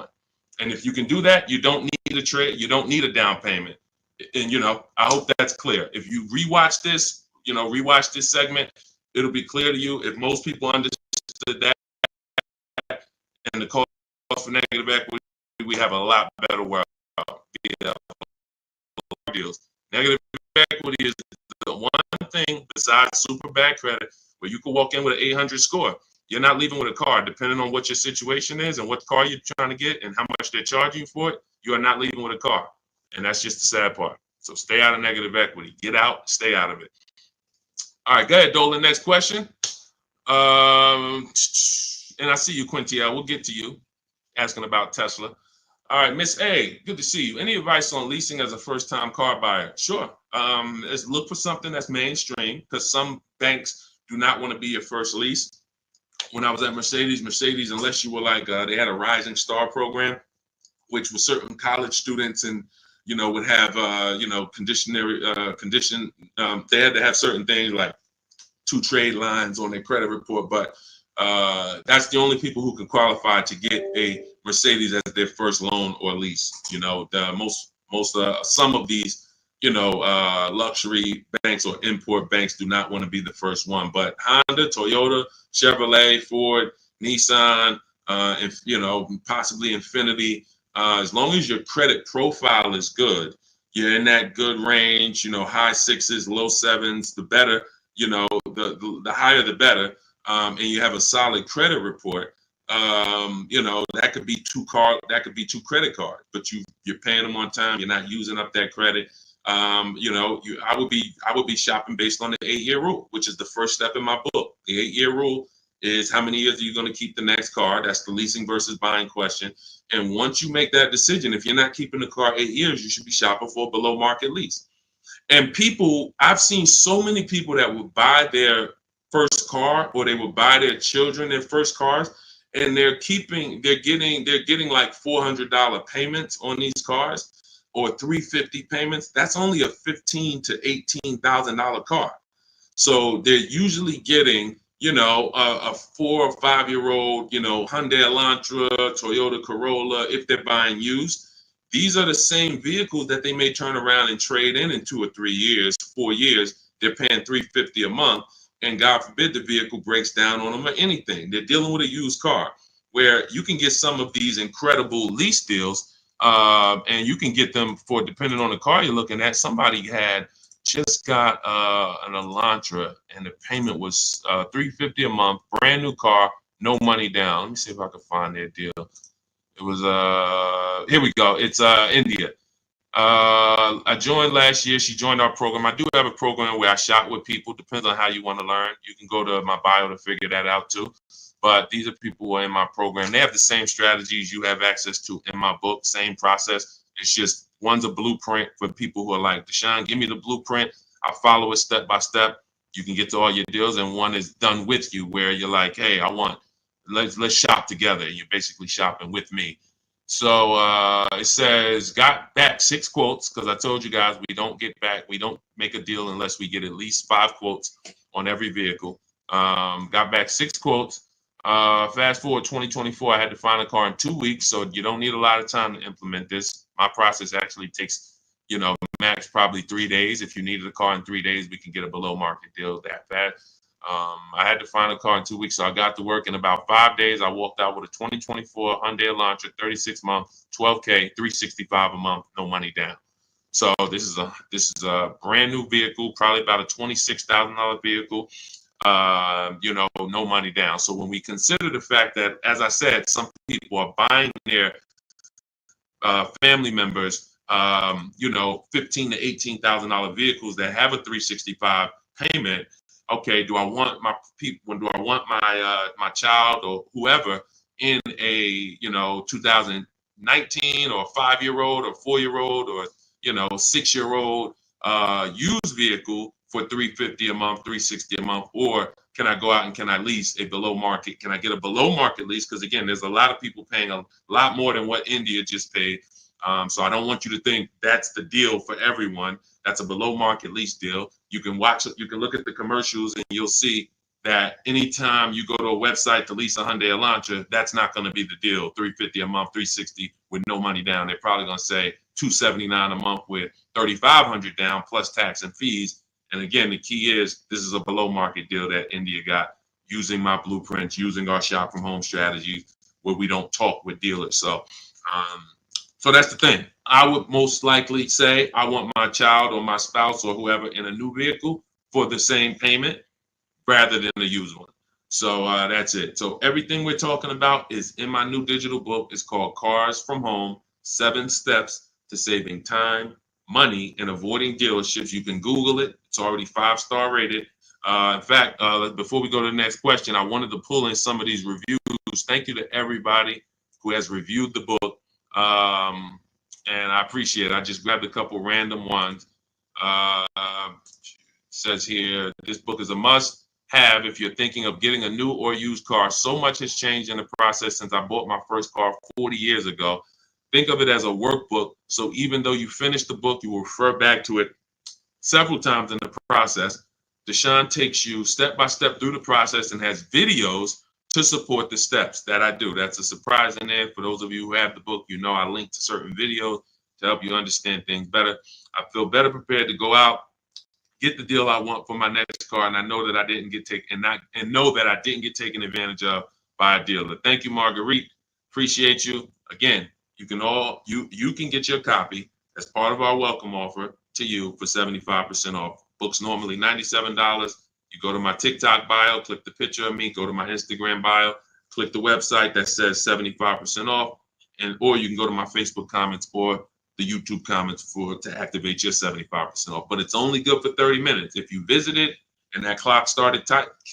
And if you can do that, you don't need a trade, you don't need a down payment. And I hope that's clear. If you rewatch this, rewatch this segment, it'll be clear to you. If most people understood that and the cost for negative equity, we have a lot better world. Deals. Negative equity is the one thing besides super bad credit where you can walk in with an 800 score. You're not leaving with a car, depending on what your situation is and what car you're trying to get and how much they're charging you for it. You are not leaving with a car. And that's just the sad part. So stay out of negative equity. Get out, stay out of it. All right, go ahead, Dolan. Next question. And I see you, Quintia. We'll get to you asking about Tesla. All right, Miss A, good to see you. Any advice on leasing as a first-time car buyer? Sure. Let's look for something that's mainstream because some banks do not want to be your first lease. When I was at Mercedes, unless you were like, they had a Rising Star program, which was certain college students and, would have, condition. They had to have certain things like 2 trade lines on their credit report, but that's the only people who can qualify to get a Mercedes as their first loan or lease. Some of these, luxury banks or import banks do not want to be the first one, but Honda, Toyota, Chevrolet, Ford, Nissan, and possibly Infiniti, as long as your credit profile is good, you're in that good range, high 6s, low 7s, the better, the higher the better, and you have a solid credit report, that could be 2 credit cards, but you're paying them on time, you're not using up that credit. I would be shopping based on the 8-year rule, which is the first step in my book. The 8-year rule is how many years are you going to keep the next car? That's the leasing versus buying question. And once you make that decision, if you're not keeping the car 8 years, you should be shopping for a below market lease. And I've seen so many people that would buy their first car or they would buy their children their first cars, and they're getting like $400 payments on these cars or $350 payments. That's only a $15,000 to $18,000 car. So they're usually getting, a 4 or 5-year-old, Hyundai Elantra, Toyota Corolla, if they're buying used. These are the same vehicles that they may turn around and trade in 2 or 3 years, 4 years. They're paying $350 a month, and God forbid the vehicle breaks down on them or anything. They're dealing with a used car, where you can get some of these incredible lease deals, and you can get them for, depending on the car you're looking at. Somebody had just got an Elantra, and the payment was $350 a month, brand new car, no money down. Let me see if I can find their deal. It was here we go. It's India. I joined last year. She joined our program. I do have a program where I shop with people. Depends on how you want to learn. You can go to my bio to figure that out too. But these are people who are in my program. They have the same strategies you have access to in my book, same process. It's just one's a blueprint for people who are like, Deshaun, give me the blueprint. I'll follow it step by step. You can get to all your deals. And one is done with you, where you're like, hey, let's shop together. You're basically shopping with me. So it says, got back 6 quotes, because I told you guys we don't make a deal unless we get at least 5 quotes on every vehicle. Got back 6 quotes. Fast forward 2024, I had to find a car in 2 weeks, so you don't need a lot of time to implement this. My process actually takes, max probably 3 days. If you needed a car in 3 days, we can get a below market deal that fast. I had to find a car in 2 weeks, so I got to work in about 5 days. I walked out with a 2024 Hyundai Elantra, 36 month, 12K, 365 a month, no money down. So this is a brand new vehicle, probably about a $26,000 vehicle. No money down. So when we consider the fact that, as I said, some people are buying their family members, $15,000 to $18,000 vehicles that have a 365 payment. Okay, do I want my people? Do I want my child or whoever in a 2019 or 5-year-old or 4-year-old or 6-year-old used vehicle for $350 a month, $360 a month, or can I go out and can I lease a below market? Can I get a below market lease? Because again, there's a lot of people paying a lot more than what India just paid. So I don't want you to think that's the deal for everyone. That's a below market lease deal. You can look at the commercials and you'll see that anytime you go to a website to lease a Hyundai Elantra, that's not going to be the deal. $350 a month, $360 with no money down. They're probably going to say $279 a month with $3,500 down plus tax and fees. And again, the key is this is a below market deal that India got using my blueprints, using our shop from home strategies where we don't talk with dealers. So that's the thing. I would most likely say I want my child or my spouse or whoever in a new vehicle for the same payment rather than a used one. So that's it. So everything we're talking about is in my new digital book. It's called Cars from Home, 7 Steps to Saving Time, Money, and Avoiding Dealerships. You can Google it. It's already 5-star rated. In fact, before we go to the next question, I wanted to pull in some of these reviews. Thank you to everybody who has reviewed the book. And I appreciate it. I just grabbed a couple random ones. Says here, this book is a must have if you're thinking of getting a new or used car. So much has changed in the process since I bought my first car 40 years ago. Think of it as a workbook. So even though you finish the book, you will refer back to it several times in the process. Deshaun takes you step by step through the process and has videos to support the steps that I do. That's a surprise in there. For those of you who have the book, I link to certain videos to help you understand things better. I feel better prepared to go out, get the deal I want for my next car, and I know that I didn't get taken advantage of by a dealer. Thank you, Marguerite. Appreciate you. Again, you can get your copy as part of our welcome offer to you for 75% off. Books normally $97. You go to my TikTok bio, click the picture of me, go to my Instagram bio, click the website that says 75% off, or you can go to my Facebook comments or the YouTube comments to activate your 75% off. But it's only good for 30 minutes. If you visit it and that clock started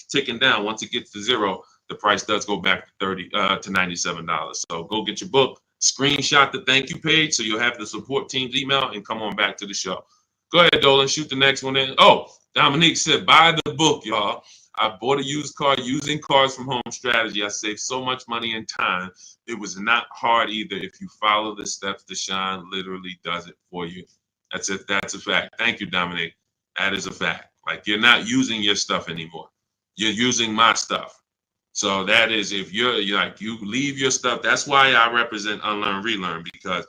ticking down, once it gets to 0, the price does go back to $97. So go get your book, screenshot the thank you page so you'll have the support team's email and come on back to the show. Go ahead, Dolan, shoot the next one in. Oh, Dominique said, buy the book, y'all. I bought a used car using Cars from Home strategy. I saved so much money and time. It was not hard either. If you follow the steps, Deshaun literally does it for you. That's it. That's a fact. Thank you, Dominique. That is a fact. Like, you're not using your stuff anymore. You're using my stuff. So that is, if you leave your stuff. That's why I represent Unlearn, Relearn, because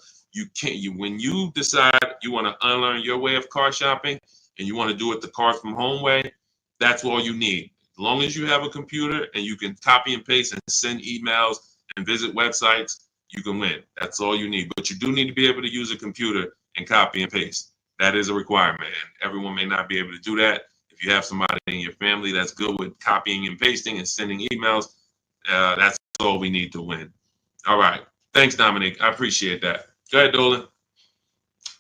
when you decide you want to unlearn your way of car shopping and you want to do it the Cars from Home way, that's all you need. As long as you have a computer and you can copy and paste and send emails and visit websites, you can win. That's all you need. But you do need to be able to use a computer and copy and paste. That is a requirement. And everyone may not be able to do that. If you have somebody in your family that's good with copying and pasting and sending emails, that's all we need to win. All right. Thanks, Dominic. I appreciate that. Go ahead, Dolan.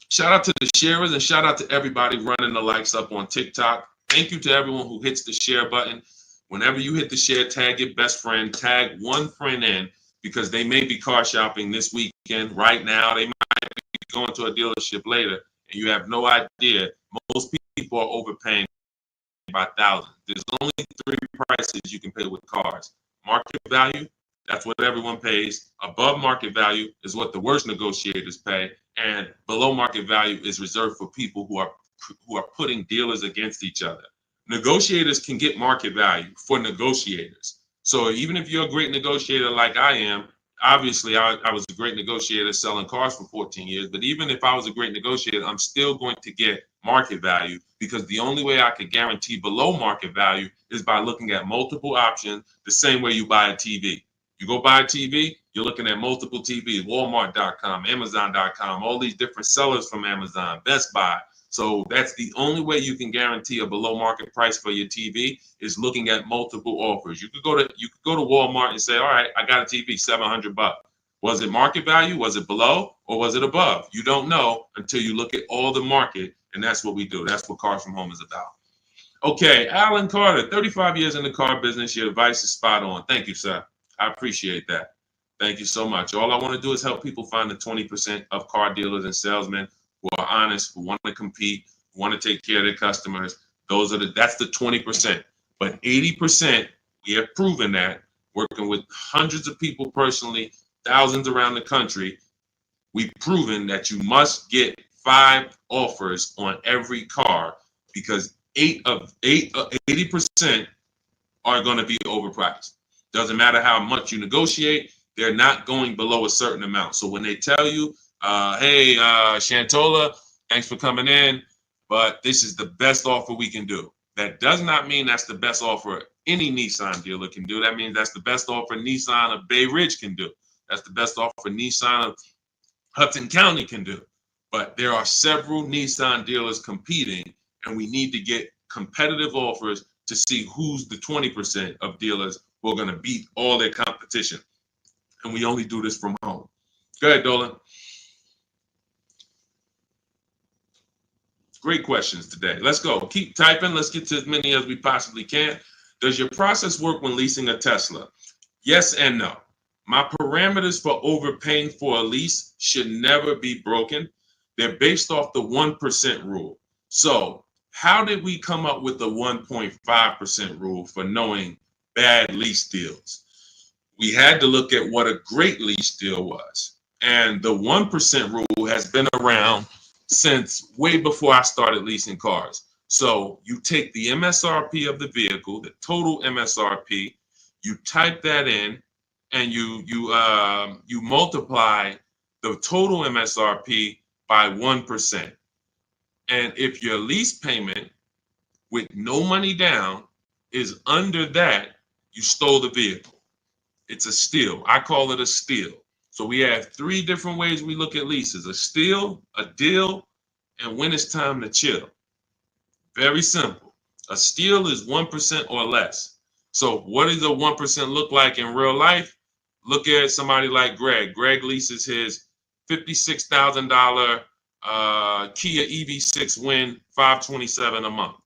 Shout out to the sharers and shout out to everybody running the likes up on TikTok. Thank you to everyone who hits the share button. Whenever you hit the share, tag your best friend, tag one friend in, because they may be car shopping this weekend. Right now, they might be going to a dealership later, and you have no idea. Most people are overpaying by thousands. There's only 3 prices you can pay with cars. Market value, that's what everyone pays. Above market value is what the worst negotiators pay. And below market value is reserved for people who are putting dealers against each other. Negotiators can get market value for negotiators. So even if you're a great negotiator like I am, obviously I was a great negotiator selling cars for 14 years, but even if I was a great negotiator, I'm still going to get market value, because the only way I could guarantee below market value is by looking at multiple options, the same way you buy a TV. You go buy a TV, you're looking at multiple TVs, Walmart.com, Amazon.com, all these different sellers from Amazon, Best Buy. So that's the only way you can guarantee a below market price for your TV, is looking at multiple offers. You could go to Walmart and say, all right, I got a TV, $700. Was it market value? Was it below? Or was it above? You don't know until you look at all the market, and that's what we do. That's what Cars from Home is about. Okay, Alan Carter, 35 years in the car business. Your advice is spot on. Thank you, sir. I appreciate that. Thank you so much. All I want to do is help people find the 20% of car dealers and salesmen who are honest, who want to compete, who want to take care of their customers. That's the 20%. But 80%, we have proven that, working with hundreds of people personally, thousands around the country, we've proven that you must get 5 offers on every car, because 80% are going to be overpriced. Doesn't matter how much you negotiate, they're not going below a certain amount. So when they tell you, hey, Shantola, thanks for coming in, but this is the best offer we can do, that does not mean that's the best offer any Nissan dealer can do. That means that's the best offer Nissan of Bay Ridge can do. That's the best offer Nissan of Hudson County can do. But there are several Nissan dealers competing, and we need to get competitive offers to see who's the 20% of dealers who are going to beat all their competition. And we only do this from home. Go ahead, Dolan. Great questions today. Let's go. Keep typing. Let's get to as many as we possibly can. Does your process work when leasing a Tesla? Yes and no. My parameters for overpaying for a lease should never be broken. They're based off the 1% rule. So how did we come up with the 1.5% rule for knowing bad lease deals? We had to look at what a great lease deal was. And the 1% rule has been around since way before I started leasing cars. So you take the MSRP of the vehicle, the total MSRP, you type that in, and you multiply the total MSRP by 1%. And if your lease payment with no money down is under that, you stole the vehicle. It's a steal. I call it a steal. So we have 3 different ways we look at leases: a steal, a deal, and when it's time to chill. Very simple. A steal is 1% or less. So what does a 1% look like in real life? Look at somebody like Greg. Greg leases his $56,000 Kia EV6 Win, $527 a month.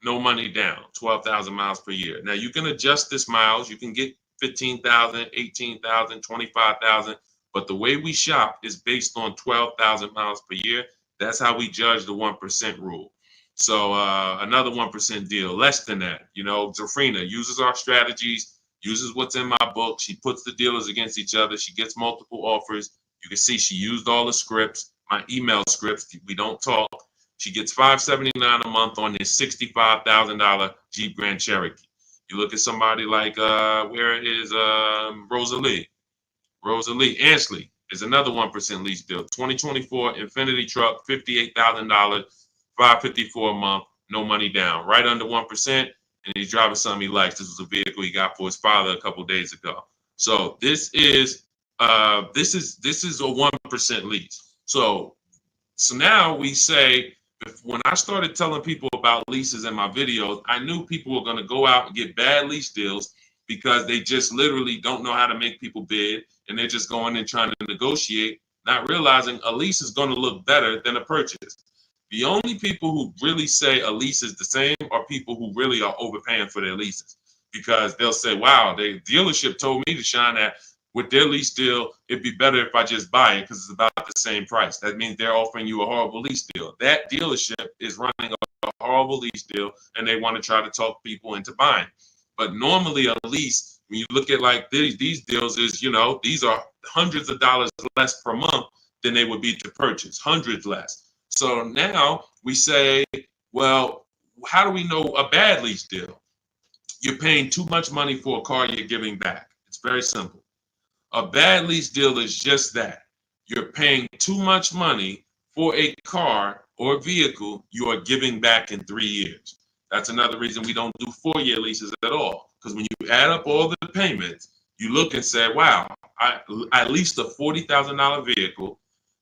No money down, 12,000 miles per year. Now you can adjust this miles. You can get 15,000, 18,000, 25,000. But the way we shop is based on 12,000 miles per year. That's how we judge the 1% rule. So another 1% deal, less than that. You know, Zafrina uses our strategies, uses what's in my book. She puts the dealers against each other. She gets multiple offers. You can see she used all the scripts, my email scripts. We don't talk. She gets $579 a month on this $65,000 Jeep Grand Cherokee. You look at somebody like, where is Rosalie? Rosalie Ansley is another 1% lease deal. 2024 Infiniti truck, $58,000, $554 a month, no money down, right under 1%. And he's driving something he likes. This was a vehicle he got for his father a couple days ago. So this is a 1% lease. So now we say, when I started telling people about leases in my videos, I knew people were going to go out and get bad lease deals because they just literally don't know how to make people bid, and they're just going in trying to negotiate, not realizing a lease is going to look better than a purchase. The only people who really say a lease is the same are people who really are overpaying for their leases, because they'll say, wow, the dealership told me to shine that with their lease deal, it'd be better if I just buy it because it's about the same price. That means they're offering you a horrible lease deal. That dealership is running a horrible lease deal, and they want to try to talk people into buying. But normally a lease, when you look at like these deals, is, you know, these are hundreds of dollars less per month than they would be to purchase, hundreds less. So now we say, well, how do we know a bad lease deal? You're paying too much money for a car you're giving back. It's very simple. A bad lease deal is just that. You're paying too much money for a car or vehicle you are giving back in 3 years. That's another reason we don't do 4-year leases at all. Because when you add up all the payments, you look and say, wow, I leased a $40,000 vehicle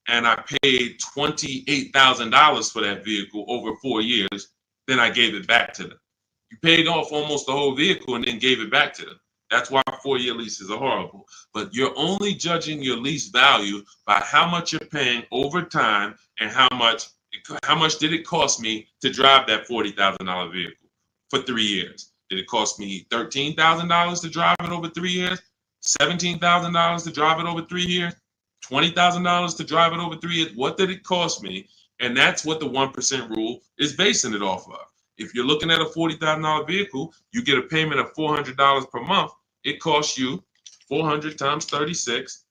and I paid $28,000 for that vehicle over 4 years. Then I gave it back to them. You paid off almost the whole vehicle and then gave it back to them. That's why 4-year leases are horrible. But you're only judging your lease value by how much you're paying over time and how much did it cost me to drive that $40,000 vehicle for 3 years. Did it cost me $13,000 to drive it over 3 years? $17,000 to drive it over 3 years? $20,000 to drive it over 3 years? What did it cost me? And that's what the 1% rule is basing it off of. If you're looking at a $40,000 vehicle, you get a payment of $400 per month. It costs you 400 times 36,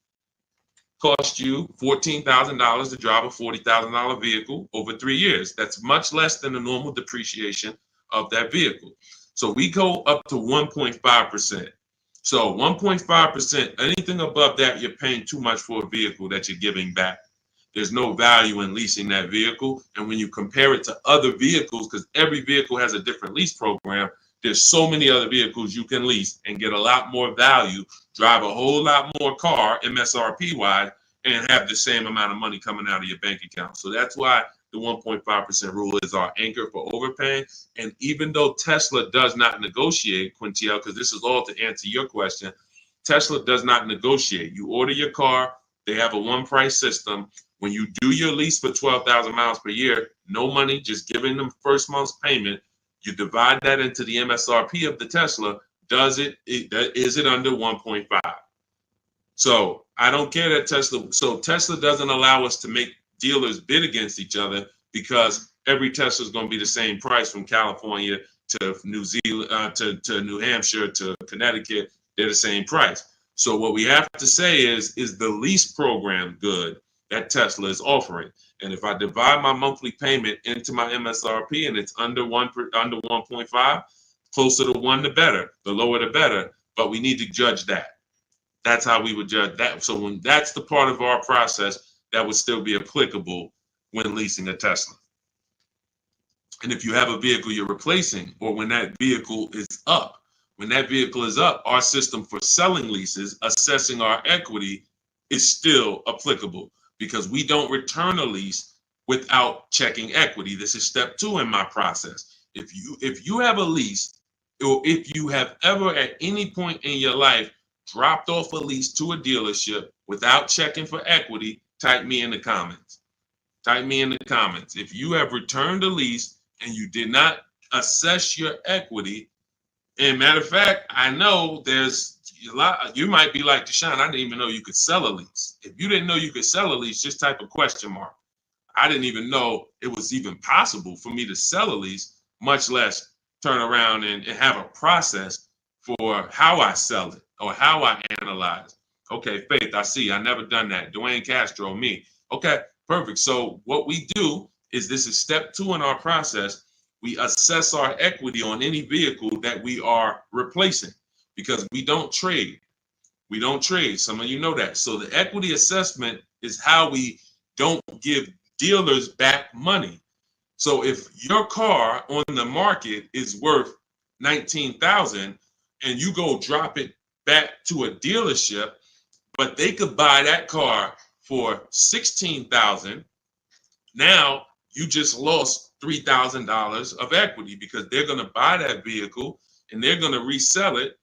cost you $14,000 to drive a $40,000 vehicle over 3 years. That's much less than the normal depreciation of that vehicle. So we go up to 1.5%. So 1.5%, anything above that, you're paying too much for a vehicle that you're giving back. There's no value in leasing that vehicle. And when you compare it to other vehicles, because every vehicle has a different lease program, there's so many other vehicles you can lease and get a lot more value, drive a whole lot more car MSRP wise, and have the same amount of money coming out of your bank account. So that's why the 1.5% rule is our anchor for overpaying. And even though Tesla does not negotiate, Quintiel, because this is all to answer your question, Tesla does not negotiate. You order your car, they have a one price system. When you do your lease for 12,000 miles per year, no money, just giving them first month's payment. You divide that into the MSRP of the Tesla. Is it under 1.5? So I don't care that Tesla. So Tesla doesn't allow us to make dealers bid against each other because every Tesla is going to be the same price from California to New Zealand to New Hampshire to Connecticut. They're the same price. So what we have to say is the lease program good that Tesla is offering? And if I divide my monthly payment into my MSRP and it's under 1.5, closer to 1 the better, the lower the better. But we need to judge that. That's how we would judge that. So when that's the part of our process that would still be applicable when leasing a Tesla. And if you have a vehicle you're replacing, or when that vehicle is up, our system for selling leases, assessing our equity is still applicable because we don't return a lease without checking equity. This is step 2 in my process. If you have a lease, or if you have ever at any point in your life dropped off a lease to a dealership without checking for equity, type me in the comments. Type me in the comments. If you have returned a lease and you did not assess your equity, and matter of fact, I know there's a lot, you might be like Deshaun, I didn't even know you could sell a lease. If you didn't know you could sell a lease, just type a question mark. I didn't even know it was even possible for me to sell a lease, much less turn around and have a process for how I sell it or how I analyze. Okay, Faith, I see. I never done that. Dwayne Castro, me. Okay, perfect. So what we do is, this is step 2 in our process. We assess our equity on any vehicle that we are replacing because we don't trade. We don't trade. Some of you know that. So the equity assessment is how we don't give dealers back money. So if your car on the market is worth $19,000 and you go drop it back to a dealership, but they could buy that car for $16,000, now you just lost $3,000 of equity because they're going to buy that vehicle and they're going to resell it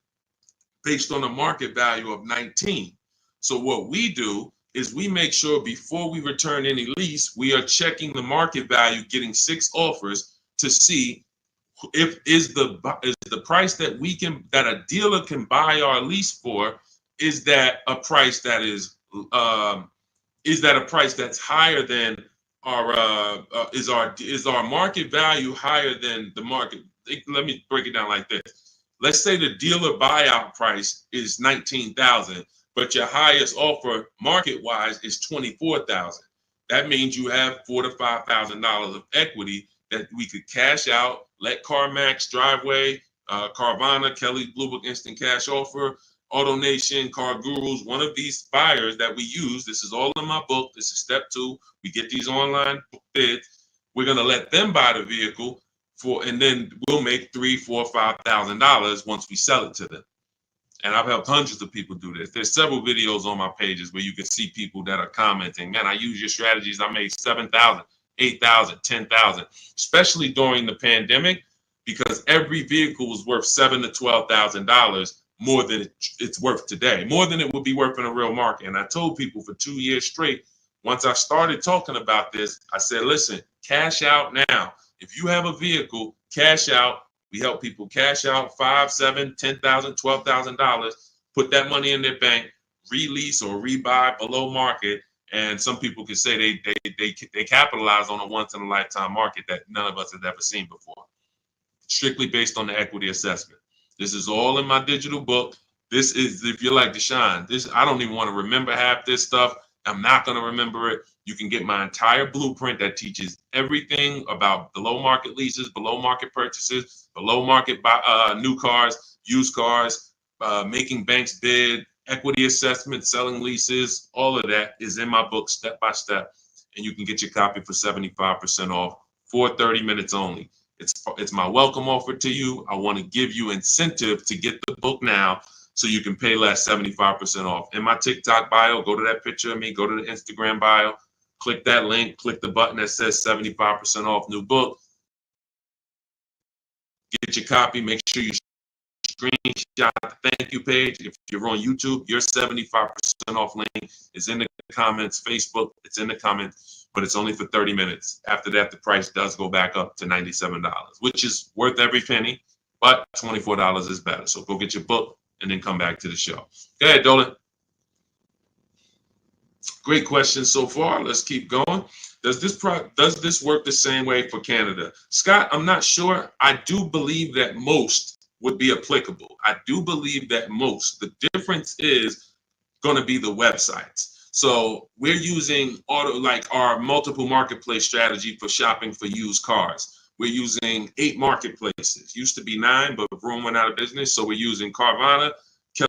based on a market value of 19. So what we do is we make sure before we return any lease, we are checking the market value, getting 6 offers to see if is the price that a dealer can buy our lease for, is that a price that is a price that's higher than our is our market value higher than the market? Let me break it down like this. Let's say the dealer buyout price is $19,000, but your highest offer market-wise is $24,000. That means you have $4,000 to $5,000 of equity that we could cash out, let CarMax, Driveway, Carvana, Kelly Blue Book Instant Cash Offer, AutoNation, Car Gurus, one of these buyers that we use, this is all in my book. This is step 2. We get these online bids. We're going to let them buy the vehicle and then we'll make $3,000, $4,000, $5,000 once we sell it to them. And I've helped hundreds of people do this. There's several videos on my pages where you can see people that are commenting, man, I use your strategies. I made $7,000, $8,000, $10,000, especially during the pandemic, because every vehicle was worth $7,000 to $12,000 more than it's worth today, more than it would be worth in a real market. And I told people for 2 years straight, once I started talking about this, I said, listen, cash out now. If you have a vehicle, cash out. We help people cash out $5,000, $7,000, $10,000, $12,000, put that money in their bank, release or rebuy below market. And some people can say they capitalize on a once in a lifetime market that none of us have ever seen before. Strictly based on the equity assessment. This is all in my digital book. This is, if you're like Deshaun, I don't even want to remember half this stuff. I'm not going to remember it. You can get my entire blueprint that teaches everything about below market leases, below market purchases, below market new cars, used cars, making banks bid, equity assessment, selling leases. All of that is in my book step by step. And you can get your copy for 75% off for 30 minutes only. It's my welcome offer to you. I want to give you incentive to get the book now so you can pay less, 75% off. In my TikTok bio, go to that picture of me, go to the Instagram bio, click that link, click the button that says 75% off new book. Get your copy. Make sure you screenshot the thank you page. If you're on YouTube, your 75% off link is in the comments. Facebook, it's in the comments, but it's only for 30 minutes. After that, the price does go back up to $97, which is worth every penny, but $24 is better. So go get your book and then come back to the show. Go ahead, Dolan. Great question so far. Let's keep going. Does this work the same way for Canada? Scott, I'm not sure. I do believe that most would be applicable. I do believe that most. The difference is going to be the websites. So we're using our multiple marketplace strategy for shopping for used cars. We're using 8 marketplaces. Used to be 9, but Vroom went out of business. So we're using Carvana,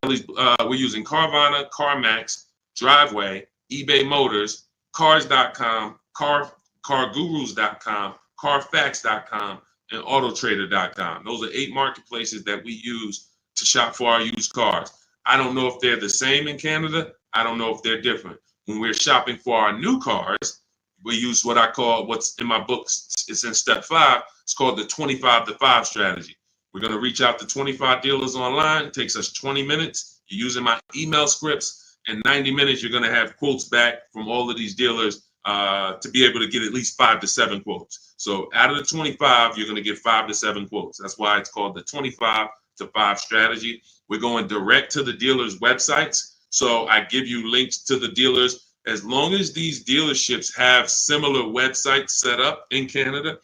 we're using Carvana, CarMax, Driveway, eBay Motors, Cars.com, CarGurus.com, Carfax.com, and Autotrader.com. Those are 8 marketplaces that we use to shop for our used cars. I don't know if they're the same in Canada. I don't know if they're different. When we're shopping for our new cars, we use what I call, what's in my books, it's in step 5. It's called the 25 to 5 strategy. We're going to reach out to 25 dealers online. It takes us 20 minutes. You're using my email scripts. In 90 minutes, you're going to have quotes back from all of these dealers to be able to get at least 5 to 7 quotes. So out of the 25, you're going to get 5 to 7 quotes. That's why it's called the 25 to 5 strategy. We're going direct to the dealers' websites. So I give you links to the dealers. As long as these dealerships have similar websites set up in Canada,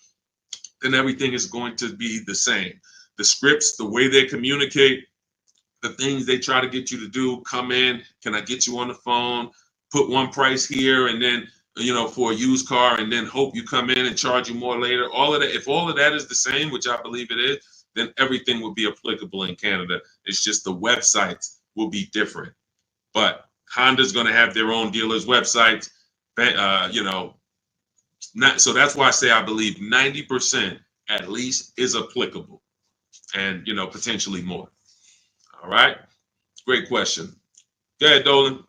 then everything is going to be the same. The scripts, the way they communicate, the things they try to get you to do, come in, can I get you on the phone, put one price here, and then, for a used car, and then hope you come in and charge you more later. All of that, if all of that is the same, which I believe it is, then everything will be applicable in Canada. It's just the websites will be different. But Honda's going to have their own dealers' websites, so that's why I say I believe 90% at least is applicable, and potentially more. All right, great question. Go ahead, Dolan.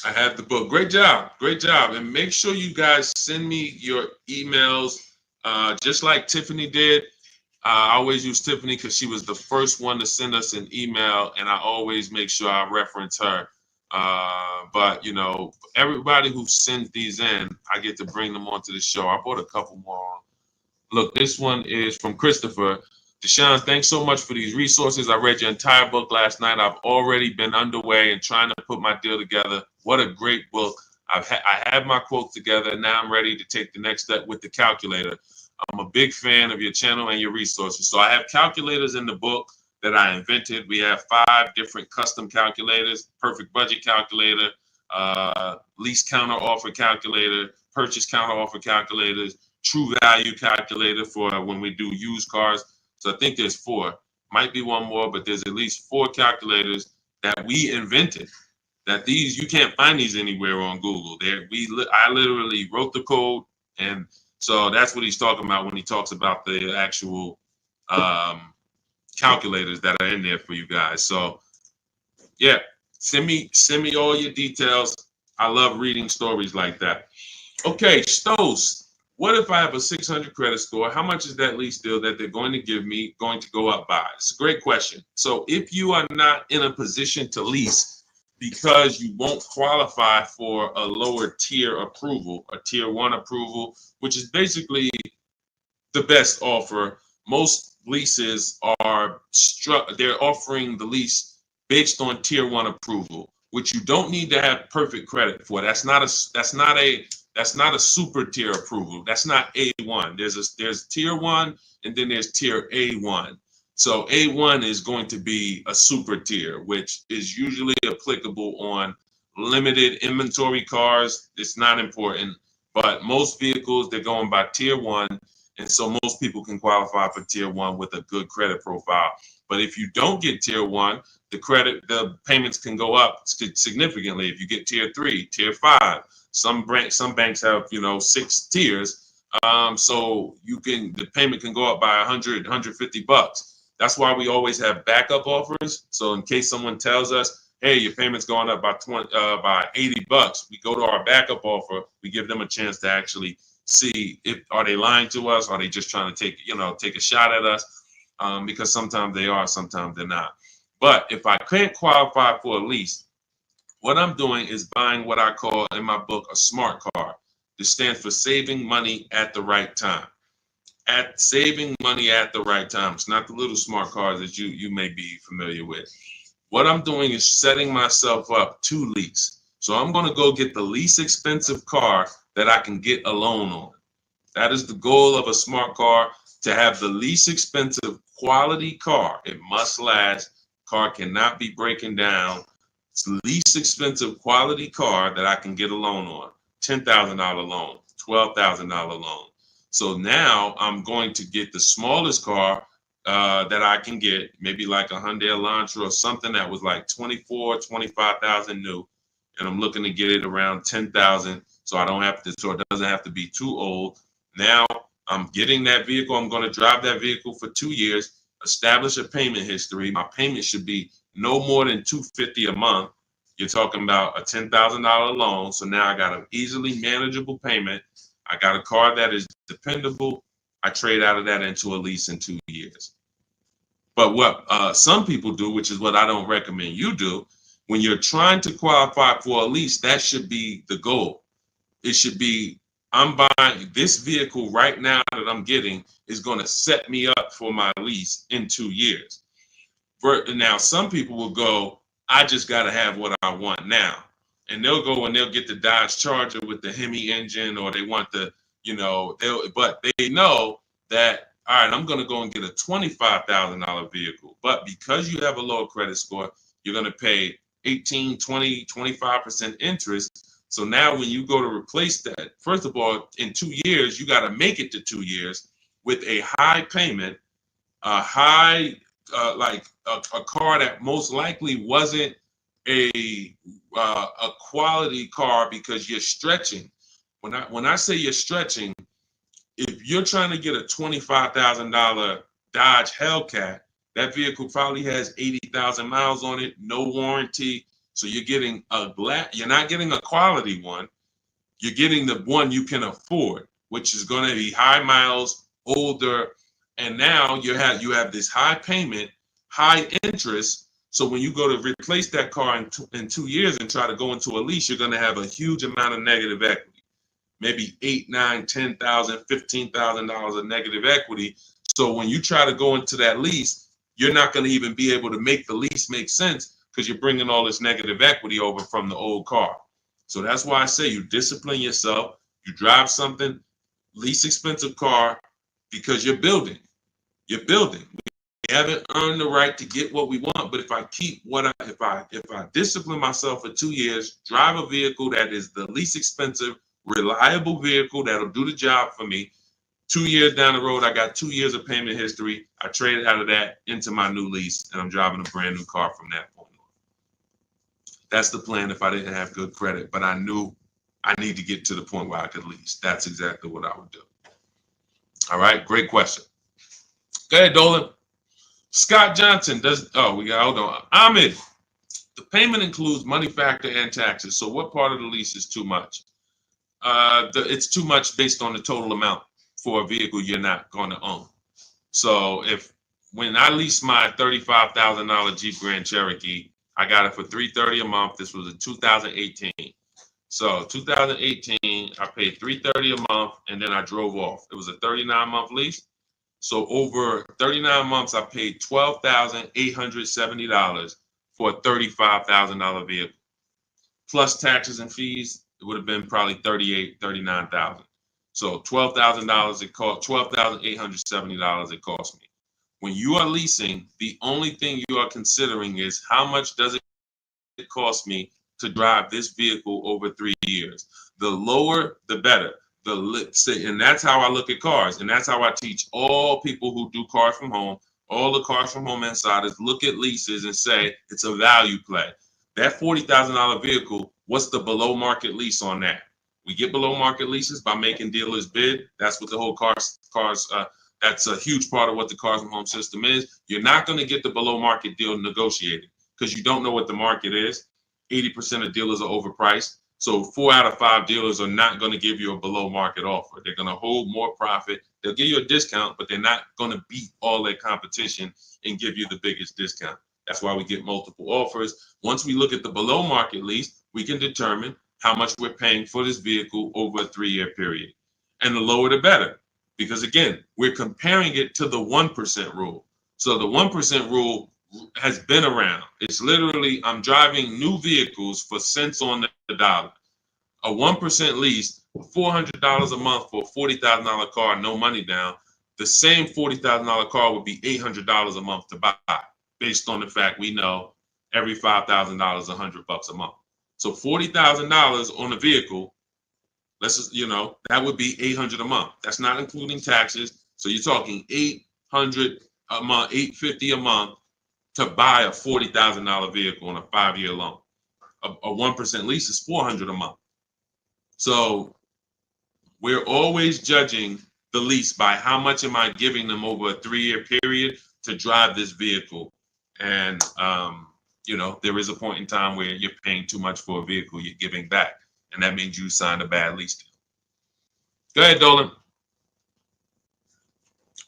I have the book. Great job, and make sure you guys send me your emails, just like Tiffany did. I always use Tiffany because she was the first one to send us an email, and I always make sure I reference her. But everybody who sends these in, I get to bring them onto the show. I brought a couple more. Look, this one is from Christopher. Deshaun, thanks so much for these resources. I read your entire book last night. I've already been underway and trying to put my deal together. What a great book. I have my quotes together. Now I'm ready to take the next step with the calculator. I'm a big fan of your channel and your resources. So I have calculators in the book that I invented. We have 5 different custom calculators: perfect budget calculator, lease counter offer calculator, purchase counter offer calculators, true value calculator for when we do used cars. So I think there's 4. Might be one more, but there's at least 4 calculators that we invented. That these, you can't find these anywhere on Google. I literally wrote the code, and so that's what he's talking about when he talks about the actual calculators that are in there for you guys. So yeah, send me all your details. I love reading stories like that. Okay, Stos, what if I have a 600 credit score? How much is that lease deal that they're going to give me going to go up by? It's a great question. So if you are not in a position to lease because you won't qualify for a lower tier approval, a tier 1 approval, which is basically the best offer. Most leases are they're offering the lease based on tier 1 approval, which you don't need to have perfect credit for. That's not a super tier approval. That's not A1. There's tier 1 and then there's tier A1. So A1 is going to be a super tier, which is usually applicable on limited inventory cars. It's not important, but most vehicles, they're going by tier 1. And so most people can qualify for tier 1 with a good credit profile. But if you don't get tier 1, the payments can go up significantly. If you get tier 3, tier 5, some banks have 6 tiers, so the payment can go up by $100-$150. That's why we always have backup offers. So in case someone tells us, hey, your payment's going up by $80, we go to our backup offer. We give them a chance to actually see are they lying to us? Are they just trying to take a shot at us? Because sometimes they are, sometimes they're not. But if I can't qualify for a lease, what I'm doing is buying what I call in my book a smart card. This stands for saving money at the right time. Saving money at the right time. It's not the little smart cards that you may be familiar with. What I'm doing is setting myself up to lease. So I'm going to go get the least expensive car that I can get a loan on. That is the goal of a smart car, to have the least expensive quality car. It must last. Car cannot be breaking down. It's the least expensive quality car that I can get a loan on. $10,000 loan, $12,000 loan. So now I'm going to get the smallest car that I can get, maybe like a Hyundai Elantra or something that was like 25,000 new. And I'm looking to get it around 10,000. So it doesn't have to be too old. Now I'm getting that vehicle. I'm going to drive that vehicle for 2 years, establish a payment history. My payment should be no more than $250 a month. You're talking about a $10,000 loan. So now I got an easily manageable payment. I got a car that is dependable. I trade out of that into a lease in 2 years. But what some people do, which is what I don't recommend you do, when you're trying to qualify for a lease, that should be the goal. It should be, I'm buying this vehicle right now that I'm getting is going to set me up for my lease in 2 years. Now, some people will go, I just got to have what I want now. And they'll go and they'll get the Dodge Charger with the Hemi engine, or they want but they know that, all right, I'm going to go and get a $25,000 vehicle. But because you have a lower credit score, you're going to pay 18, 20, 25% interest. So now when you go to replace that, first of all, in 2 years, you got to make it to 2 years with a high payment, a car that most likely wasn't a quality car, because you're stretching. When I say you're stretching, if you're trying to get a $25,000 Dodge Hellcat, that vehicle probably has 80,000 miles on it, no warranty. So you're getting you're not getting a quality one. You're getting the one you can afford, which is going to be high miles, older. And now you have this high payment, high interest. So when you go to replace that car in 2 years and try to go into a lease, you're going to have a huge amount of negative equity, maybe $8,000, $9,000, $10,000, $15,000 of negative equity. So when you try to go into that lease, you're not going to even be able to make the lease make sense, because you're bringing all this negative equity over from the old car. So that's why I say you discipline yourself. You drive something, least expensive car, because you're building. You're building. We haven't earned the right to get what we want, but if I discipline myself for 2 years, drive a vehicle that is the least expensive, reliable vehicle that'll do the job for me, 2 years down the road, I got 2 years of payment history. I traded out of that into my new lease, and I'm driving a brand new car from that point on. That's the plan if I didn't have good credit, but I knew I need to get to the point where I could lease. That's exactly what I would do. All right, great question. Go ahead, Dolan. Scott Johnson hold on. Ahmed, the payment includes money factor and taxes. So what part of the lease is too much? It's too much based on the total amount for a vehicle you're not going to own. So when I leased my $35,000 Jeep Grand Cherokee, I got it for $330 a month. This was in 2018. So 2018, I paid $330 a month, and then I drove off. It was a 39-month lease. So over 39 months, I paid $12,870 for a $35,000 vehicle. Plus taxes and fees, it would have been probably $39,000. So $12,000 it cost, $12,870 it cost me. When you are leasing, the only thing you are considering is how much does it cost me to drive this vehicle over 3 years. The lower, the better. And that's how I look at cars, and that's how I teach all people who do cars from home, all the cars from home insiders, look at leases and say it's a value play. That $40,000 vehicle, what's the below market lease on that? We get below market leases by making dealers bid. That's what the whole cars. That's a huge part of what the cars from home system is. You're not going to get the below market deal negotiated because you don't know what the market is. 80% of dealers are overpriced. So 4 out of 5 dealers are not going to give you a below market offer. They're going to hold more profit. They'll give you a discount, but they're not going to beat all their competition and give you the biggest discount. That's why we get multiple offers. Once we look at the below market lease, we can determine how much we're paying for this vehicle over a 3-year period. And the lower the better. Because again, we're comparing it to the 1% rule. So the 1% rule has been around. It's literally, I'm driving new vehicles for cents on the dollar. A 1% lease, $400 a month for a $40,000 car, no money down. The same $40,000 car would be $800 a month to buy, based on the fact we know every $5,000 is $100 a month. So $40,000 on a vehicle, that would be $800 a month. That's not including taxes. So you're talking $800 a month, $850 a month to buy a $40,000 vehicle on a 5-year loan. A 1% lease is $400 a month. So we're always judging the lease by how much am I giving them over a 3-year period to drive this vehicle. And, there is a point in time where you're paying too much for a vehicle you're giving back. And that means you signed a bad lease deal. Go ahead, Dolan.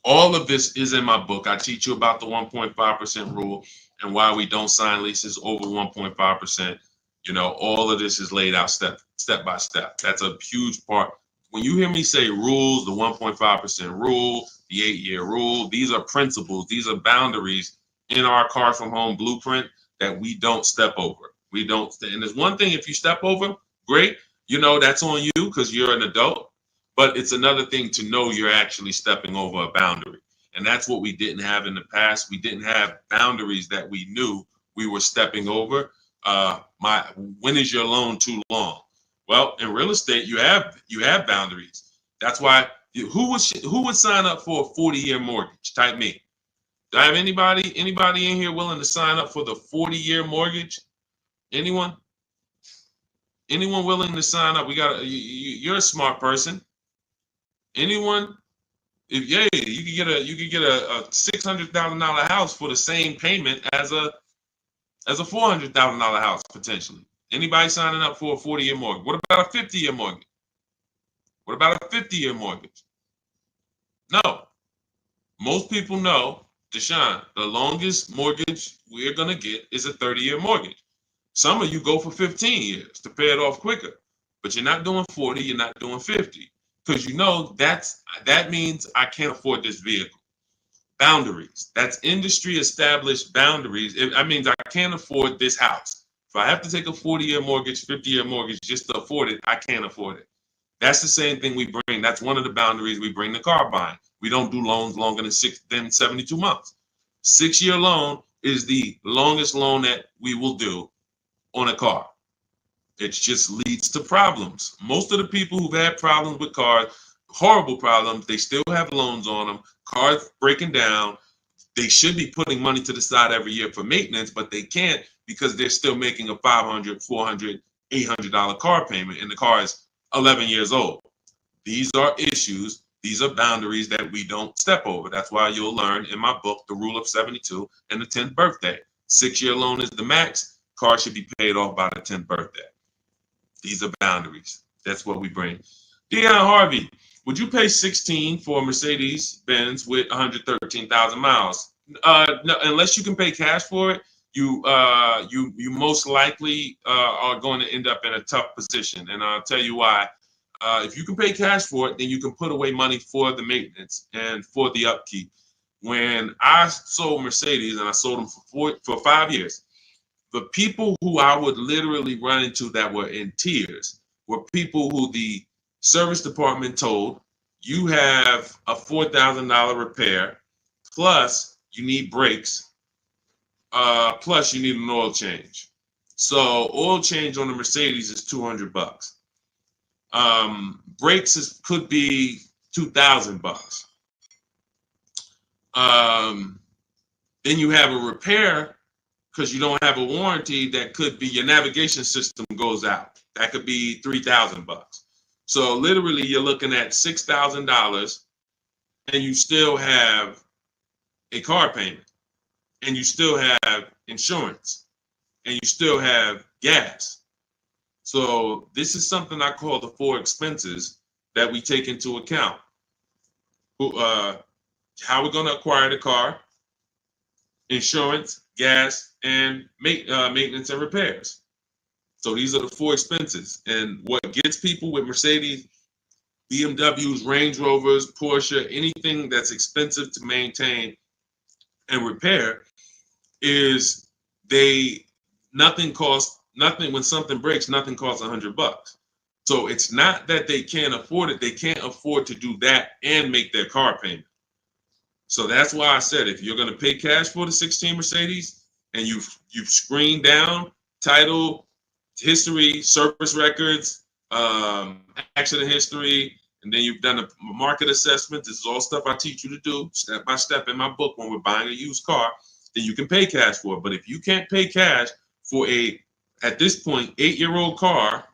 All of this is in my book. I teach you about the 1.5% rule and why we don't sign leases over 1.5%. All of this is laid out step by step. That's a huge part. When you hear me say rules, the 1.5% rule, the 8-year rule, these are principles. These are boundaries in our Cars from Home blueprint that we don't step over. We don't. And there's one thing, if you step over, great. That's on you because you're an adult. But it's another thing to know you're actually stepping over a boundary. And that's what we didn't have in the past. We didn't have boundaries that we knew we were stepping over. When is your loan too long? Well, in real estate, you have boundaries. That's why who would sign up for a 40-year mortgage? Type me. Do I have anybody in here willing to sign up for the 40-year mortgage? Anyone? Anyone willing to sign up? You're a smart person. Anyone? You could get a $600,000 house for the same payment as a $400,000 house potentially. Anybody signing up for a 40-year mortgage? What about a 50-year mortgage? What about a 50-year mortgage? No. Most people know, Deshaun, the longest mortgage we're gonna get is a 30-year mortgage. Some of you go for 15 years to pay it off quicker, but you're not doing 40, you're not doing 50. Because that means I can't afford this vehicle. Boundaries. That's industry established boundaries. That means I can't afford this house. If I have to take a 40-year mortgage, 50-year mortgage just to afford it, I can't afford it. That's the same thing we bring. That's one of the boundaries we bring to car buying. We don't do loans longer than 72 months. 6-year loan is the longest loan that we will do on a car. It just leads to problems. Most of the people who've had problems with cars, horrible problem. They still have loans on them, cars breaking down. They should be putting money to the side every year for maintenance, but they can't because they're still making a $500, $400, $800 car payment, and the car is 11 years old. These are issues. These are boundaries that we don't step over. That's why you'll learn in my book, The Rule of 72 and the 10th birthday. 6-year loan is the max. Car should be paid off by the 10th birthday. These are boundaries. That's what we bring. Dion Harvey, would you pay 16 for a Mercedes-Benz with 113,000 miles? No, unless you can pay cash for it, you most likely are going to end up in a tough position. And I'll tell you why. If you can pay cash for it, then you can put away money for the maintenance and for the upkeep. When I sold Mercedes, and I sold them for 5 years, the people who I would literally run into that were in tears were people who the service department told, you have a $4,000 repair, plus you need brakes, plus you need an oil change. So oil change on the Mercedes is $200. Brakes could be $2,000. Then you have a repair because you don't have a warranty that could be your navigation system goes out. That could be $3,000. So literally you're looking at $6,000 and you still have a car payment and you still have insurance and you still have gas. So this is something I call the 4 expenses that we take into account. How we're going to acquire the car, insurance, gas, and maintenance and repairs. So these are the 4 expenses. And what gets people with Mercedes, BMWs, Range Rovers, Porsche, anything that's expensive to maintain and repair is nothing when something breaks, nothing costs $100. So it's not that they can't afford it. They can't afford to do that and make their car payment. So that's why I said, if you're going to pay cash for the 16 Mercedes and you've screened down title, history, service records, accident history, and then you've done a market assessment. This is all stuff I teach you to do step by step in my book when we're buying a used car, then you can pay cash for it. But if you can't pay cash for at this point, 8-year-old car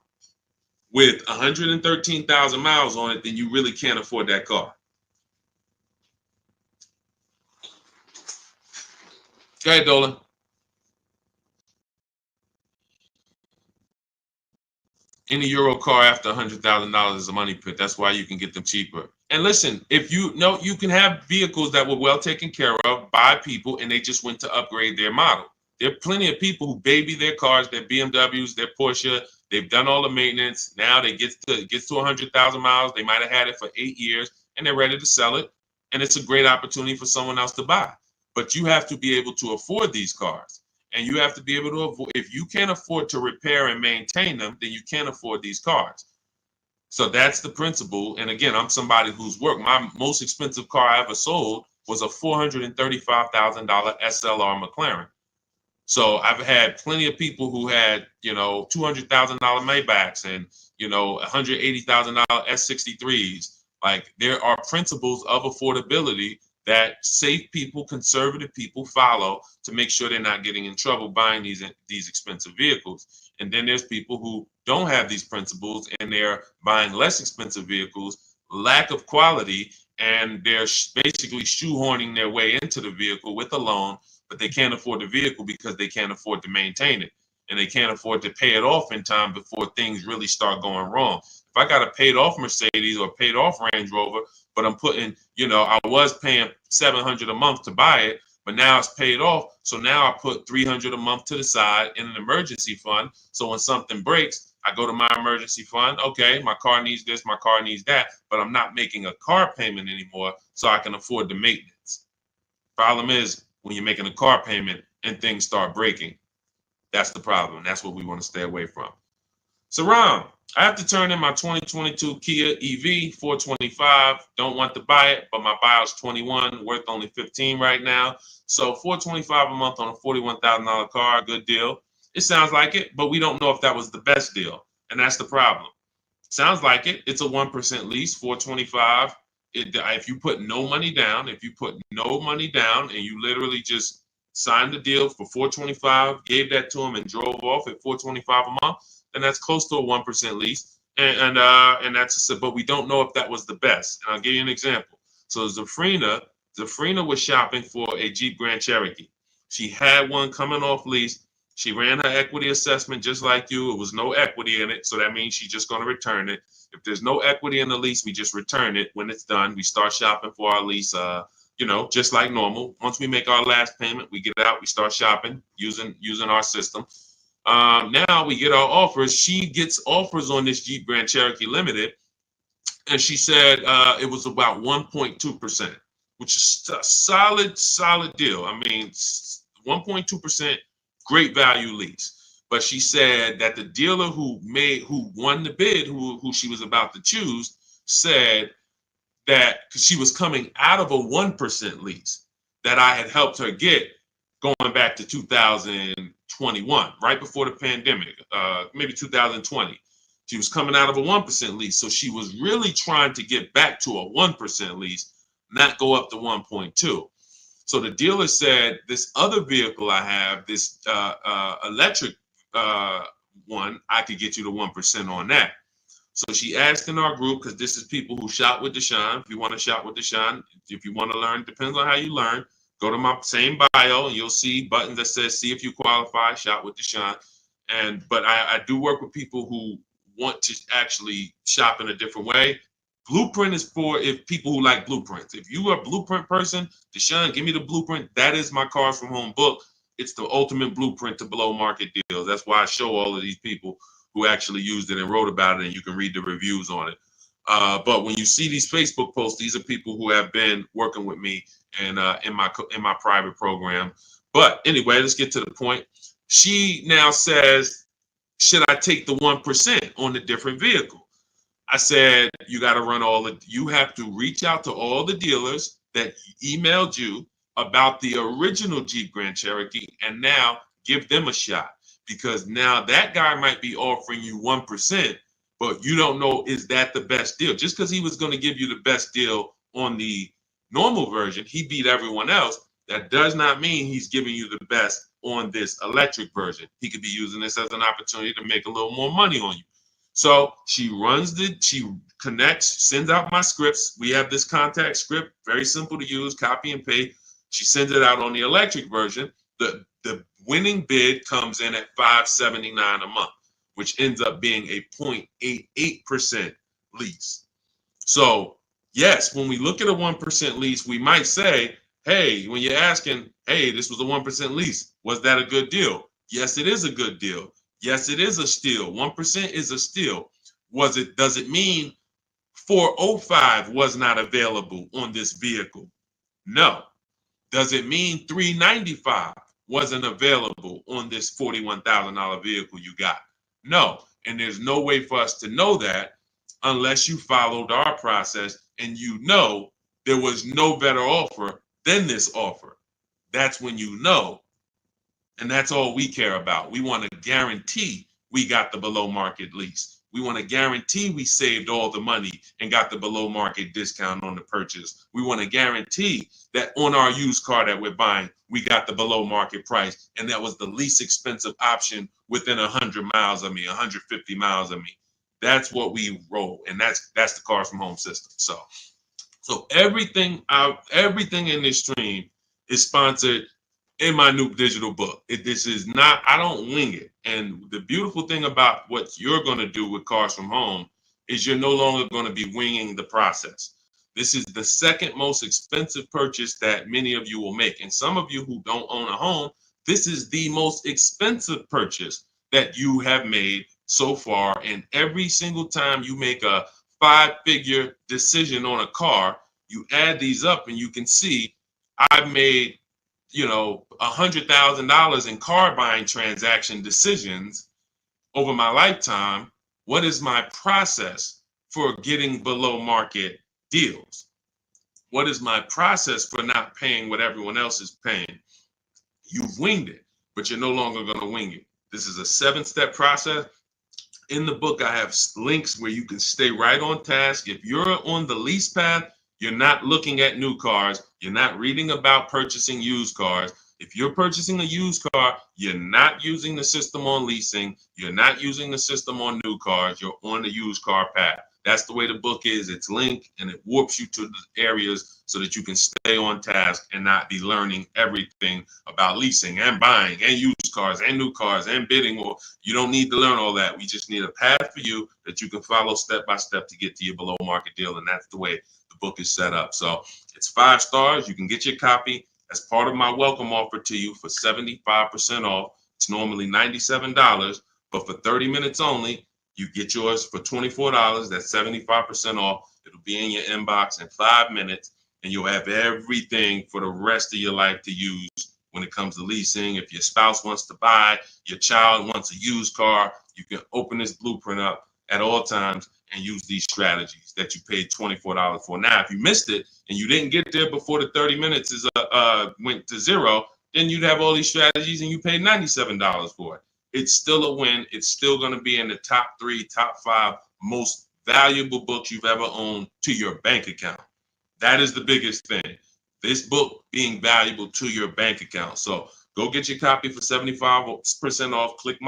with 113,000 miles on it, then you really can't afford that car. Go ahead, Dolan. Any Euro car after $100,000 is a money pit. That's why you can get them cheaper. And listen, if you know, you can have vehicles that were well taken care of by people and they just went to upgrade their model. There are plenty of people who baby their cars, their BMWs, their Porsche. They've done all the maintenance. Now they get to 100,000 miles. They might have had it for 8 years and they're ready to sell it. And it's a great opportunity for someone else to buy. But you have to be able to afford these cars. And you have to be able to avoid, if you can't afford to repair and maintain them, then you can't afford these cars. So that's the principle. And again, I'm somebody who's worked. My most expensive car I ever sold was a $435,000 SLR McLaren. So I've had plenty of people who had, $200,000 Maybachs and, $180,000 S63s. Like, there are principles of affordability that safe people, conservative people follow to make sure they're not getting in trouble buying these expensive vehicles. And then there's people who don't have these principles and they're buying less expensive vehicles, lack of quality, and they're basically shoehorning their way into the vehicle with a loan, but they can't afford the vehicle because they can't afford to maintain it. And they can't afford to pay it off in time before things really start going wrong. If I got a paid off Mercedes or paid off Range Rover, but I'm putting, I was paying $700 a month to buy it, but now it's paid off. So now I put $300 a month to the side in an emergency fund. So when something breaks, I go to my emergency fund. Okay, my car needs this, my car needs that, but I'm not making a car payment anymore, so I can afford the maintenance. Problem is, when you're making a car payment and things start breaking, that's the problem. That's what we want to stay away from. So Ron, I have to turn in my 2022 Kia EV 425. Don't want to buy it, but my buyer's 21, worth only 15 right now. So 425 a month on a $41,000 car, good deal. It sounds like it, but we don't know if that was the best deal, and that's the problem. Sounds like it. It's a 1% lease, 425. If you put no money down, and you literally just signed the deal for 425, gave that to them and drove off at 425 a month, then that's close to a 1% lease. And that's but we don't know if that was the best. And I'll give you an example. So Zafrina was shopping for a Jeep Grand Cherokee. She had one coming off lease. She ran her equity assessment just like you. It was no equity in it, so that means she's just going to return it. If there's no equity in the lease, we just return it. When it's done, we start shopping for our lease, just like normal. Once we make our last payment, we get out, we start shopping using our system. Now we get our offers. She gets offers on this Jeep Grand Cherokee Limited, and she said it was about 1.2%, which is a solid deal. I mean, 1.2%. Great value lease. But she said that the dealer who won the bid, who she was about to choose, said that she was coming out of a 1% lease that I had helped her get going back to 2021, right before the pandemic, maybe 2020. She was coming out of a 1% lease. So she was really trying to get back to a 1% lease, not go up to 1.2. So the dealer said, this other vehicle I have, this electric one, I could get you to 1% on that. So she asked in our group, because this is people who shop with Deshaun. If you want to shop with Deshaun, if you want to learn, depends on how you learn. Go to my same bio and you'll see buttons that says, see if you qualify, shop with Deshaun. But I do work with people who want to actually shop in a different way. Blueprint is for people who like blueprints. If you are a blueprint person, Deshaun, give me the blueprint. That is my Cars from Home book. It's the ultimate blueprint to below market deals. That's why I show all of these people who actually used it and wrote about it, and you can read the reviews on it. But when you see these Facebook posts, these are people who have been working with me and in my private program. But anyway, let's get to the point. She now says, should I take the 1% on the different vehicle? I said, you got to you have to reach out to all the dealers that emailed you about the original Jeep Grand Cherokee and now give them a shot, because now that guy might be offering you 1%, but you don't know, is that the best deal? Just because he was going to give you the best deal on the normal version, he beat everyone else. That does not mean he's giving you the best on this electric version. He could be using this as an opportunity to make a little more money on you. So she connects, sends out my scripts. We have this contact script, very simple to use, copy and paste. She sends it out on the electric version. The winning bid comes in at $579 a month, which ends up being a 0.88% lease. So yes, when we look at a 1% lease, we might say, hey, when you're asking, hey, this was a 1% lease, was that a good deal? Yes, it is a good deal. Yes, it is a steal. 1% is a steal. Does it mean 405 was not available on this vehicle? No. Does it mean 395 wasn't available on this $41,000 vehicle you got? No. And there's no way for us to know that unless you followed our process and you know there was no better offer than this offer. That's when you know. And that's all we care about. We want to guarantee we got the below market lease. We want to guarantee we saved all the money and got the below market discount on the purchase. We want to guarantee that on our used car that we're buying, we got the below market price. And that was the least expensive option within 100 miles of me, 150 miles of me. That's what we roll. And that's the Cars from Home system. So everything in this stream is sponsored in my new digital book. This is not, I don't wing it. And the beautiful thing about what you're going to do with Cars from Home is you're no longer going to be winging the process. This is the second most expensive purchase that many of you will make. And some of you who don't own a home, this is the most expensive purchase that you have made so far. And every single time you make a 5-figure decision on a car, you add these up and you can see I've made $100,000 in car buying transaction decisions over my lifetime. What is my process for getting below market deals? What is my process for not paying what everyone else is paying? You've winged it, but you're no longer going to wing it. This is a 7-step process. In the book, I have links where you can stay right on task. If you're on the lease path, you're not looking at new cars. You're not reading about purchasing used cars. If you're purchasing a used car, you're not using the system on leasing. You're not using the system on new cars. You're on the used car path. That's the way the book is. It's linked and it warps you to the areas so that you can stay on task and not be learning everything about leasing and buying and used cars and new cars and bidding. Or you don't need to learn all that. We just need a path for you that you can follow step by step to get to your below market deal. And that's the way the book is set up. So it's 5 stars. You can get your copy as part of my welcome offer to you for 75% off. It's normally $97, but for 30 minutes only, you get yours for $24. That's 75% off. It'll be in your inbox in 5 minutes, and you'll have everything for the rest of your life to use when it comes to leasing. If your spouse wants to buy, your child wants a used car, you can open this blueprint up at all times and use these strategies that you paid $24 for. Now, if you missed it and you didn't get there before the 30 minutes went to zero, then you'd have all these strategies and you paid $97 for it. It's still a win. It's still going to be in the top 3, top 5 most valuable books you've ever owned to your bank account. That is the biggest thing. This book being valuable to your bank account. So go get your copy for 75% off. Click